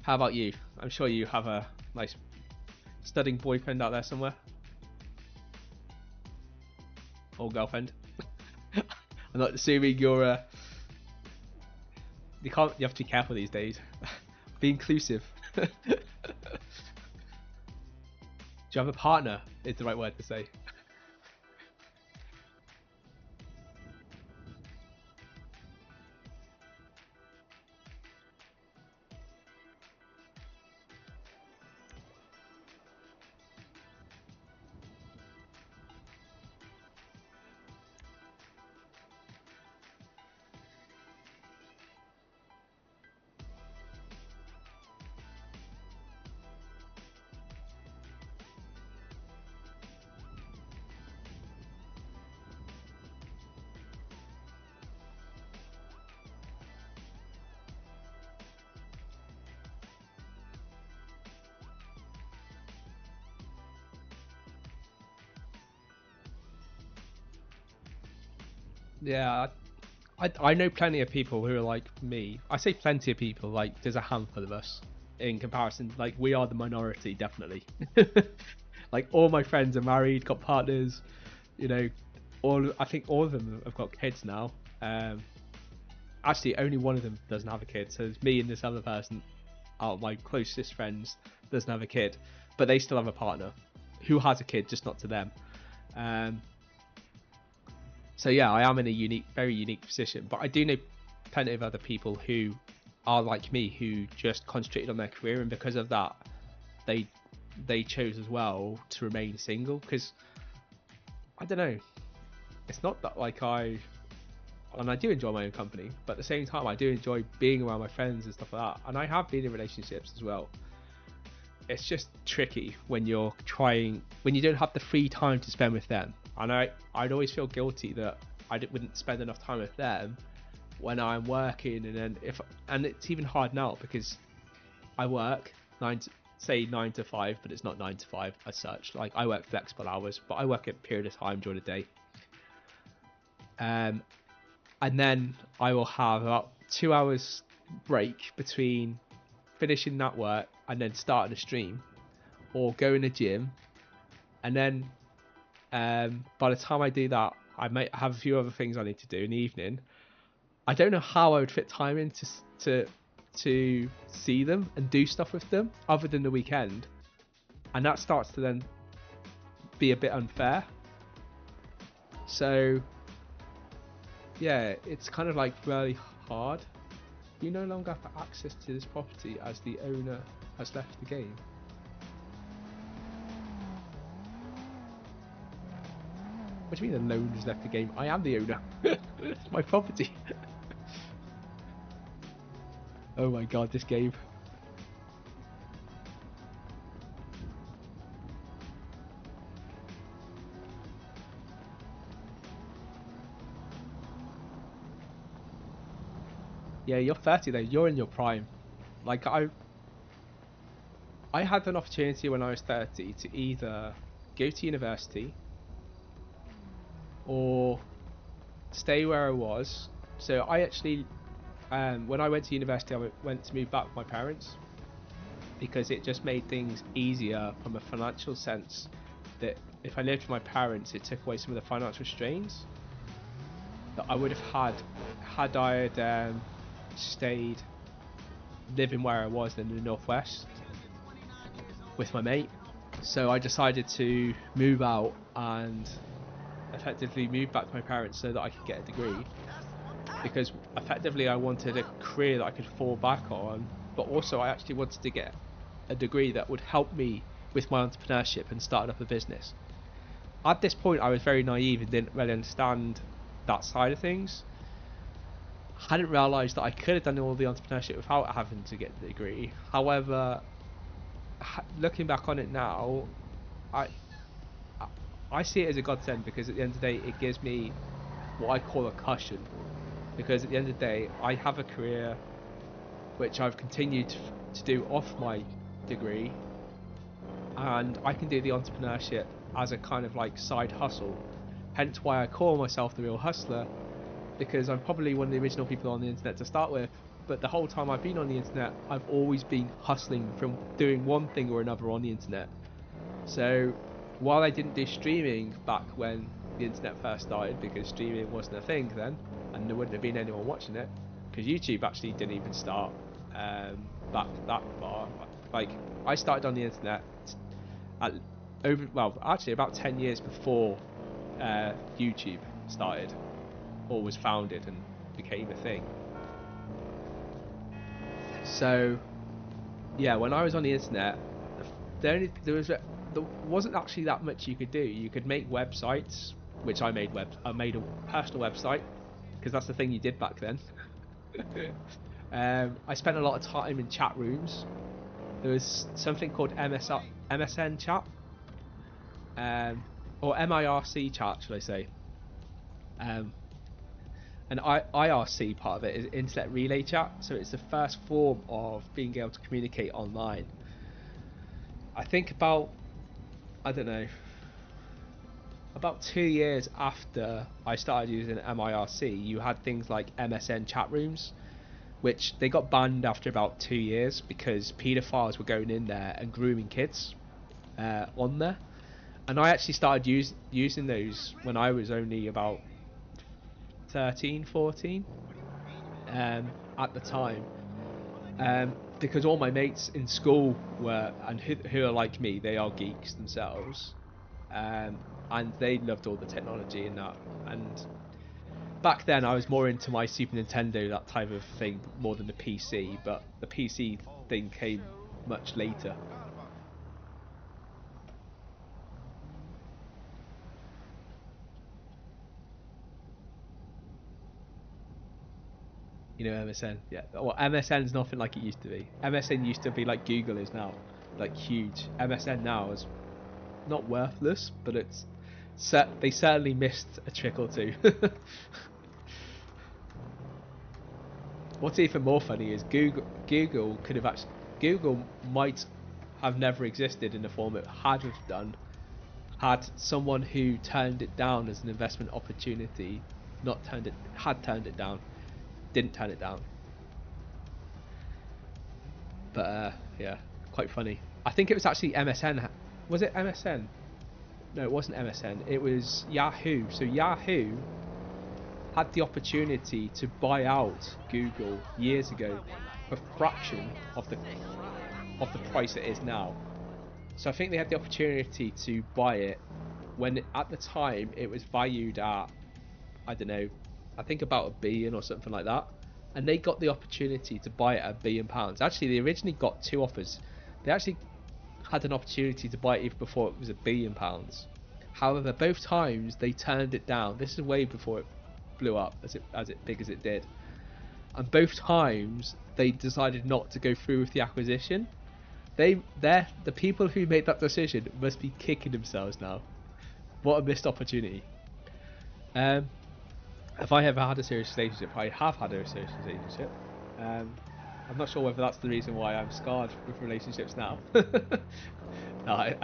how about you? I'm sure you have a nice studying boyfriend out there somewhere, or girlfriend. I'm not assuming you're you have to be careful these days. Be inclusive. Do you have a partner? Is the right word to say. Yeah, I know plenty of people who are like me. I say plenty of people, like there's a handful of us in comparison. Like we are the minority, definitely. Like all my friends are married, got partners. You know, I think all of them have got kids now. Actually, only one of them doesn't have a kid. So it's me and this other person, out of my closest friends, doesn't have a kid, but they still have a partner who has a kid, just not to them. So yeah, I am in a very unique position, but I do know plenty of other people who are like me, who just concentrated on their career, and because of that, they chose as well to remain single. Because I don't know, it's not that like I do enjoy my own company, but at the same time, I do enjoy being around my friends and stuff like that, and I have been in relationships as well. It's just tricky when you don't have the free time to spend with them. And I'd always feel guilty that wouldn't spend enough time with them when I'm working, and it's even hard now because I work 9 to 5, but it's not 9 to 5 as such. Like I work flexible hours, but I work a period of time during the day. And then I will have about 2 hours break between finishing that work and then starting a stream or going to the gym, and then by the time I do that, I might have a few other things I need to do in the evening. I don't know how I would fit time in to see them and do stuff with them other than the weekend, and that starts to then be a bit unfair. So yeah, it's kind of like really hard. You no longer have access to this property as the owner has left the game. What do you mean the owner has left the game? I am the owner. It's my property. Oh my god, this game. Yeah, you're 30 though. You're in your prime. Like I had an opportunity when I was 30 to either go to university or stay where I was. So I actually, when I went to university, I went to move back with my parents because it just made things easier from a financial sense. That if I lived with my parents, it took away some of the financial strains that I would have had I had stayed living where I was in the northwest with my mate. So I decided to move out and effectively move back to my parents so that I could get a degree, because effectively I wanted a career that I could fall back on, but also I actually wanted to get a degree that would help me with my entrepreneurship and starting up a business. At this point I was very naive and didn't really understand that side of things. I hadn't realised that I could have done all the entrepreneurship without having to get the degree. However, looking back on it now, I see it as a godsend, because at the end of the day it gives me what I call a cushion, because at the end of the day I have a career which I've continued to do off my degree, and I can do the entrepreneurship as a kind of like side hustle, hence why I call myself the real hustler, because I'm probably one of the original people on the internet to start with, but the whole time I've been on the internet I've always been hustling from doing one thing or another on the internet. So while I didn't do streaming back when the internet first started, because streaming wasn't a thing then and there wouldn't have been anyone watching it, because YouTube actually didn't even start back that far. Like I started on the internet actually about 10 years before YouTube started or was founded and became a thing. So yeah, when I was on the internet, there wasn't actually that much you could do. You could make websites, which I made a personal website, because that's the thing you did back then. I spent a lot of time in chat rooms. There was something called MSN chat, or MIRC chat, should I say. And IRC part of it is internet relay chat, so it's the first form of being able to communicate online. I think about, I don't know, about 2 years after I started using MIRC, you had things like MSN chat rooms, which they got banned after about 2 years because paedophiles were going in there and grooming kids on there. And I actually started using those when I was only about 13, 14 at the time. Because all my mates in school were, and who are like me, they are geeks themselves, and they loved all the technology and that. And back then I was more into my Super Nintendo, that type of thing, more than the PC, but the PC thing came much later. You know MSN? Yeah. Well, MSN's nothing like it used to be. MSN used to be like Google is now, like huge. MSN now is not worthless, but it's they certainly missed a trick or two. What's even more funny is Google could have actually, Google might have never existed in the form it had have done had someone who turned it down as an investment opportunity turned it down, didn't turn it down. But yeah, quite funny. I think it was actually MSN. Was it MSN? No, it wasn't MSN. It was Yahoo. So Yahoo had the opportunity to buy out Google years ago for a fraction of the price it is now. So I think they had the opportunity to buy it when at the time it was valued at, I don't know, I think about £1 billion or something like that. And they got the opportunity to buy it at £1 billion. Actually, they originally got 2 offers. They actually had an opportunity to buy it even before it was £1 billion. However, both times they turned it down. This is way before it blew up as big as it did. And both times they decided not to go through with the acquisition. The people who made that decision must be kicking themselves now. What a missed opportunity. Have I ever had a serious relationship? I have had a serious relationship. I'm not sure whether that's the reason why I'm scarred with relationships now. No,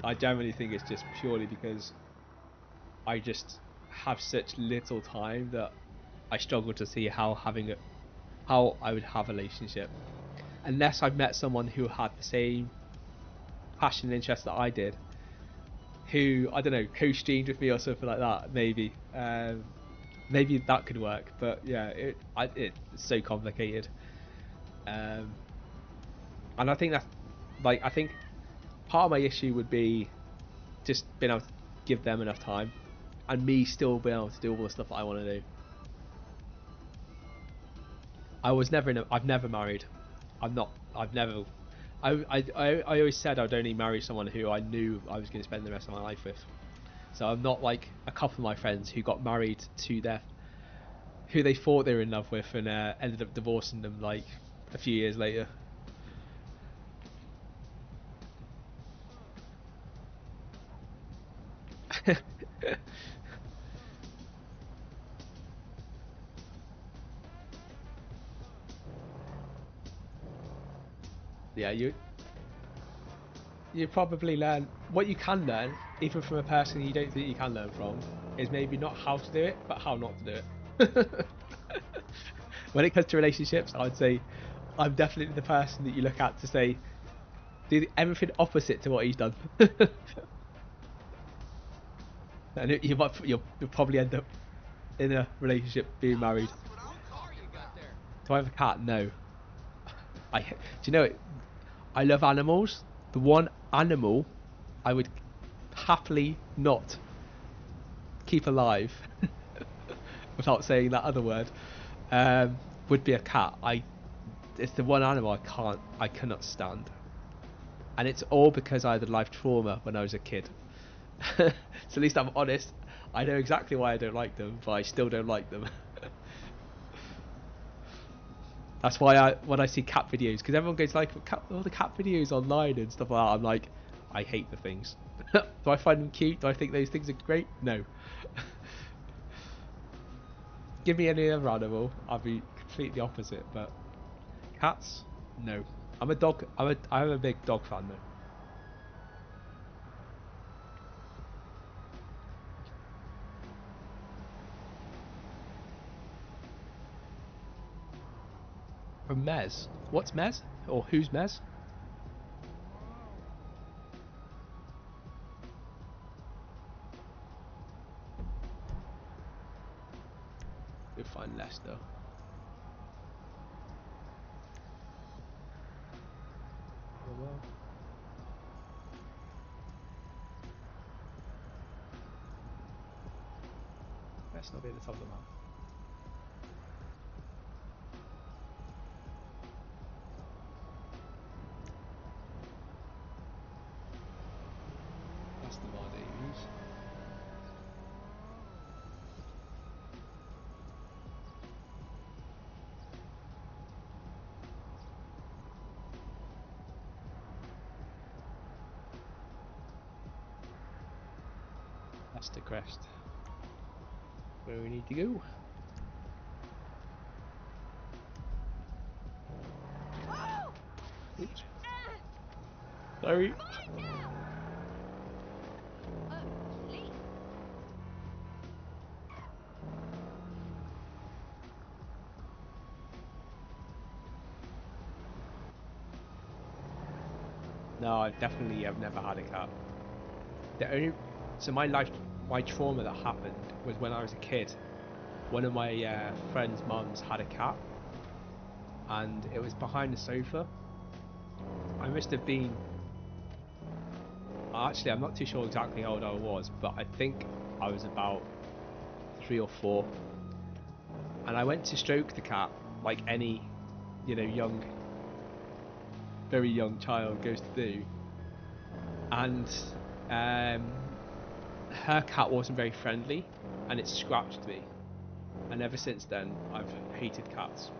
I generally think it's just purely because I just have such little time that I struggle to see how I would have a relationship unless I've met someone who had the same passion and interest that I did, who, I don't know, co-streamed with me or something like that. Maybe that could work, but yeah, it's so complicated. And I think that's I think part of my issue would be just being able to give them enough time, and me still being able to do all the stuff that I want to do. I've never married. I always said I'd only marry someone who I knew I was going to spend the rest of my life with. So I'm not like a couple of my friends who got married to who they thought they were in love with and ended up divorcing them like a few years later. Yeah, you probably learn what you can learn, even from a person you don't think you can learn from, is maybe not how to do it, but how not to do it. When it comes to relationships, I would say I'm definitely the person that you look at to say, do everything opposite to what he's done. And you'll probably end up in a relationship being married. Do I have a cat? No. Do you know it? I love animals. The one animal I would happily not keep alive, without saying that other word, would be a cat. It's the one animal I cannot stand, and it's all because I had a life trauma when I was a kid. So at least I'm honest. I know exactly why I don't like them, but I still don't like them. That's why when I see cat videos, because everyone goes like all the cat videos online and stuff like that, I'm like, I hate the things. Do I find them cute? Do I think those things are great? No. Give me any other animal, I'll be completely opposite. But cats, no. I'm a big dog fan though. From Mez. What's Mez? Or who's Mez? We'll find Leicester. Oh, well. Let's not be at the top of the map. That's the Maldives. That's the crest. Where we need to go. Oops. Sorry. No, I've never had a cat. The only my trauma that happened was when I was a kid. One of my friend's mums had a cat, and it was behind the sofa. I must have been. Actually, I'm not too sure exactly how old I was, but I think I was about 3 or 4. And I went to stroke the cat like any, young, very young child goes to do. And her cat wasn't very friendly, and it scratched me. And ever since then, I've hated cats.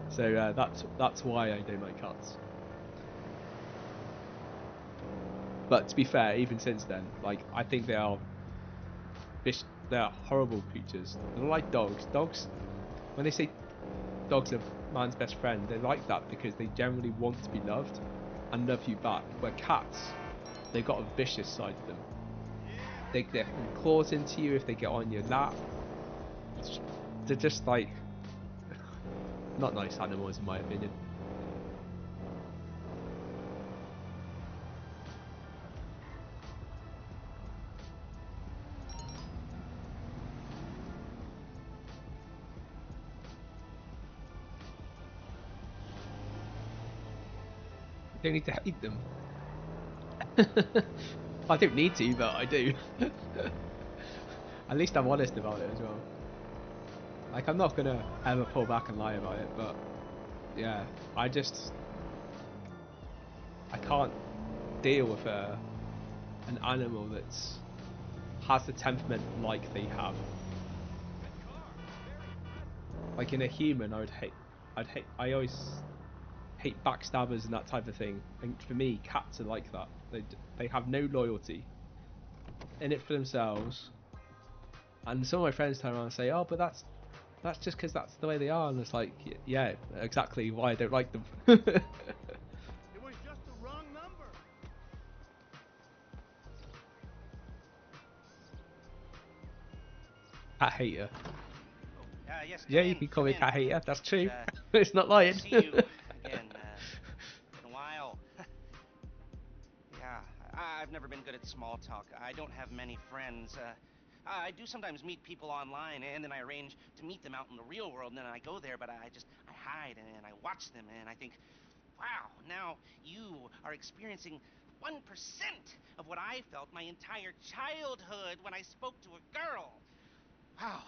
So that's why I don't like cats. But to be fair, even since then, like, I think they are horrible creatures. They're like dogs. Dogs, when they say dogs are man's best friend, they're like that because they generally want to be loved and love you back. Where cats, they've got a vicious side to them. They get claws into you if they get on your lap. They're just like not nice animals in my opinion. You don't need to hate them. I don't need to, but I do. At least I'm honest about it as well. Like, I'm not gonna ever pull back and lie about it, but yeah, I can't deal with an animal that's has the temperament like they have. Like in a human, I always hate backstabbers and that type of thing. And for me, cats are like that. They have no loyalty, in it for themselves. And some of my friends turn around and say, "Oh, but that's just because that's the way they are." And it's like, yeah, exactly why I don't like them. It was just the wrong number. Cat hater. Yes, Yeah, come you in, can call come me in. cat hater. That's true. Uh, It's not lying. See you again. In a while. Yeah, I've never been good at small talk. I don't have many friends. I do sometimes meet people online, and then I arrange to meet them out in the real world, and then I go there, but I hide and I watch them, and I think, wow, now you are experiencing 1% of what I felt my entire childhood when I spoke to a girl. Wow.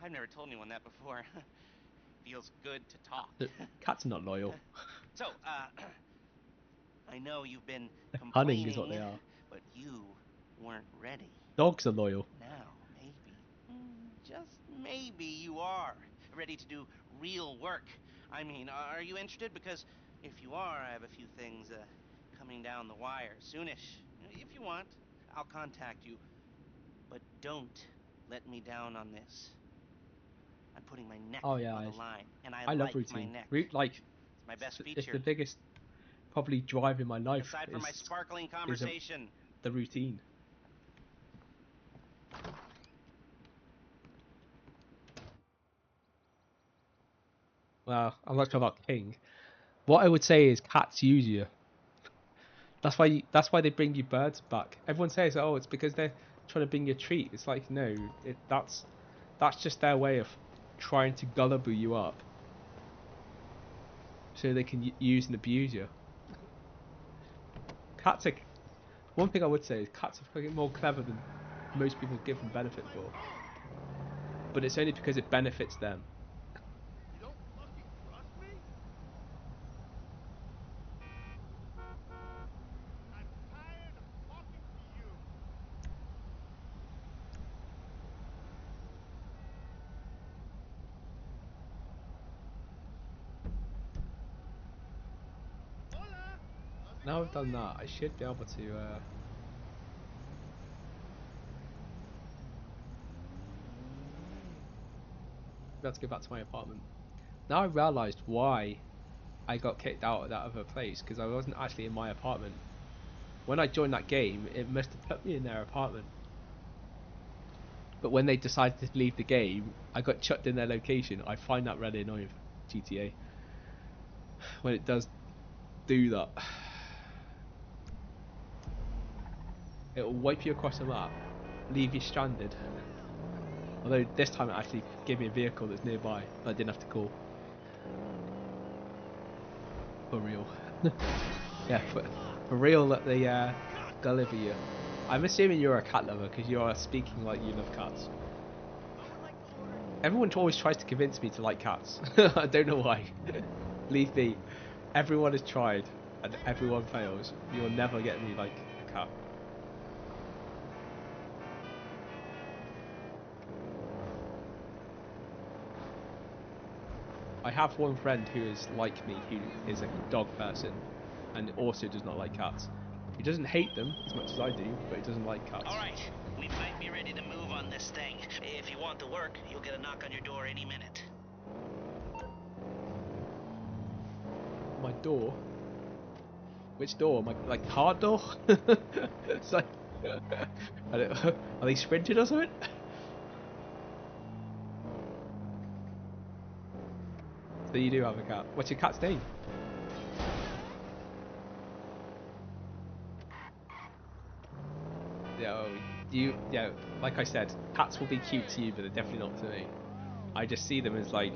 I've never told anyone that before. Feels good to talk. Cats are not loyal. So, I know you've been Cunning is complaining, what they are. but you weren't ready. Dogs are loyal. Now, maybe, just maybe you are ready to do real work. I mean, are you interested? Because if you are, I have a few things coming down the wire soonish. If you want, I'll contact you. But don't let me down on this. I'm putting my neck Oh yeah, on the line, and I I love like routine. my neck. Like, It's my best it's feature. the biggest, probably drive in my life. Aside from my sparkling is conversation. the routine. Well, I'm not sure about king. What I would say is cats use you. That's why they bring you birds back. Everyone says, oh, it's because they're trying to bring you a treat. It's like, no, that's just their way of trying to gullible you up, so they can use and abuse you. Cats are, one thing I would say is cats are fucking more clever than most people give them benefit for. But it's only because it benefits them. You don't fucking trust me? I'm tired of talking to you. Hola. How's it Now I've done going? that, I should be able to go back to my apartment. Now I realised why I got kicked out of that other place, because I wasn't actually in my apartment. When I joined that game, it must have put me in their apartment. But when they decided to leave the game, I got chucked in their location. I find that really annoying for GTA. When it does do that. It will wipe you across the map, leave you stranded. Although this time it actually gave me a vehicle that's nearby, I didn't have to call. For real. Yeah, for real that they deliver you. I'm assuming you're a cat lover because you are speaking like you love cats. Everyone always tries to convince me to like cats. I don't know why. Believe me, everyone has tried and everyone fails. You'll never get me like a cat. I have one friend who is like me, who is a dog person and also does not like cats. He doesn't hate them as much as I do, but he doesn't like cats. Alright, we might be ready to move on this thing. If you want to work, you'll get a knock on your door any minute. My door? Which door? My like hard door? It's like are they sprinted or something? So you do have a cat. What's your cat's name? Yeah, like I said, cats will be cute to you, but they're definitely not to me. I just see them as like,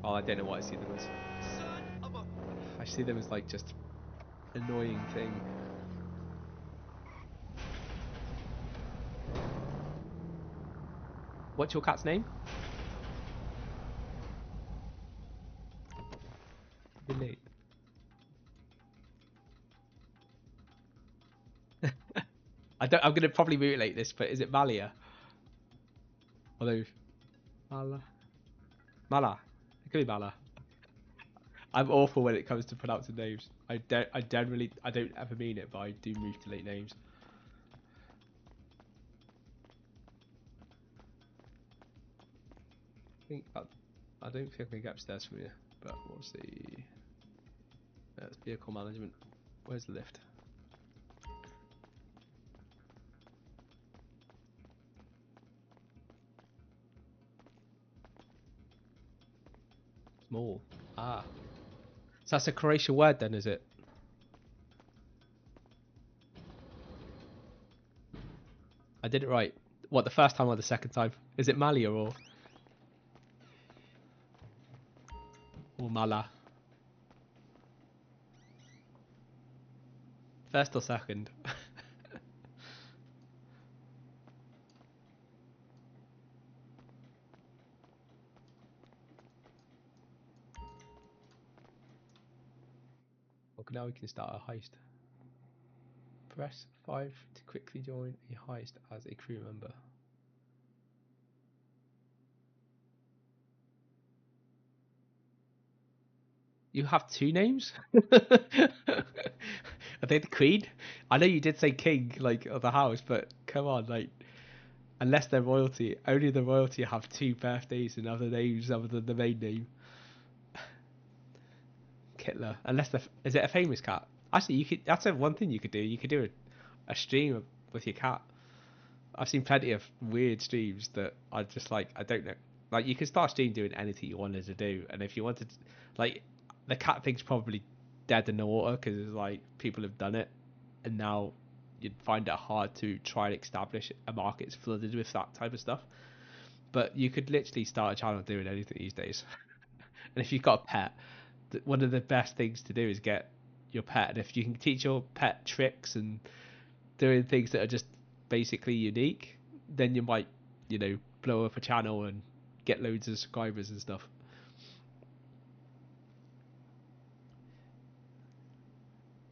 oh, I don't know what I see them as. I see them as like just annoying thing. What's your cat's name? Billy. I'm gonna probably mutilate this, but is it Malia? Although Mala. It could be Mala. I'm awful when it comes to pronouncing names. I don't ever mean it, but I do mutilate names. I don't think I can get upstairs from here, but we'll see. That's vehicle management. Where's the lift? Small. Ah. So that's a Croatian word then, is it? I did it right. What, the first time or the second time? Is it Malia or Mala? First or second? Well, now we can start a heist. Press 5 to quickly join a heist as a crew member. You have two names? Are they the queen? I know you did say king, like, of the house, but come on, like, unless they're royalty, only the royalty have two birthdays and other names other than the main name. Kittler. Unless is it a famous cat? Actually, you could. That's one thing you could do. You could do a stream with your cat. I've seen plenty of weird streams that I just like. I don't know. Like you could start stream doing anything you wanted to do, and if you wanted, like, the cat thing's probably dead in the water because it's like people have done it, and now you'd find it hard to try and establish a market's flooded with that type of stuff. But you could literally start a channel doing anything these days. And if you've got a pet, one of the best things to do is get your pet, and if you can teach your pet tricks and doing things that are just basically unique, then you might, blow up a channel and get loads of subscribers and stuff.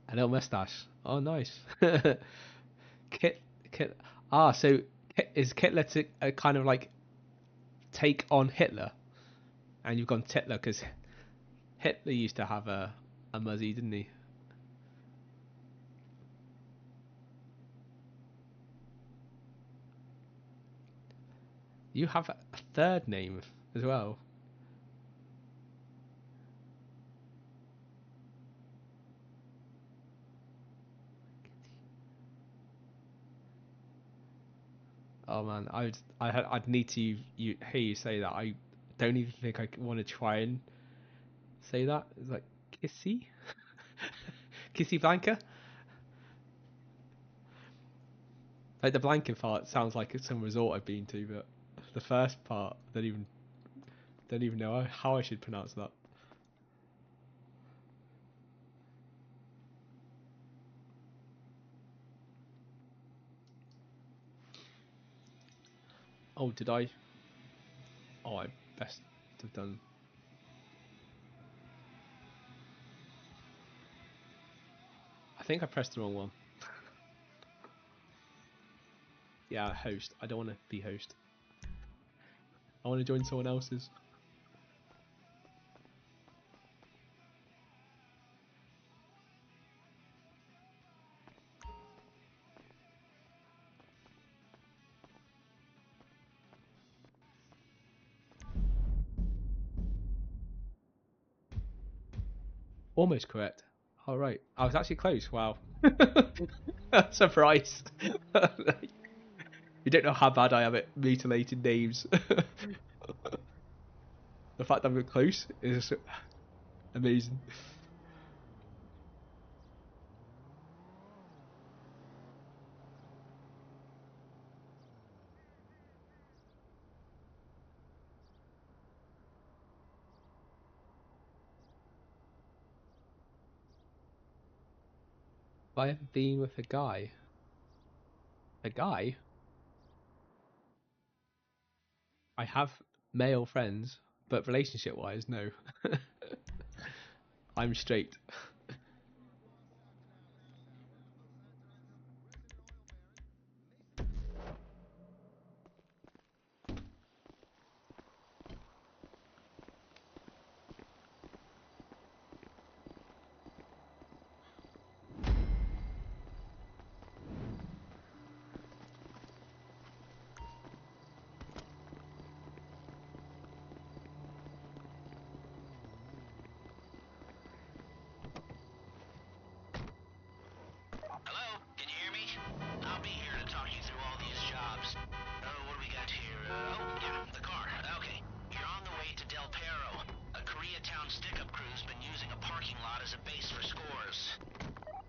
A little mustache. Oh, nice. Kit. Ah, so is Kitler a kind of like take on Hitler, and you've gone Titler because Hitler used to have a muzzy, didn't he? You have a third name as well. Oh man, I'd need to hear you say that. I don't even think I want to try and say that. It's like Kissy, Kissy Blanca. Like the Blanca part sounds like it's some resort I've been to, but the first part, I don't even know how I should pronounce that. Oh, did I? Oh, I best have done. I think I pressed the wrong one. Yeah, host. I don't want to be host. I want to join someone else's. Almost correct. All right. I was actually close. Wow. Surprise. You don't know how bad I am at mutilating names. The fact that I'm close is amazing. Have I ever been with a guy? A guy? I have male friends, but relationship-wise, no. I'm straight. Hello? Can you hear me? I'll be here to talk you through all these jobs. Oh, what do we got here? Yeah, the car. Okay. You're on the way to Del Perro. A Koreatown stick-up crew's been using a parking lot as a base for scores.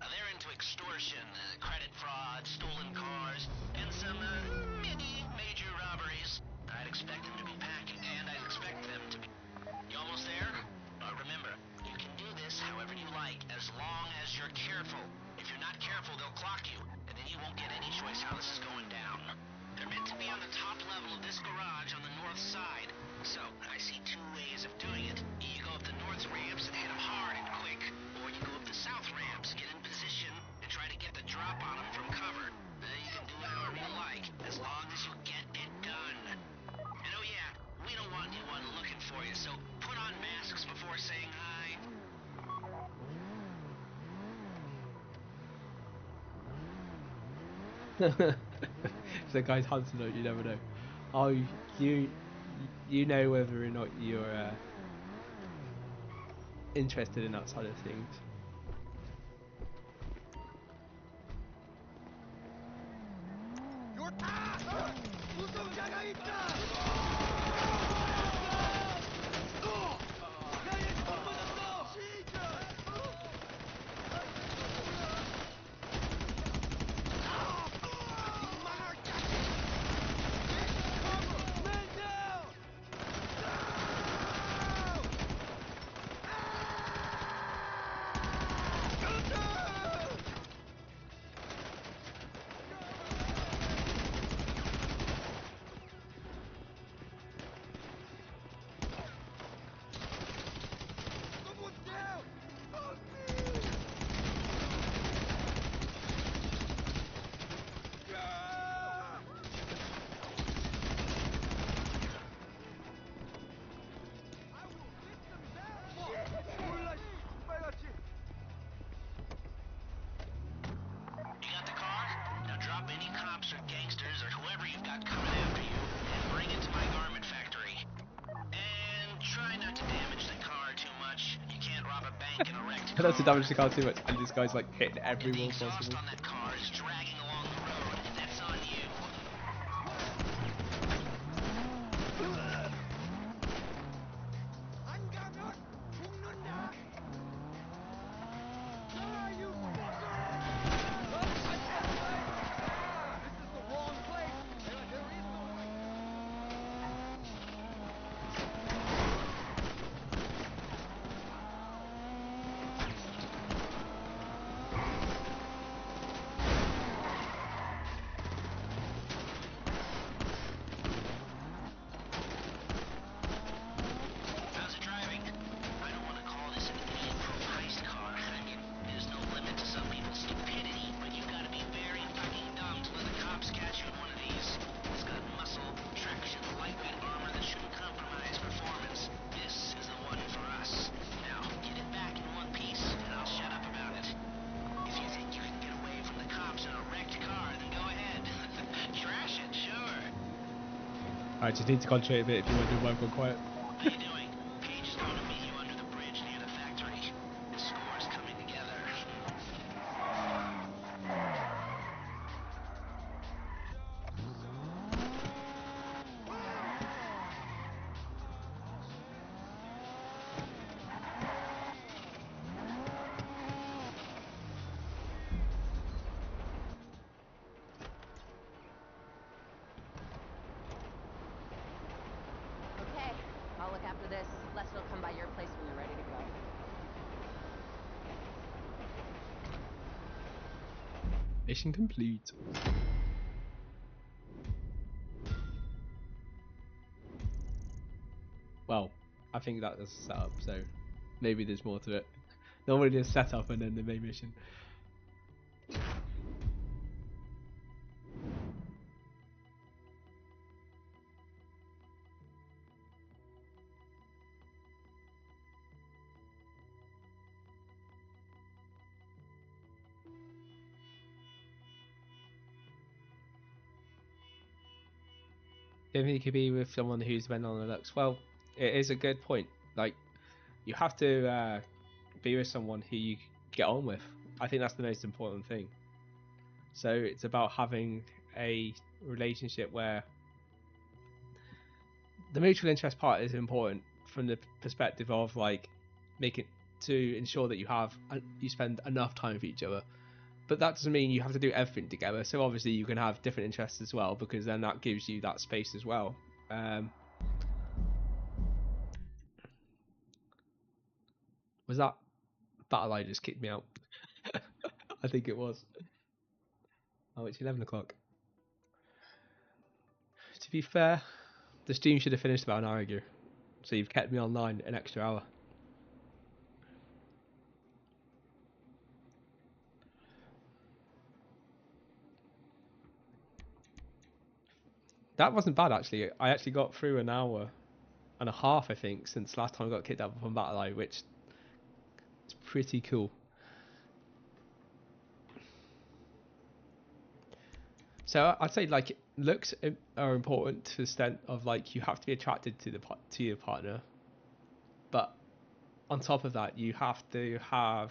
They're into extortion, credit fraud, stolen cars, and some, mini major robberies. I'd expect them to be packing, and I'd expect them to be... You almost there? Remember, you can do this however you like, as long as you're careful. If you're not careful, they'll clock you, and then you won't get any choice how this is going down. They're meant to be on the top level of this garage on the north side. So, I see two ways of doing it. You go up the north ramps and hit them hard and quick, or you go up the south ramps, get in position, and try to get the drop on them from cover. You can do it however you like, as long as you get it done. And oh yeah, we don't want anyone looking for you, so put on masks before saying hi. If the guy's hunting note, you never know. Oh, you know whether or not you're interested in that side of things. That's the damage to the car too much, and this guy's like hitting every wall possible. On that car is dragging along the road. That's on you. Ah, you fucker! Oh, I can't play! This is the wrong place! There is no right... How's it driving? I don't want to call this an idiot-proof heist car. I mean, there's no limit to some people's stupidity, but you've got to be very fucking dumb to let the cops catch you in one of these. It's got muscle, traction, lightweight armor that shouldn't compromise performance. This is the one for us. Now, get it back in one piece, and I'll shut up about it. If you think you can get away from the cops in a wrecked car, then go ahead. Trash it, sure. I just need to concentrate a bit if you want to do work on quiet. How you doing? Paige is going to meet you under the bridge near the factory. The score's coming together. Okay, I'll look after this. Lester will come by your place when you're ready to go. Mission complete. Well, I think that was a setup, so maybe there's more to it. Normally there's setup and then the main mission. Don't think you could be with someone who's went on the looks. Well, it is a good point. Like, you have to be with someone who you get on with. I think that's the most important thing. So it's about having a relationship where the mutual interest part is important from the perspective of like making to ensure that you spend enough time with each other. But that doesn't mean you have to do everything together. So obviously you can have different interests as well, because then that gives you that space as well. Was that battle I just kicked me out? I think it was. Oh, it's 11 o'clock. To be fair, the stream should have finished about an hour ago. So you've kept me online an extra hour. That wasn't bad actually. I actually got through an hour and a half, I think, since last time I got kicked out from Battle Eye, which is pretty cool. So I'd say like looks are important to the extent of like you have to be attracted to your partner, but on top of that you have to have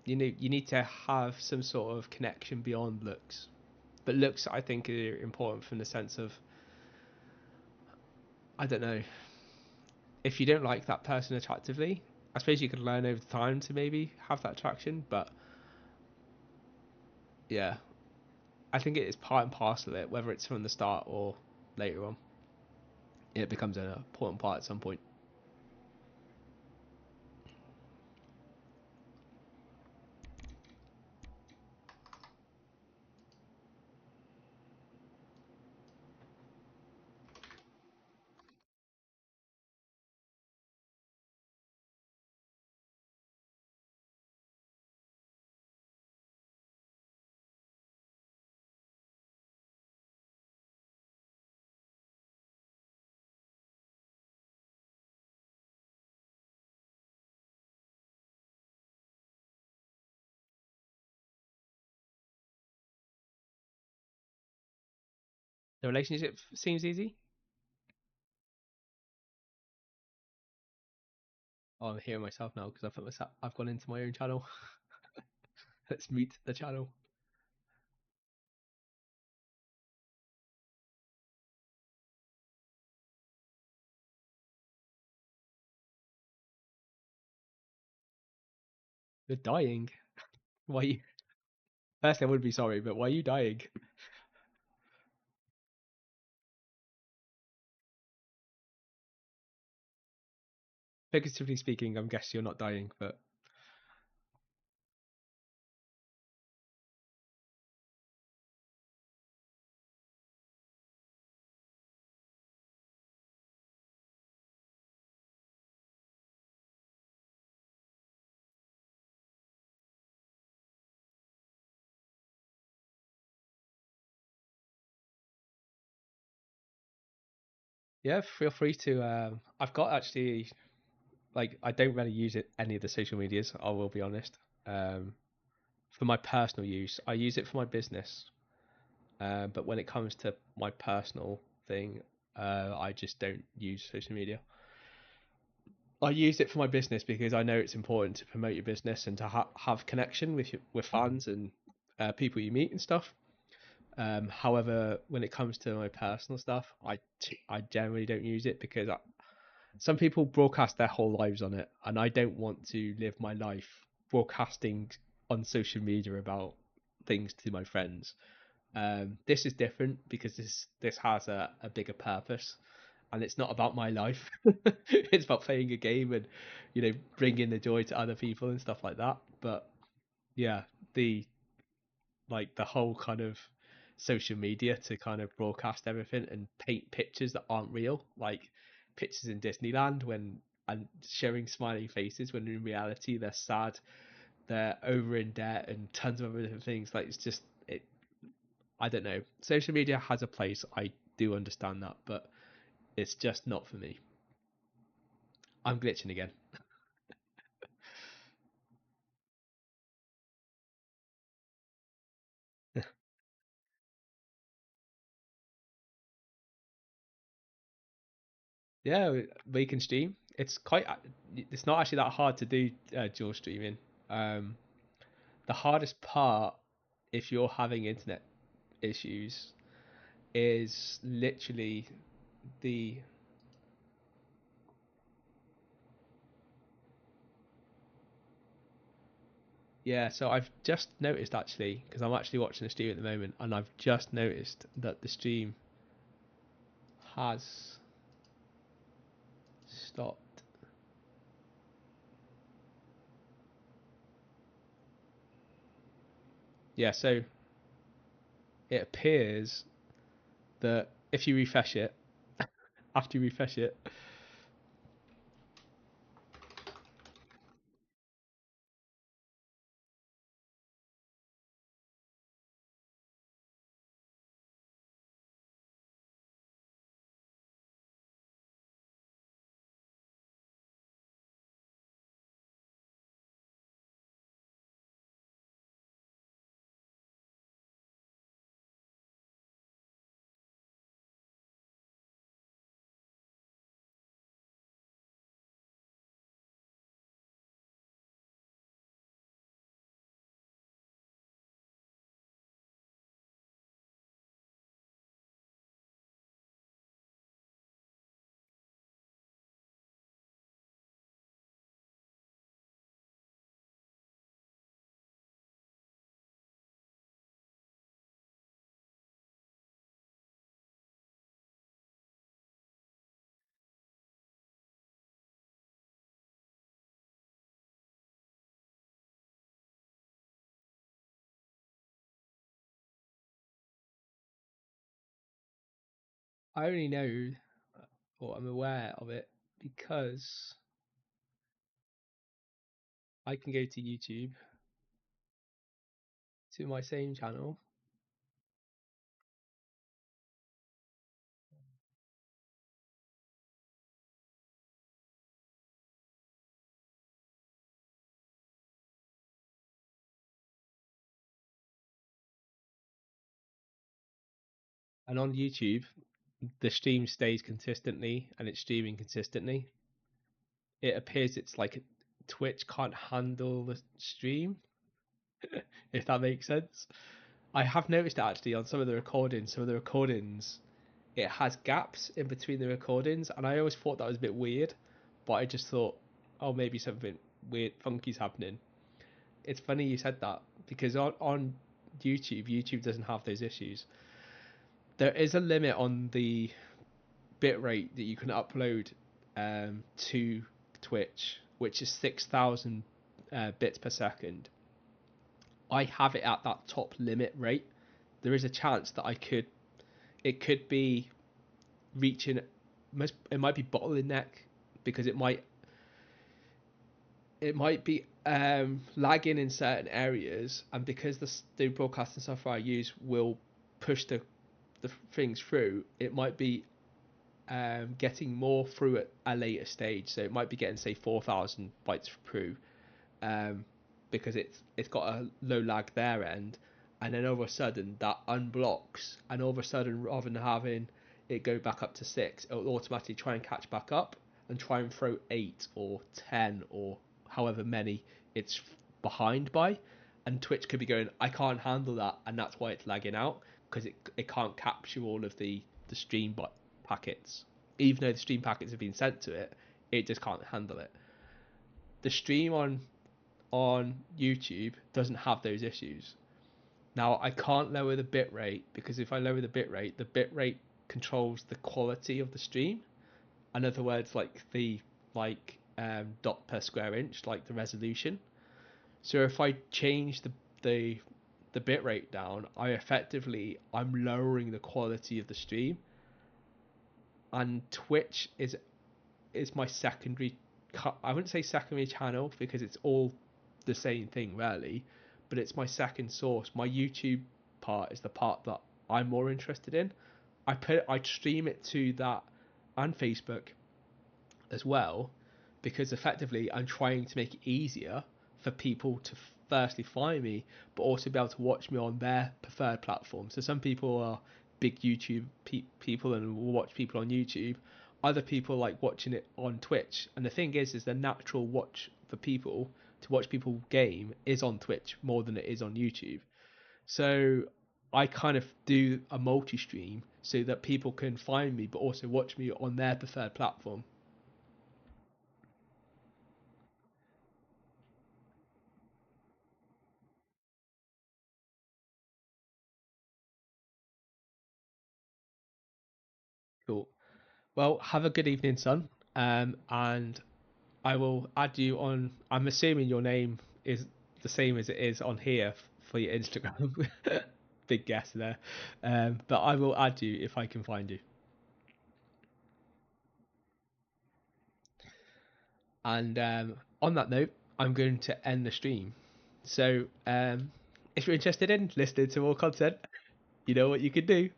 you need to have some sort of connection beyond looks. But looks I think are important from the sense of, I don't know, if you don't like that person attractively, I suppose you could learn over time to maybe have that attraction, but yeah, I think it is part and parcel of it, whether it's from the start or later on. It becomes an important part at some point. The relationship seems easy. Oh, I'm hearing myself now because I've gone into my own channel. Let's meet the channel. You're dying. Why? You... Firstly, I would be sorry, but why are you dying? Figuratively speaking, I'm guessing you're not dying, but yeah, feel free to. I've got actually like I don't really use it any of the social medias. I will be honest. Um, for my personal use, I use it for my business. But when it comes to my personal thing, I just don't use social media. I use it for my business because I know it's important to promote your business and to have connection with fans and people you meet and stuff. However, when it comes to my personal stuff, I generally don't use it because some people broadcast their whole lives on it, and I don't want to live my life broadcasting on social media about things to my friends. This is different because this has a bigger purpose, and it's not about my life. It's about playing a game and bringing the joy to other people and stuff like that. But yeah, the the whole kind of social media to kind of broadcast everything and paint pictures that aren't real, like pictures in Disneyland when and showing smiling faces when in reality they're sad, they're over in debt and tons of other different things. Like it's just it. I don't know. Social media has a place. I do understand that, but it's just not for me. I'm glitching again. Yeah, we can stream. It's quite. It's not actually that hard to do dual streaming. Um, the hardest part, if you're having internet issues, is literally the yeah. So I've just noticed actually because I'm actually watching a stream at the moment, and I've just noticed that the stream has stopped. Yeah, so it appears that if you refresh it, after you refresh it, I only know or I'm aware of it because I can go to YouTube to my same channel, and on YouTube, the stream stays consistently and it's streaming consistently. it appears it's like Twitch can't handle the stream, if that makes sense. I have noticed it actually on some of the recordings. Some of the recordings, it has gaps in between the recordings, and I always thought that was a bit weird, but I just thought, oh, maybe something weird, funky's happening. It's funny you said that, because on YouTube doesn't have those issues. There is a limit on the bitrate that you can upload to Twitch, which is 6,000 bits per second. I have it at that top limit rate. There is a chance that it could be reaching, it might be bottleneck, because it might be lagging in certain areas, and because the broadcasting software I use will push the things through, it might be getting more through at a later stage. So it might be getting, say, 4,000 bytes through, because it's got a low lag there end, and then all of a sudden that unblocks, and all of a sudden, rather than having it go back up to 6, it'll automatically try and catch back up and try and throw 8 or 10 or however many it's behind by, and Twitch could be going, I can't handle that, and that's why it's lagging out, because it can't capture all of the stream packets. Even though the stream packets have been sent to it, it just can't handle it. The stream on YouTube doesn't have those issues. Now, I can't lower the bitrate, because if I lower the bitrate controls the quality of the stream. In other words, like the dot per square inch, like the resolution. So if I change the bitrate down, I'm lowering the quality of the stream. And Twitch is my secondary, I wouldn't say secondary channel, because it's all the same thing really, but it's my second source. My YouTube part is the part that I'm more interested in. I stream it to that and Facebook as well, because effectively I'm trying to make it easier for people to firstly find me, but also be able to watch me on their preferred platform. So some people are big YouTube people and will watch people on YouTube. Other people like watching it on Twitch. And the thing is the natural watch for people to watch people game is on Twitch more than it is on YouTube. So I kind of do a multi-stream so that people can find me, but also watch me on their preferred platform. Cool. Well, have a good evening, son. And I will add you on. I'm assuming your name is the same as it is on here for your Instagram. Big guess there. But I will add you if I can find you. And on that note, I'm going to end the stream. So if you're interested in listening to more content, you know what you can do.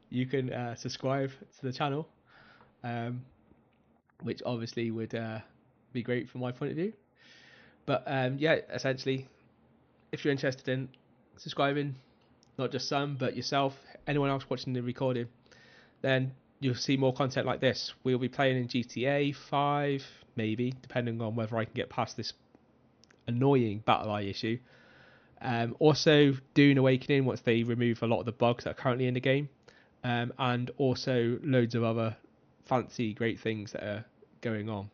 You can subscribe to the channel, which obviously would be great from my point of view. But yeah, essentially, if you're interested in subscribing, not just Sam, but yourself, anyone else watching the recording, then you'll see more content like this. We'll be playing in GTA 5, maybe, depending on whether I can get past this annoying battle eye issue. Also, Dune Awakening, once they remove a lot of the bugs that are currently in the game. And also loads of other fancy, great things that are going on.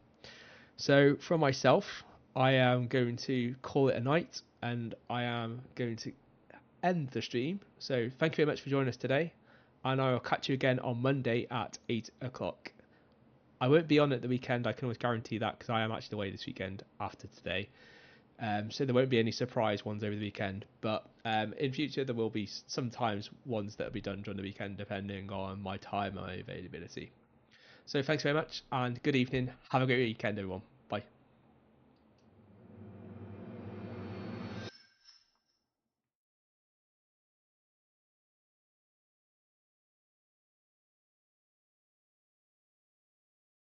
So, for myself, I am going to call it a night, and I am going to end the stream. So thank you very much for joining us today, and I will catch you again on Monday at 8 o'clock. I won't be on at the weekend, I can always guarantee that, because I am actually away this weekend after today. So there won't be any surprise ones over the weekend, but in future there will be sometimes ones that will be done during the weekend depending on my time and my availability. So thanks very much, and good evening. Have a great weekend, everyone.